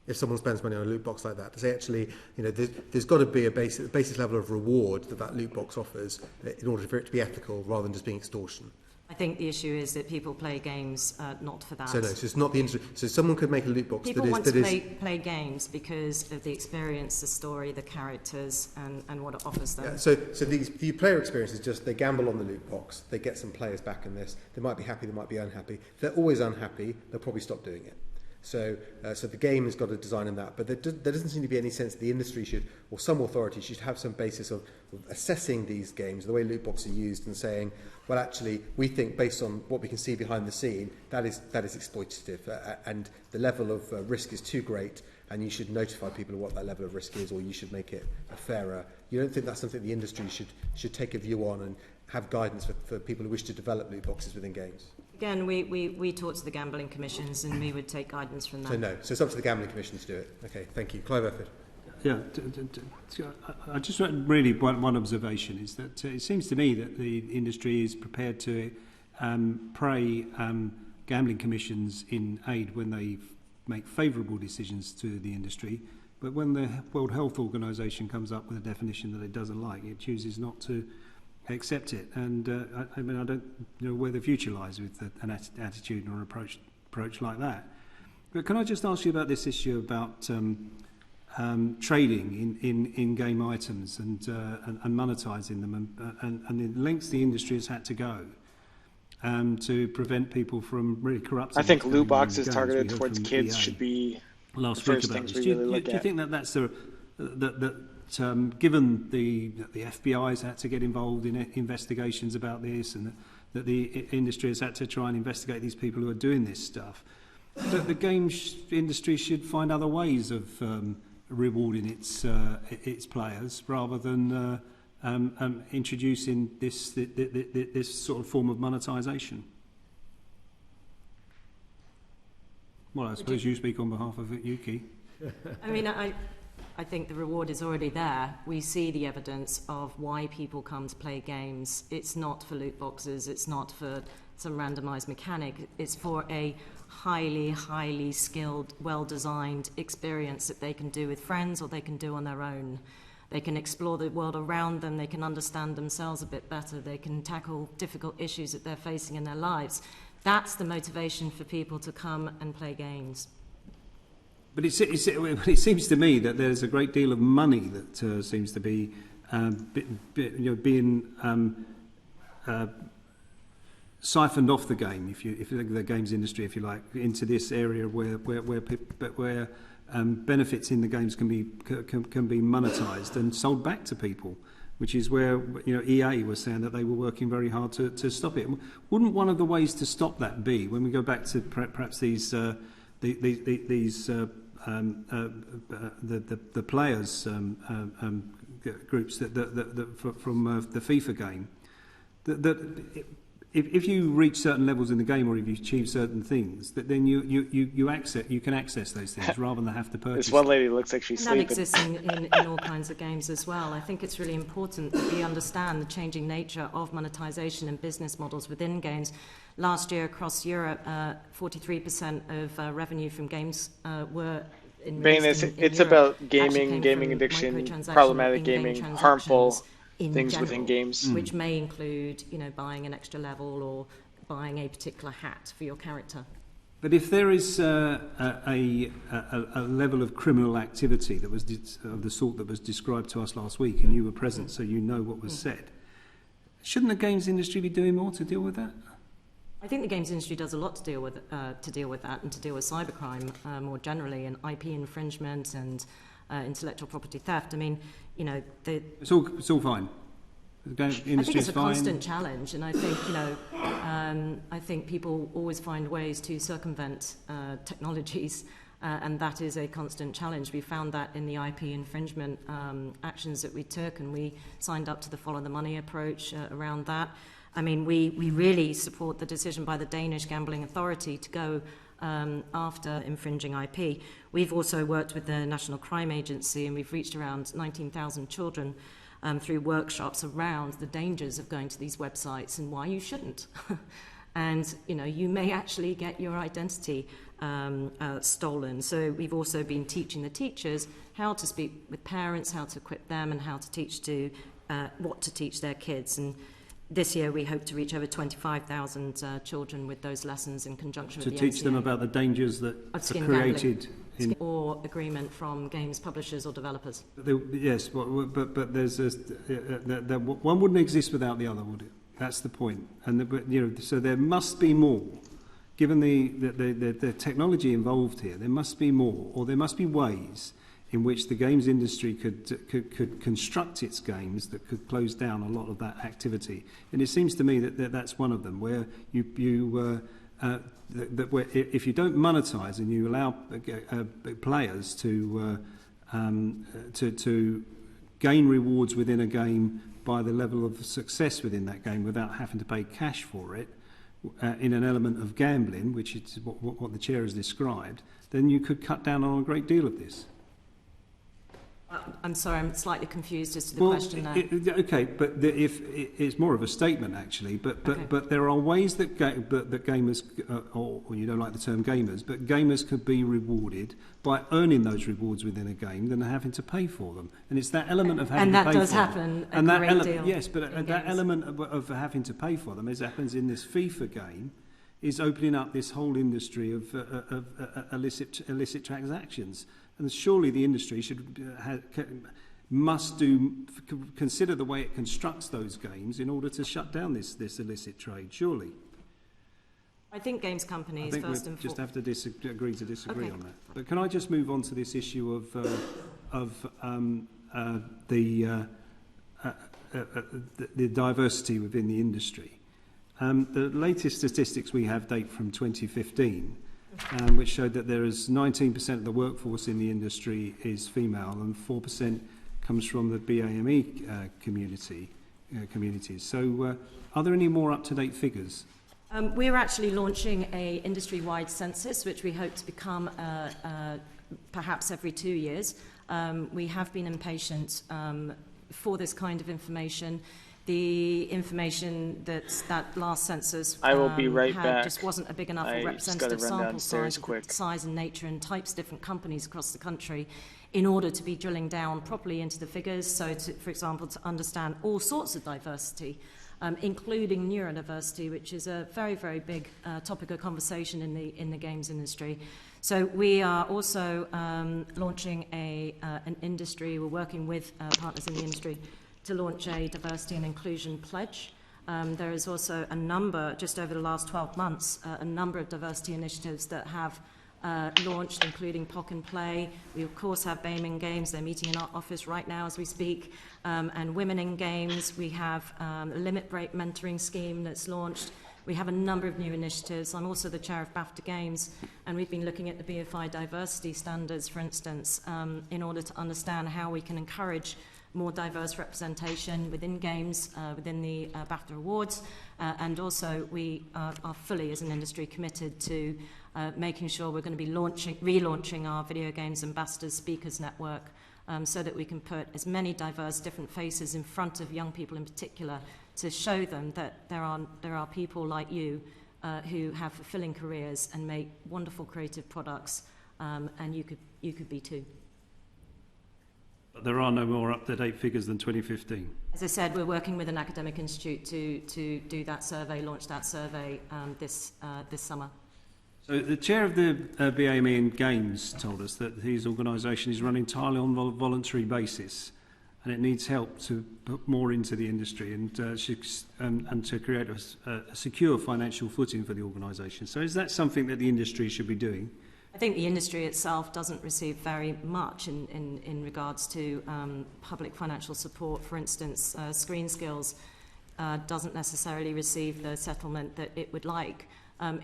if someone spends money on a loot box like that, to say actually, there's got to be a basic level of reward that loot box offers in order for it to be ethical rather than just being extortion. I think the issue is that people play games not for that. So no, so it's not the industry. So someone could make a loot box people that is... People want to play games because of the experience, the story, the characters, and what it offers them. Yeah, so the player experience is just they gamble on the loot box, they get some players back in this, they might be happy, they might be unhappy. If they're always unhappy, they'll probably stop doing it. So the game has got a design in that, but there doesn't seem to be any sense that the industry should, or some authority should have some basis of assessing these games, the way loot boxes are used, and saying, well, actually, we think based on what we can see behind the scene, that is exploitative, and the level of risk is too great, and you should notify people of what that level of risk is, or you should make it fairer. You don't think that's something the industry should take a view on and have guidance for people who wish to develop loot boxes within games? Again, we talk to the gambling commissions and we would take guidance from them. So no, so it's up to the gambling commission to do it. Okay, thank you. Clive Efford. Yeah, I just really one observation is that it seems to me that the industry is prepared to pray gambling commissions in aid when they make favourable decisions to the industry, but when the World Health Organization comes up with a definition that it doesn't like, it chooses not to accept it. And I mean, I don't know where the future lies with an attitude or approach like that. But can I just ask you about this issue about trading in game items and monetising them, and the lengths the industry has had to go to prevent people from really corrupting. I think loot boxes targeted towards kids EA should be the first things we really look at. Do you think that that's given the FBI has had to get involved in investigations about this, and that the industry has had to try and investigate these people who are doing this stuff, that the games industry should find other ways of rewarding its players rather than introducing this sort of form of monetisation? Well, I suppose you speak on behalf of Yuki. I mean, I think the reward is already there. We see the evidence of why people come to play games. It's not for loot boxes. It's not for some randomized mechanic. It's for a highly, highly skilled, well-designed experience that they can do with friends or they can do on their own. They can explore the world around them. They can understand themselves a bit better. They can tackle difficult issues that they're facing in their lives. That's the motivation for people to come and play games. But it seems to me that there's a great deal of money that seems to be being siphoned off the game, if you look at the games industry, if you like, into this area where benefits in the games can be monetised and sold back to people, which is where EA was saying that they were working very hard to stop it. Wouldn't one of the ways to stop that be, when we go back to perhaps these the players groups that from the FIFA game, that if you reach certain levels in the game, or if you achieve certain things, that then you can access those things rather than have to purchase. This one lady looks like she's sleeping. That exists in all kinds of games as well. I think it's really important that we understand the changing nature of monetization and business models within games. Last year across Europe, 43% of revenue from games were in it's Europe about gaming addiction, problematic gaming, harmful things general, within games, which may include, buying an extra level or buying a particular hat for your character. But if there is a level of criminal activity that was of the sort that was described to us last week, and you were present, so you know what was said, shouldn't the games industry be doing more to deal with that? I think the games industry does a lot to deal with that, and to deal with cybercrime more generally, and IP infringement and intellectual property theft. I mean, it's all fine. The I think it's a constant challenge, and I think I think people always find ways to circumvent technologies, and that is a constant challenge. We found that in the IP infringement actions that we took, and we signed up to the follow the money approach around that. I mean, we really support the decision by the Danish Gambling Authority to go after infringing IP. We've also worked with the National Crime Agency, and we've reached around 19,000 children through workshops around the dangers of going to these websites and why you shouldn't. And, you may actually get your identity stolen. So we've also been teaching the teachers how to speak with parents, how to equip them, and how to teach what to teach their kids. And this year we hope to reach over 25,000 children with those lessons in conjunction with the To teach NCA. them about the dangers that are created or agreement from games publishers or developers. Yes, but there's one wouldn't exist without the other, would it? That's the point. And so there must be more. Given the technology involved here, there must be more, or there must be ways in which the games industry could construct its games that could close down a lot of that activity. And it seems to me that that's one of them, where if you don't monetize and you allow players to gain rewards within a game by the level of success within that game without having to pay cash for it, in an element of gambling, which is what the chair has described, then you could cut down on a great deal of this. I'm sorry, I'm slightly confused as to the question there. Okay, but if it's more of a statement actually, but there are ways that gamers, or you don't like the term gamers, but gamers could be rewarded by earning those rewards within a game than having to pay for them, and it's that element of having to pay for them. And that does happen a great deal. Yes, but that games. element of having to pay for them, as happens in this FIFA game, is opening up this whole industry of illicit transactions. And surely the industry must consider the way it constructs those games in order to shut down this illicit trade, surely. I think games companies I think first we and just have to agree to disagree Okay. on that. But can I just move on to this issue of the diversity within the industry? The latest statistics we have date from 2015, which showed that there is 19% of the workforce in the industry is female and 4% comes from the BAME communities. So are there any more up-to-date figures? We're actually launching a industry-wide census, which we hope to become perhaps every 2 years. We have been impatient for this kind of information. The information that last census I will be right back. just wasn't a big enough or representative sample size and nature and types of different companies across the country in order to be drilling down properly into the figures. So, for example, to understand all sorts of diversity, including neurodiversity, which is a very, very big topic of conversation in the games industry. So we are also launching an industry. We're working with partners in the industry to launch a diversity and inclusion pledge. There is also a number, just over the last 12 months, a number of diversity initiatives that have launched, including POC and Play. We, of course, have BAME in Games. They're meeting in our office right now as we speak. And Women in Games. We have a limit break mentoring scheme that's launched. We have a number of new initiatives. I'm also the chair of BAFTA Games, and we've been looking at the BFI diversity standards, for instance, in order to understand how we can encourage more diverse representation within games, within the BAFTA Awards, and also we are fully, as an industry, committed to making sure we're going to be relaunching our Video Games Ambassadors Speakers Network, so that we can put as many diverse different faces in front of young people in particular to show them that there are people like you who have fulfilling careers and make wonderful creative products, and you could be too. There are no more up-to-date figures than 2015. As I said, we're working with an academic institute to do that survey, launch that survey this summer. So the chair of the BAME in Games told us that his organisation is run entirely on a voluntary basis, and it needs help to put more into the industry and to create a secure financial footing for the organisation. So is that something that the industry should be doing? I think the industry itself doesn't receive very much in regards to public financial support. For instance, Screen Skills doesn't necessarily receive the settlement that it would like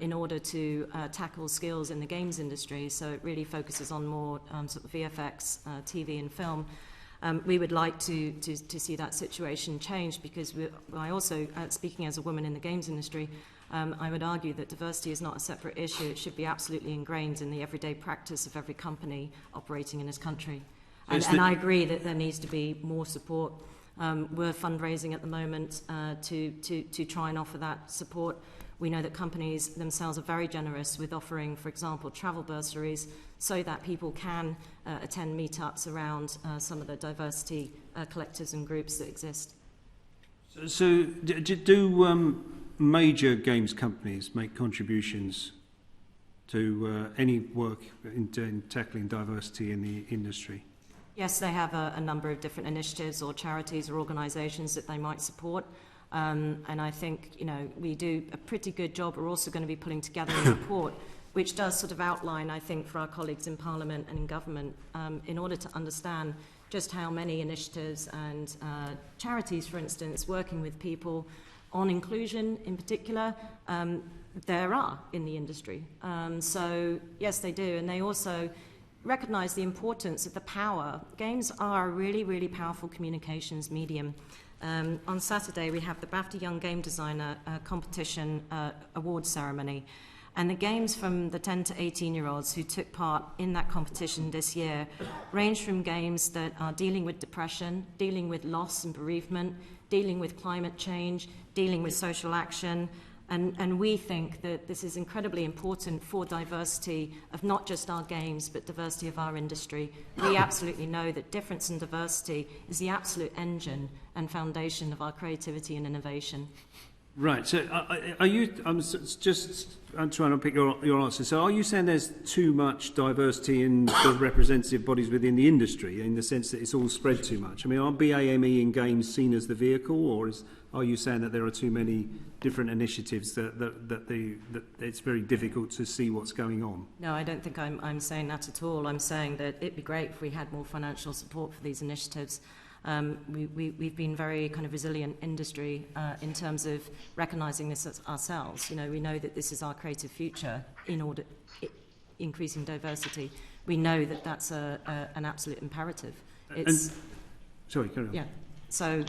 in order to tackle skills in the games industry. So it really focuses on more sort of VFX, TV and film. We would like to see that situation change, because I also, speaking as a woman in the games industry, I would argue that diversity is not a separate issue. It should be absolutely ingrained in the everyday practice of every company operating in this country. And I agree that there needs to be more support. We're fundraising at the moment to try and offer that support. We know that companies themselves are very generous with offering, for example, travel bursaries so that people can attend meetups around some of the diversity collectives and groups that exist. So do major games companies make contributions to any work in tackling diversity in the industry? Yes, they have a number of different initiatives or charities or organisations that they might support. And I think, we do a pretty good job. We're also going to be putting together a report which does sort of outline, I think, for our colleagues in Parliament and in government, in order to understand just how many initiatives and charities, for instance, working with people on inclusion in particular, there are in the industry. So, yes, they do. And they also recognise the importance of the power. Games are a really, really powerful communications medium. On Saturday, we have the BAFTA Young Game Designer competition award ceremony. And the games from the 10 to 18-year-olds who took part in that competition this year range from games that are dealing with depression, dealing with loss and bereavement, dealing with climate change, dealing with social action. And we think that this is incredibly important for diversity of not just our games, but diversity of our industry. We absolutely know that difference and diversity is the absolute engine and foundation of our creativity and innovation. Right. So, are you? I'm trying to pick your answer. So, are you saying there's too much diversity in the representative bodies within the industry, in the sense that it's all spread too much? I mean, are BAME in games seen as the vehicle, or are you saying that there are too many different initiatives that it's very difficult to see what's going on? No, I don't think I'm saying that at all. I'm saying that it'd be great if we had more financial support for these initiatives. We've been very kind of resilient industry in terms of recognising this as ourselves. We know that this is our creative future in order increasing diversity. We know that that's an absolute imperative. Sorry, carry on. Yeah. So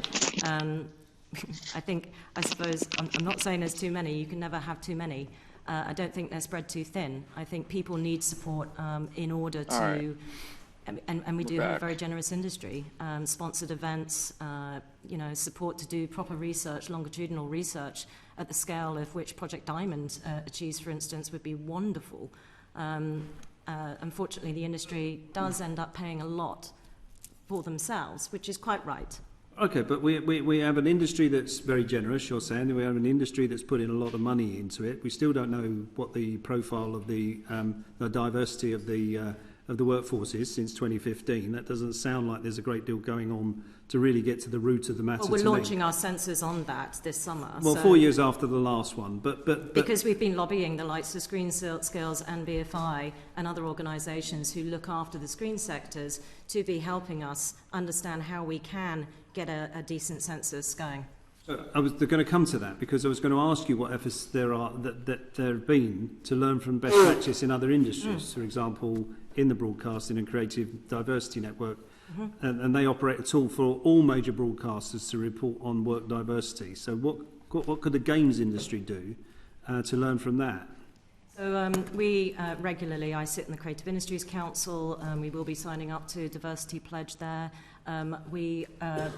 I suppose I'm not saying there's too many. You can never have too many. I don't think they're spread too thin. I think people need support in order to. Right. And we do have a very generous industry, sponsored events, support to do proper research, longitudinal research at the scale of which Project Diamond achieves, for instance, would be wonderful. Unfortunately, the industry does end up paying a lot for themselves, which is quite right. Okay, but we have an industry that's very generous, you're saying. We have an industry that's put in a lot of money into it. We still don't know what the profile of the diversity of the workforce is since 2015. That doesn't sound like there's a great deal going on to really get to the root of the matter. Well, we're launching our sensors on that this summer. Well, 4 years after the last one, but because we've been lobbying the likes of Screen Skills and BFI and other organisations who look after the screen sectors to be helping us understand how we can get a decent census going. I was going to come to that because I was going to ask you what efforts there are that there have been to learn from best practice in other industries. For example, in the Broadcasting and Creative Diversity Network, and they operate a tool for all major broadcasters to report on work diversity. So what could the games industry do to learn from that? So we regularly, I sit in the Creative Industries Council. We will be signing up to a diversity pledge there. We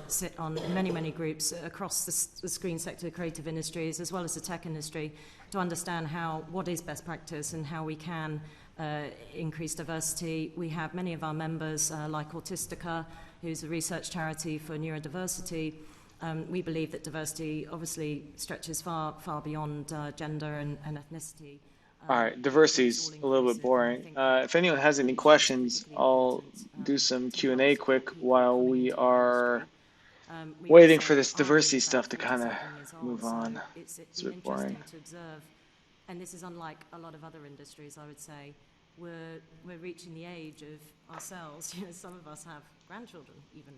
sit on many groups across the screen sector, creative industries, as well as the tech industry, to understand what is best practice and how we can increase diversity. We have many of our members, like Autistica, who's a research charity for neurodiversity. We believe that diversity obviously stretches far beyond gender and ethnicity. All right, diversity is a little bit boring. If anyone has any questions, I'll do some Q&A quick while we are waiting for this diversity stuff to kind of move on. It's a bit boring. To observe, and this is unlike a lot of other industries, I would say. We're reaching the age of ourselves. Some of us have grandchildren even,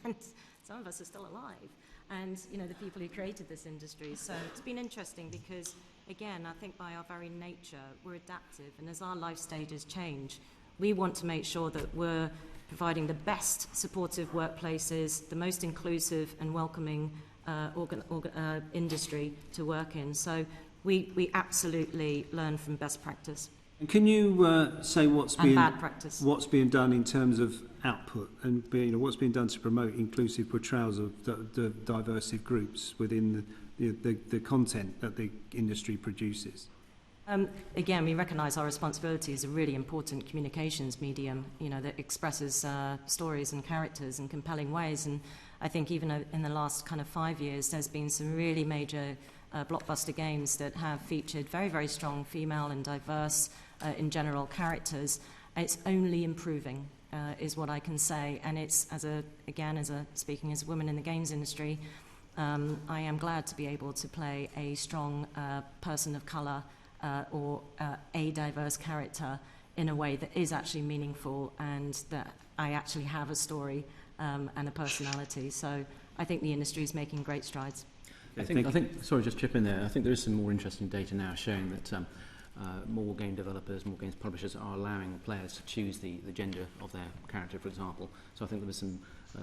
and some of us are still alive. And the people who created this industry. So it's been interesting because, again, I think by our very nature, we're adaptive. And as our life stages change, we want to make sure that we're providing the best supportive workplaces, the most inclusive and welcoming industry to work in. So we absolutely learn from best practice. And can you say what's being done in terms of output and what's being done to promote inclusive portrayals of the diverse groups within the content that the industry produces? Again, we recognise our responsibility as a really important communications medium, that expresses stories and characters in compelling ways. And I think even in the last kind of 5 years, there's been some really major blockbuster games that have featured very, very strong female and diverse, in general, characters. It's only improving, is what I can say. And it's, speaking as a woman in the games industry, I am glad to be able to play a strong person of colour or a diverse character in a way that is actually meaningful and that I actually have a story and a personality. So I think the industry is making great strides. I think, sorry, just chip in there. I think there is some more interesting data now showing that more game developers, more games publishers are allowing players to choose the gender of their character, for example. So I think there was some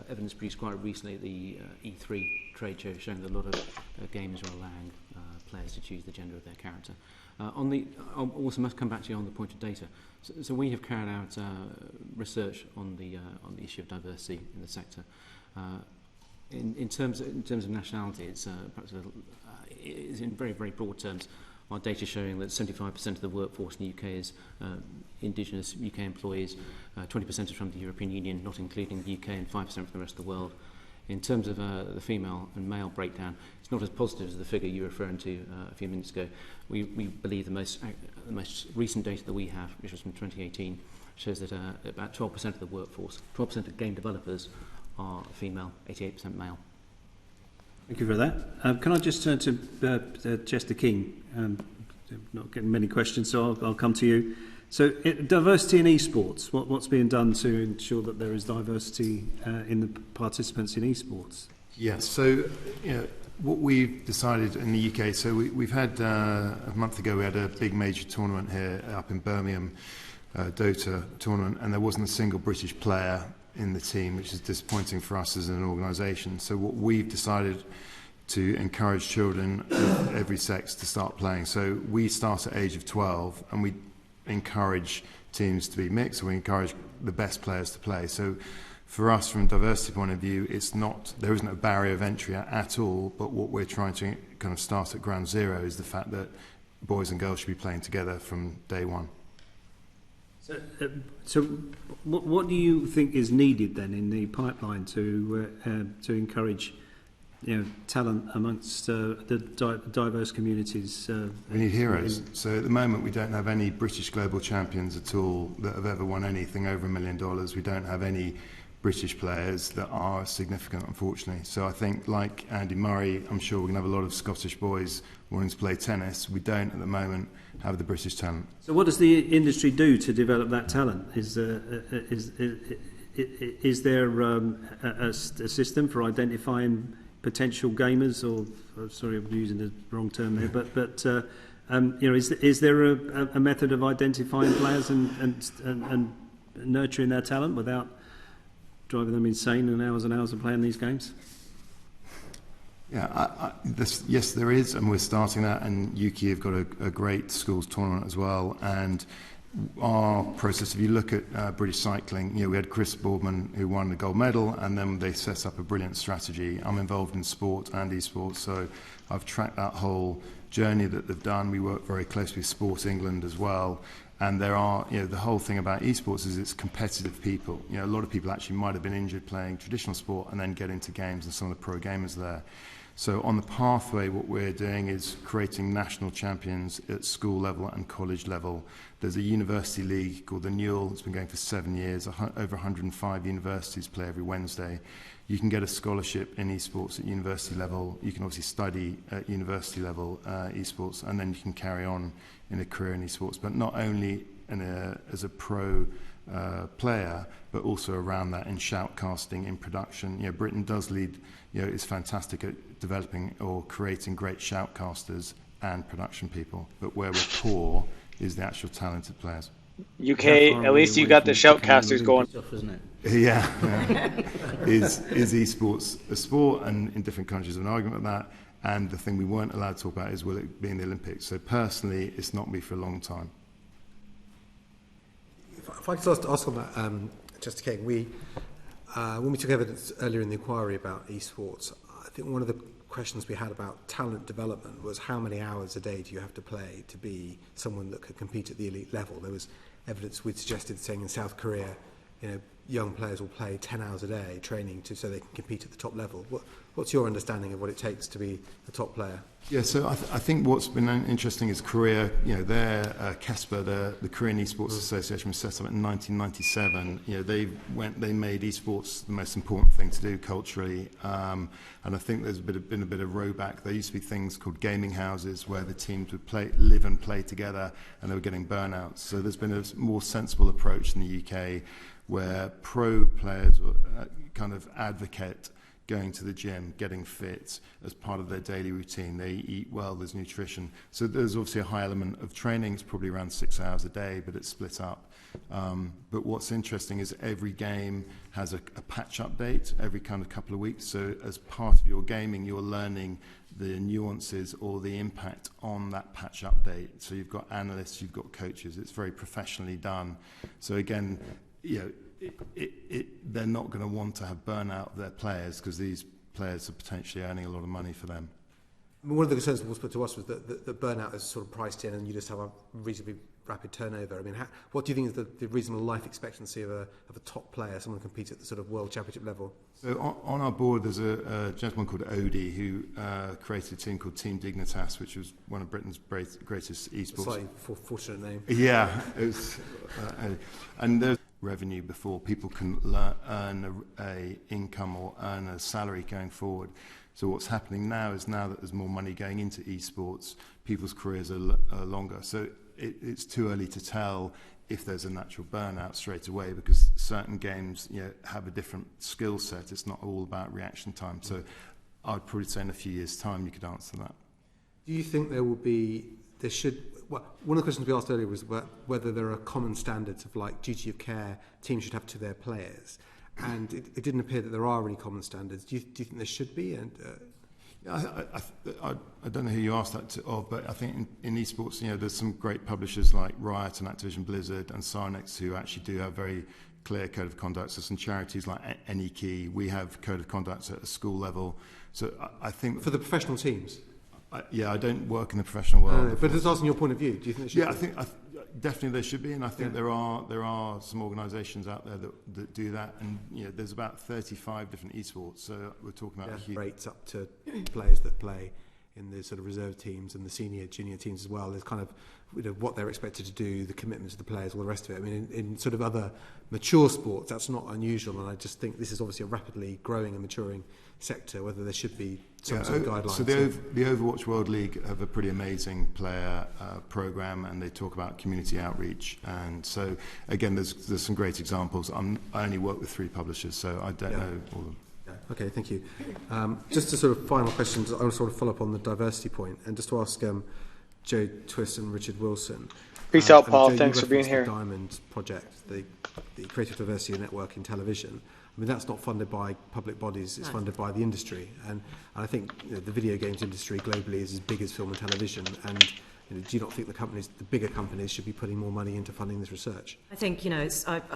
evidence produced quite recently at the E3 trade show showing that a lot of games are allowing players to choose the gender of their character. I also must come back to you on the point of data. So we have carried out research on the issue of diversity in the sector. In terms of nationality, it's perhaps it's in very, very broad terms. Our data showing that 75% of the workforce in the UK is indigenous UK employees, 20% is from the European Union, not including the UK, and 5% from the rest of the world. In terms of the female and male breakdown, it's not as positive as the figure you were referring to a few minutes ago. We believe the most recent data that we have, which was from 2018, shows that about 12% of the workforce, 12% of game developers are female, 88% male. Thank you for that. Can I just turn to Chester King? Not getting many questions, so I'll come to you. So diversity in esports, what's being done to ensure that there is diversity in the participants in esports? Yes, so what we've decided in the UK, so we've had, a month ago, we had a big major tournament here up in Birmingham, Dota tournament, and there wasn't a single British player in the team, which is disappointing for us as an organisation. So what we've decided to encourage children of every sex to start playing. So we start at age of 12 and we encourage teams to be mixed, we encourage the best players to play. So for us, from a diversity point of view, there isn't a barrier of entry at all, but what we're trying to kind of start at ground zero is the fact that boys and girls should be playing together from day one. So what do you think is needed then in the pipeline to encourage talent amongst the diverse communities? We need heroes. So at the moment we don't have any British global champions at all that have ever won anything over $1 million. We don't have any British players that are significant, unfortunately. So I think, like Andy Murray, I'm sure we're going to have a lot of Scottish boys wanting to play tennis. We don't at the moment have the British talent. So what does the industry do to develop that talent? Is there a system for identifying potential gamers, or sorry, I'm using the wrong term there, but is there a method of identifying players and nurturing their talent without driving them insane and hours of playing these games? Yeah, yes, there is, and we're starting that, and Yuki have got a great schools tournament as well. And our process, if you look at British cycling, we had Chris Boardman who won the gold medal, and then they set up a brilliant strategy. I'm involved in sport and esports, so I've tracked that whole journey that they've done. We work very closely with Sport England as well. And there are, the whole thing about esports is it's competitive people. A lot of people actually might have been injured playing traditional sport and then get into games, and some of the pro gamers there. So on the pathway, what we're doing is creating national champions at school level and college level. There's a university league called the Newell. It's been going for 7 years. Over 105 universities play every Wednesday. You can get a scholarship in esports at university level. You can obviously study at university level esports, and then you can carry on in a career in esports, but not only as a pro player, but also around that in shoutcasting, in production. Britain does lead, is fantastic at developing or creating great shoutcasters and production people, but where we're poor is the actual talented players. UK, at least you got the shoutcasters going. Yeah. Is esports a sport? And in different countries, an argument about that. And the thing we weren't allowed to talk about is, will it be in the Olympics? So personally, it's not me for a long time. If I could ask on that, Chester King, when we took evidence earlier in the inquiry about esports, I think one of the questions we had about talent development was how many hours a day do you have to play to be someone that could compete at the elite level. There was evidence we'd suggested saying in South Korea, young players will play 10 hours a day training so they can compete at the top level. What's your understanding of what it takes to be a top player? Yeah, so I think what's been interesting is Korea. They're KESPA, the Korean Esports Association, was set up in 1997. They made esports the most important thing to do culturally, and I think there's been a bit of rowback. There used to be things called gaming houses where the teams would live and play together, and they were getting burnouts. So there's been a more sensible approach in the UK where pro players kind of advocate going to the gym, getting fit as part of their daily routine. They eat well, there's nutrition. So there's obviously a high element of training. It's probably around 6 hours a day, but it's split up. But what's interesting is every game has a patch update every kind of couple of weeks. So as part of your gaming, you're learning the nuances or the impact on that patch update. So you've got analysts, you've got coaches. It's very professionally done. So again, they're not going to want to have burnout of their players because these players are potentially earning a lot of money for them. One of the concerns that was put to us was that burnout is sort of priced in and you just have a reasonably rapid turnover. I mean, what do you think is the reasonable life expectancy of a top player, someone who competes at the sort of world championship level? So on our board, there's a gentleman called Odie who created a team called Team Dignitas, which was one of Britain's greatest esports. Slightly fortunate name. Yeah, it was, and there's revenue before people can earn a income or earn a salary going forward. So what's happening now that there's more money going into esports, people's careers are longer. So it's too early to tell if there's a natural burnout straight away because certain games have a different skill set. It's not all about reaction time. So I'd probably say in a few years' time you could answer that. Do you think one of the questions we asked earlier was whether there are common standards of like duty of care teams should have to their players, and it didn't appear that there are any common standards. Do you think there should be? And I don't know who you asked that of, but I think in esports, there's some great publishers like Riot and Activision Blizzard and Sarnex who actually do have very clear code of conduct. So some charities like Aniki, we have code of conduct at a school level. So I think for the professional teams. I don't work in the professional world. But it's asking your point of view. Do you think there should be? I think definitely there should be, and I think there are some organisations out there that do that, and there's about 35 different esports. So we're talking about rates up to players that play in the sort of reserve teams and the senior, junior teams as well. There's kind of what they're expected to do, the commitments of the players, all the rest of it. I mean, in sort of other mature sports, that's not unusual, and I just think this is obviously a rapidly growing and maturing sector, whether there should be some sort of guidelines. So the Overwatch World League have a pretty amazing player program, and they talk about community outreach. And so, again, there's some great examples. I only work with 3 publishers, so I don't know all of them. Okay, thank you. Just a sort of final question, I want to sort of follow up on the diversity point, and just to ask Joe Twist and Richard Wilson. Peace out, Paul. Joe, thanks for being here. The Diamond project, the Creative Diversity Network in television. I mean, that's not funded by public bodies, it's funded by the industry. And I think the video games industry globally is as big as film and television. And do you not think the bigger companies should be putting more money into funding this research? I think,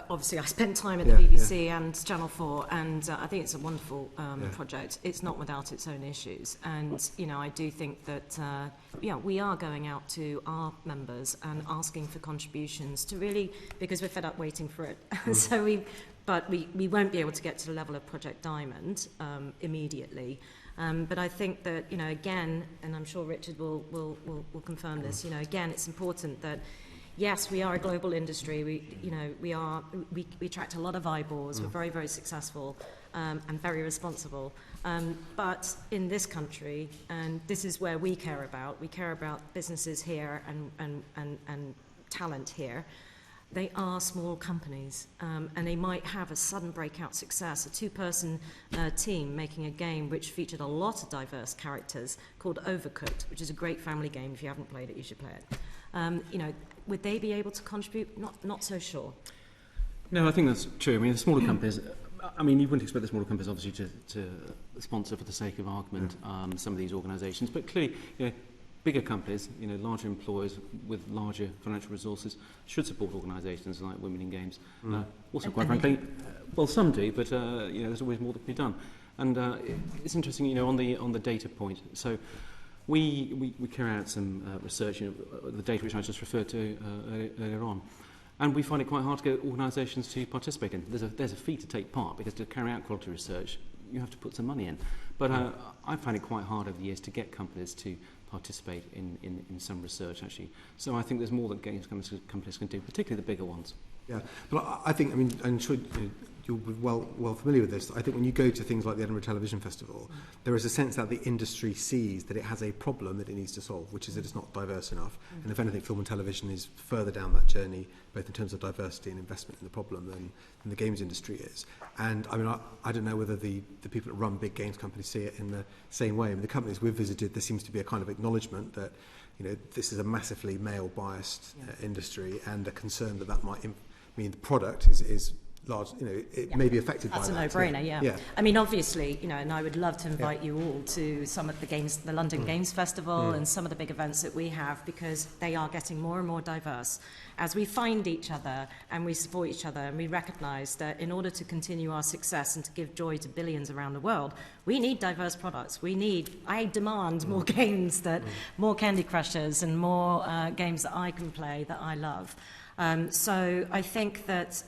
obviously I spent time at the BBC and Channel 4, and I think it's a wonderful project. It's not without its own issues. And, I do think that, we are going out to our members and asking for contributions to really, because we're fed up waiting for it. But we won't be able to get to the level of Project Diamond immediately. But I think that, again, and I'm sure Richard will confirm this, again, it's important that, yes, we are a global industry. We attract a lot of eyeballs. We're very, very successful and very responsible. But in this country, and this is where we care about businesses here and talent here. They are small companies, and they might have a sudden breakout success. A 2-person team making a game which featured a lot of diverse characters called Overcooked, which is a great family game. If you haven't played it, you should play it. Would they be able to contribute? Not so sure. No, I think that's true. I mean, the smaller companies. I mean, you wouldn't expect the smaller companies, obviously, to sponsor for the sake of argument some of these organisations, but clearly, bigger companies, larger employers with larger financial resources should support organisations like Women in Games. Also, quite frankly, well, some do, but there's always more that can be done. And it's interesting, on the data point. So we carry out some research, the data which I just referred to earlier on. And we find it quite hard to get organisations to participate in. There's a fee to take part, because to carry out quality research, you have to put some money in. But I find it quite hard over the years to get companies to participate in some research, actually. So I think there's more that games companies can do, particularly the bigger ones. Yeah, but I think, I'm sure you'll be well familiar with this. I think when you go to things like the Edinburgh Television Festival, there is a sense that the industry sees that it has a problem that it needs to solve, which is that it's not diverse enough. And if anything, film and television is further down that journey, both in terms of diversity and investment in the problem than the games industry is. And I don't know whether the people that run big games companies see it in the same way. The companies we've visited, there seems to be a kind of acknowledgement that this is a massively male-biased industry, and a concern that might mean the product is large, it may be affected by that. That's a no-brainer, yeah. Obviously, and I would love to invite you all to some of the London Games Festival and some of the big events that we have, because they are getting more and more diverse. As we find each other and we support each other, and we recognise that in order to continue our success and to give joy to billions around the world, we need diverse products. I demand more games, more Candy Crushers and more games that I can play that I love. So I think that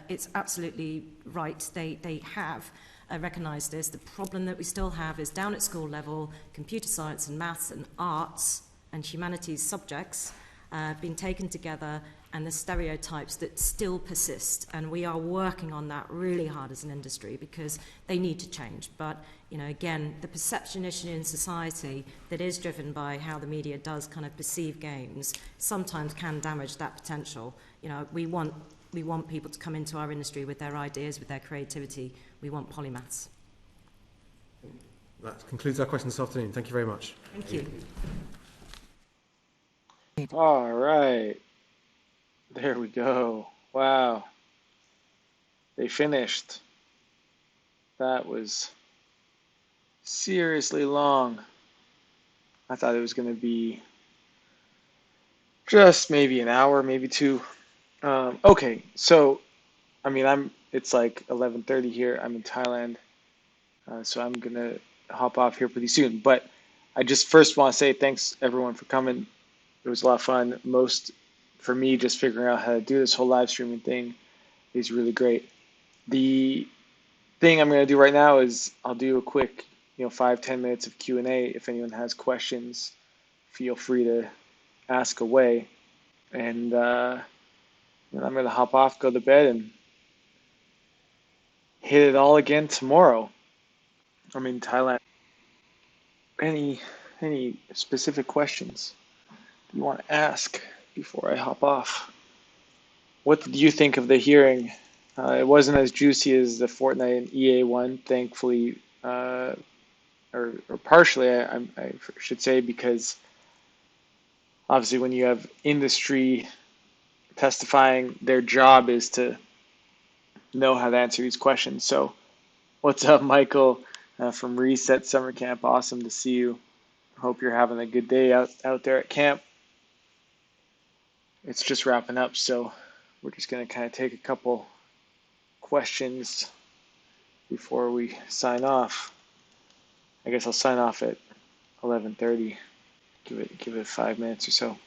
it's absolutely right. They have recognised this. The problem that we still have is down at school level, computer science and maths and arts and humanities subjects being taken together, and the stereotypes that still persist. And we are working on that really hard as an industry, because they need to change. But, again, the perception issue in society that is driven by how the media does kind of perceive games sometimes can damage that potential. We want people to come into our industry with their ideas, with their creativity. We want polymaths. That concludes our questions this afternoon. Thank you very much. Thank you. All right. There we go. Wow. They finished. That was seriously long. I thought it was going to be just maybe an hour, maybe two. Okay, so it's like 11:30 here. I'm in Thailand, so I'm gonna hop off here pretty soon. But I just first want to say thanks everyone for coming. It was a lot of fun. For me, just figuring out how to do this whole live streaming thing is really great. The thing I'm gonna do right now is I'll do a quick, 5-10 minutes of Q&A. If anyone has questions, feel free to ask away. And I'm going to hop off, go to bed, and hit it all again tomorrow. I'm in Thailand. Any specific questions you want to ask before I hop off? What did you think of the hearing? It wasn't as juicy as the Fortnite and EA one, thankfully, or partially, I should say, because obviously when you have industry testifying, their job is to know how to answer these questions. So what's up, Michael, from Reset Summer Camp? Awesome to see you. Hope you're having a good day out there at camp. It's just wrapping up, so we're just going to kind of take a couple questions before we sign off. I guess I'll sign off at 11:30. Give it 5 minutes or so.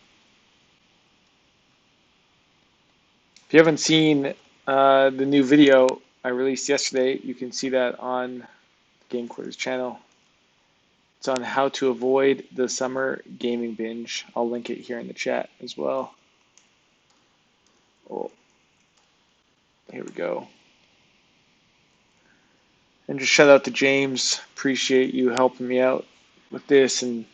If you haven't seen the new video I released yesterday, you can see that on the Game Quarters channel. It's on how to avoid the summer gaming binge. I'll link it here in the chat as well. Oh, here we go. And just shout out to James. Appreciate you helping me out with this. And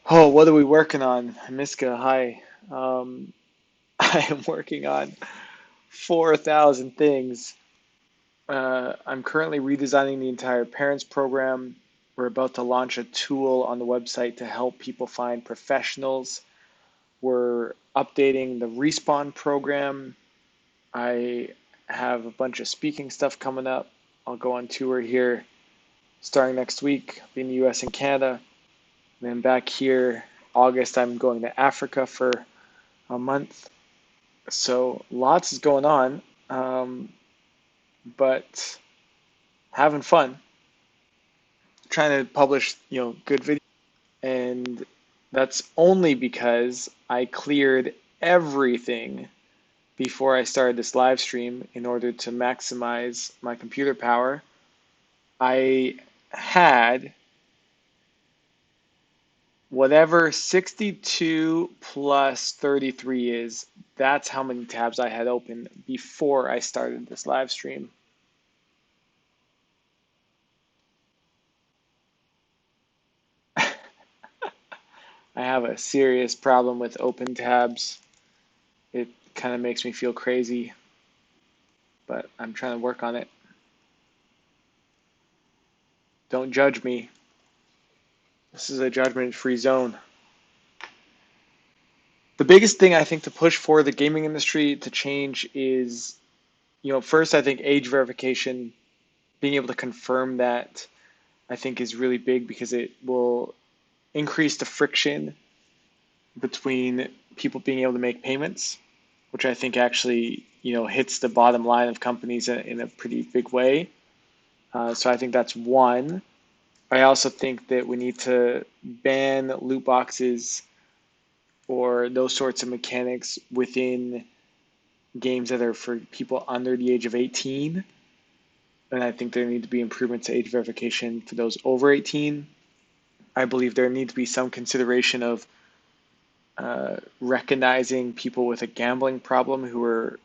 what are we working on? Miska, hi. I am working on 4,000 things. I'm currently redesigning the entire parents program. We're about to launch a tool on the website to help people find professionals. We're updating the Respawn program. I have a bunch of speaking stuff coming up. I'll go on tour here starting next week. I'll be in the US and Canada. And then back here, August, I'm going to Africa for a month. So lots is going on. But having fun, trying to publish, good videos. And that's only because I cleared everything before I started this live stream in order to maximize my computer power. I had whatever 62 plus 33 is, that's how many tabs I had open before I started this live stream. I have a serious problem with open tabs. It kind of makes me feel crazy, but I'm trying to work on it. Don't judge me. This is a judgment-free zone. The biggest thing I think to push for the gaming industry to change is, first I think age verification, being able to confirm that, I think is really big because it will increase the friction between people being able to make payments, which I think actually, hits the bottom line of companies in a pretty big way. So I think that's one. I also think that we need to ban loot boxes or those sorts of mechanics within games that are for people under the age of 18. And I think there need to be improvements to age verification for those over 18. I believe there needs to be some consideration of recognizing people with a gambling problem who are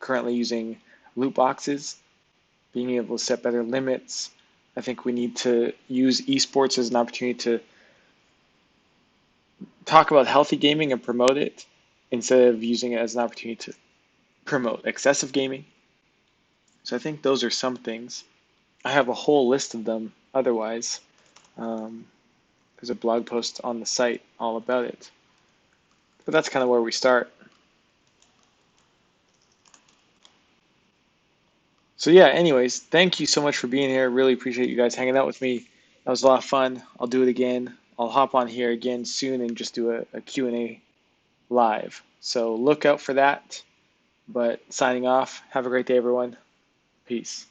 currently using loot boxes, being able to set better limits. I think we need to use esports as an opportunity to talk about healthy gaming and promote it instead of using it as an opportunity to promote excessive gaming. So I think those are some things. I have a whole list of them otherwise. There's a blog post on the site all about it. But that's kind of where we start. So yeah, anyways, thank you so much for being here. Really appreciate you guys hanging out with me. That was a lot of fun. I'll do it again. I'll hop on here again soon and just do a Q&A live. So look out for that. But signing off, have a great day, everyone. Peace.